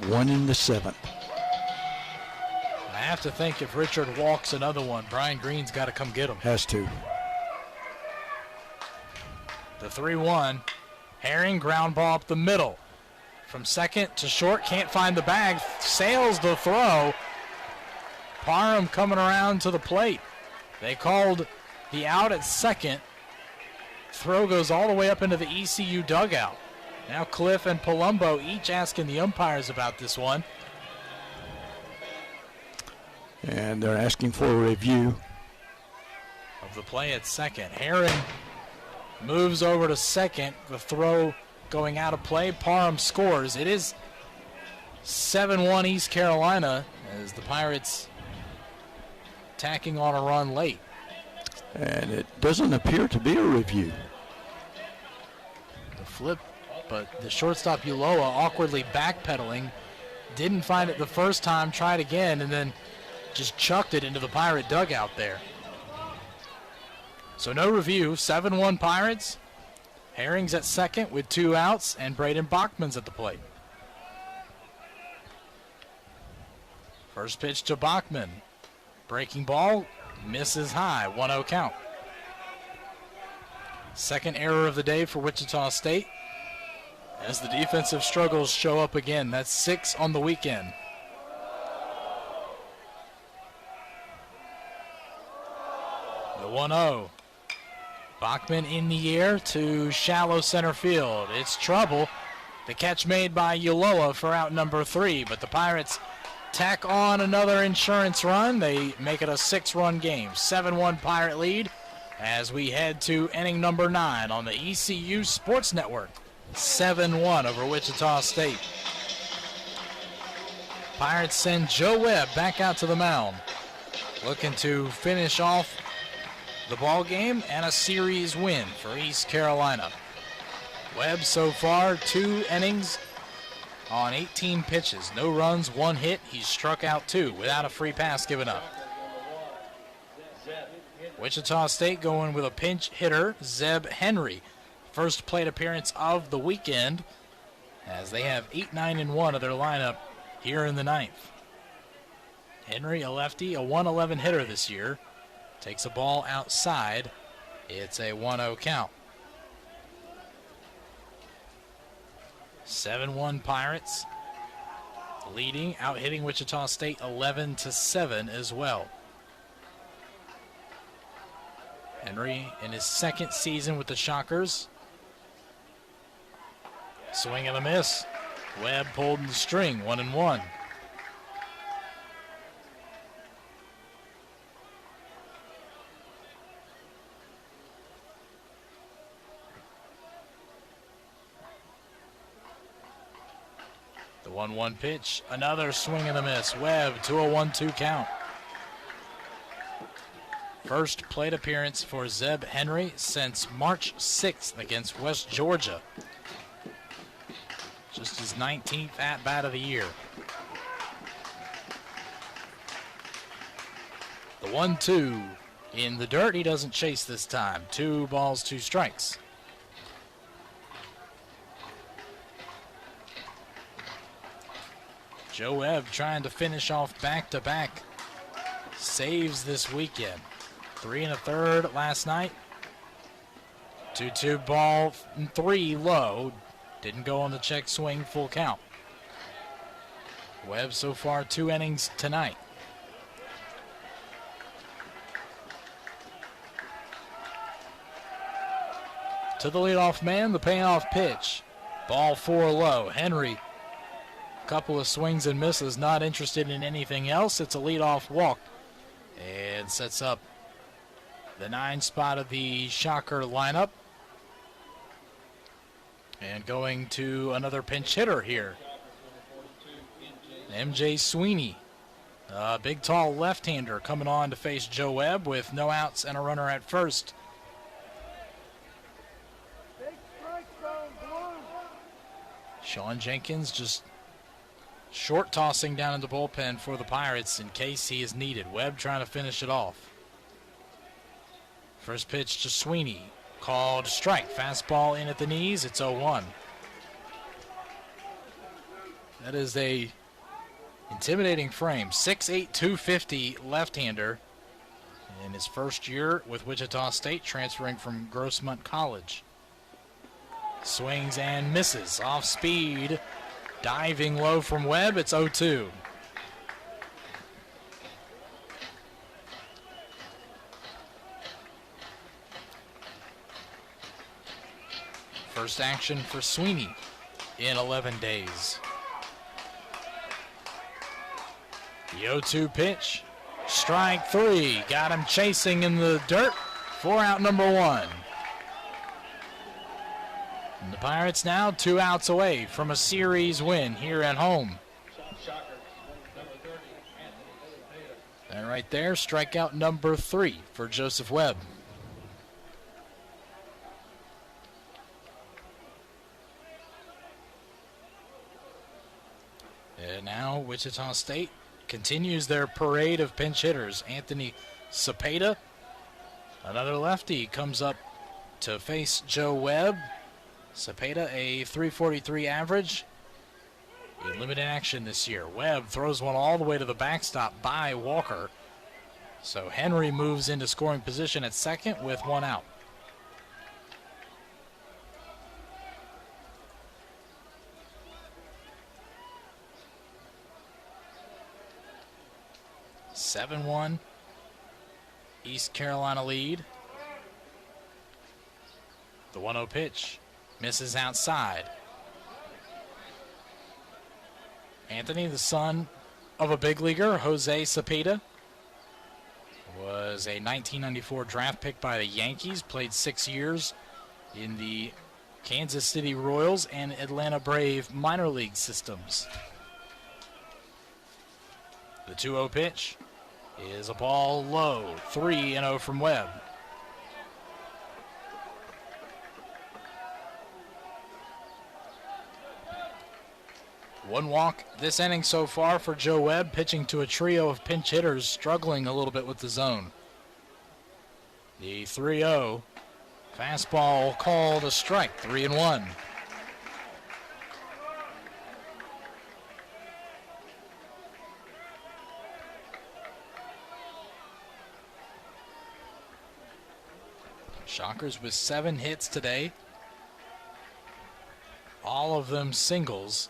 1 in the 7th. have to think if Richard walks another one, Brian Green's got to come get him. Has to. The 3-1. Herring, ground ball up the middle. From second to short, can't find the bag. Sails the throw. Parham coming around to the plate. They called the out at second. Throw goes all the way up into the ECU dugout. Now Cliff and Palumbo each asking the umpires about this one. And they're asking for a review Of the play at second. Herring moves over to second. The throw going out of play. Parham scores. It is 7-1 East Carolina as the Pirates tacking on a run late. And it doesn't appear to be a review. The flip, but the shortstop Ulloa awkwardly backpedaling. Didn't find it the first time, tried again, and then just chucked it into the Pirate dugout there. So no review, 7-1 Pirates. Herring's at second with 2 outs, and Braden Bachman's at the plate. First pitch to Bachman. Breaking ball, misses high, 1-0 count. Second error of the day for Wichita State as the defensive struggles show up again. That's 6 on the weekend. The 1-0. Bachman in the air to shallow center field. It's trouble. The catch made by Ulloa for out number 3, but the Pirates tack on another insurance run. They make it a 6-run game. 7-1 Pirate lead as we head to inning number 9 on the ECU Sports Network. 7-1 over Wichita State. Pirates send Joe Webb back out to the mound, looking to finish off the ball game and a series win for East Carolina. Webb so far 2 innings on 18 pitches. No runs, 1 hit. He's struck out 2 without a free pass given up. Wichita State going with a pinch hitter, Zeb Henry. First plate appearance of the weekend as they have 8-9-1 of their lineup here in the 9th. Henry, a lefty, a 111 hitter this year. Takes a ball outside. It's a 1-0 count. 7-1 Pirates. Leading, out-hitting Wichita State 11-7 as well. Henry in his second season with the Shockers. Swing and a miss. Webb pulled the string, 1-1. The 1-1 pitch, another swing and a miss. Webb to a 1-2 count. First plate appearance for Zeb Henry since March 6th against West Georgia. Just his 19th at-bat of the year. The 1-2 in the dirt. He doesn't chase this time. 2 balls, 2 strikes. Joe Webb trying to finish off back-to-back saves this weekend. 3 1/3 last night. 2-2 ball, 3 low. Didn't go on the check swing, full count. Webb so far 2 innings tonight. To the leadoff man, the payoff pitch. Ball 4 low. Henry, couple of swings and misses, not interested in anything else. It's a leadoff walk and sets up the 9 spot of the Shocker lineup. And going to another pinch hitter here. MJ Sweeney, a big tall left-hander coming on to face Joe Webb with no outs and a runner at first. Sean Jenkins just short tossing down in the bullpen for the Pirates in case he is needed. Webb trying to finish it off. First pitch to Sweeney. Called strike. Fastball in at the knees. It's 0-1. That is a Intimidating frame, 6'8", 250 left-hander in his first year with Wichita State, transferring from Grossmont College. Swings and misses, off speed, diving low from Webb, it's 0-2. First action for Sweeney in 11 days. The 0-2 pitch, strike 3, got him chasing in the dirt, 4 out number 1. And the Pirates now 2 outs away from a series win here at home. And right there, strikeout number 3 for Joseph Webb. And now Wichita State continues their parade of pinch hitters. Anthony Cepeda, another lefty, comes up to face Joe Webb. Cepeda, a .343 average in limited action this year. Webb throws one all the way to the backstop by Walker. So Henry moves into scoring position at second with 1 out. (7-1) East Carolina lead. The 1-0 pitch misses outside. Anthony, the son of a big leaguer, Jose Cepeda, was a 1994 draft pick by the Yankees, played 6 years in the Kansas City Royals and Atlanta Brave minor league systems. The 2-0 pitch is a ball low, 3-0 from Webb. One walk this inning so far for Joe Webb, pitching to a trio of pinch hitters struggling a little bit with the zone. The 3-0 fastball called a strike, 3-1. Shockers with 7 hits today, all of them singles.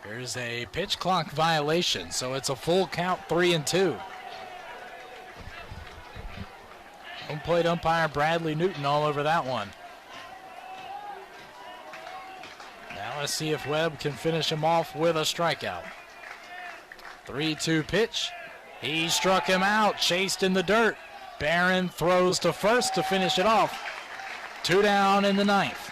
There's a pitch clock violation, so it's a full count, 3-2. Home plate umpire Bradley Newton all over that one. Now let's see if Webb can finish him off with a strikeout. 3-2 pitch. He struck him out, chased in the dirt. Barron throws to first to finish it off. 2 down in the 9th.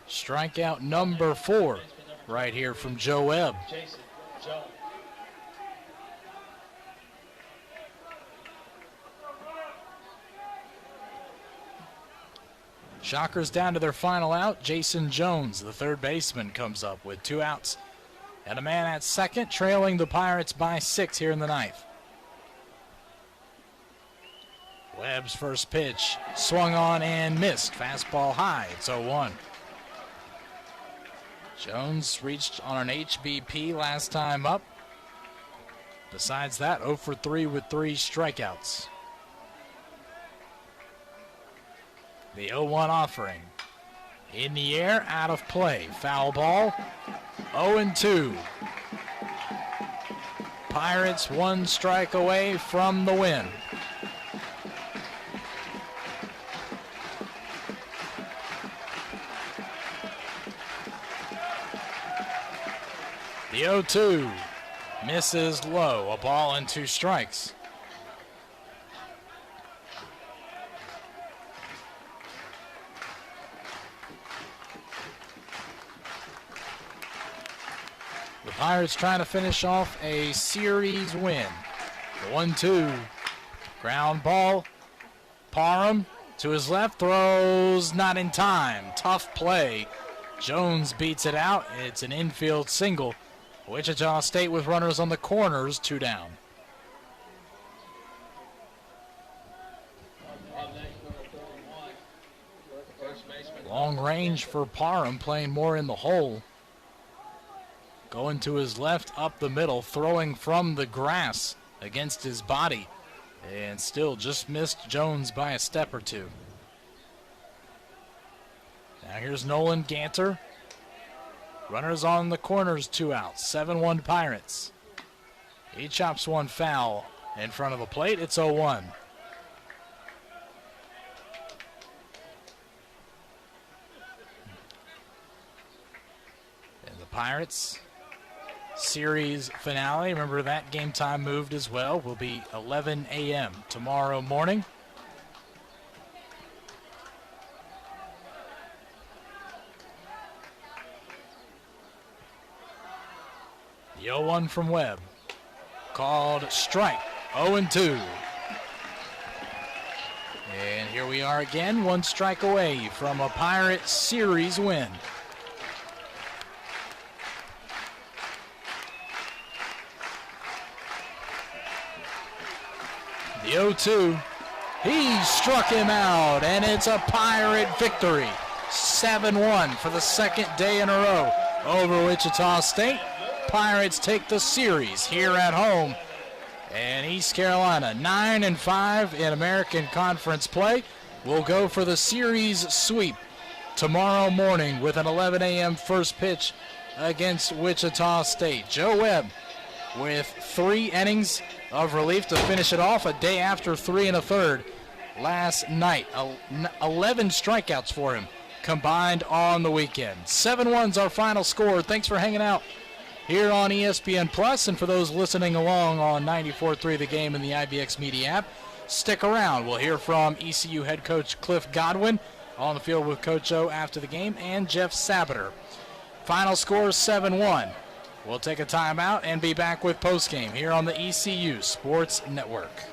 Strikeout number 4 right here from Joe Webb. Shockers down to their final out. Jason Jones, the third baseman, comes up with 2 outs and a man at second, trailing the Pirates by 6 here in the 9th. Webb's first pitch swung on and missed. Fastball high. It's 0-1. Jones reached on an HBP last time up. Besides that, 0 for 3 with 3 strikeouts. The 0-1 offering. In the air, out of play. Foul ball. 0-2. Pirates 1 strike away from the win. The 0-2 misses low. A ball and 2 strikes. The Pirates trying to finish off a series win. The 1-2 ground ball. Parham to his left, throws not in time. Tough play. Jones beats it out. It's an infield single. Wichita State with runners on the corners, 2 down. Long range for Parham, playing more in the hole. Going to his left, up the middle, throwing from the grass against his body. And still just missed Jones by a step or two. Now here's Nolan Ganter. Runners on the corners, 2 outs. 7-1 Pirates. He chops one foul in front of the plate. It's 0-1. And the Pirates series finale, remember that game time moved as well, will be 11 a.m. tomorrow morning. The 0-1 from Webb. Called strike. 0-2. And here we are again, 1 strike away from a Pirates series win. The 0-2. He struck him out, and it's a Pirate victory. 7-1 for the second day in a row over Wichita State. Pirates take the series here at home. And East Carolina 9-5 in American Conference play. Will go for the series sweep tomorrow morning with an 11 a.m. first pitch against Wichita State. Joe Webb with 3 innings of relief to finish it off a day after 3 1/3 last night. 11 strikeouts for him combined on the weekend. 7-1's our final score. Thanks for hanging out here on ESPN Plus, and for those listening along on 94.3 The Game and the IBX Media app, stick around. We'll hear from ECU head coach Cliff Godwin on the field with Coach O after the game, and Jeff Sabater. Final score 7-1. We'll take a timeout and be back with postgame here on the ECU Sports Network.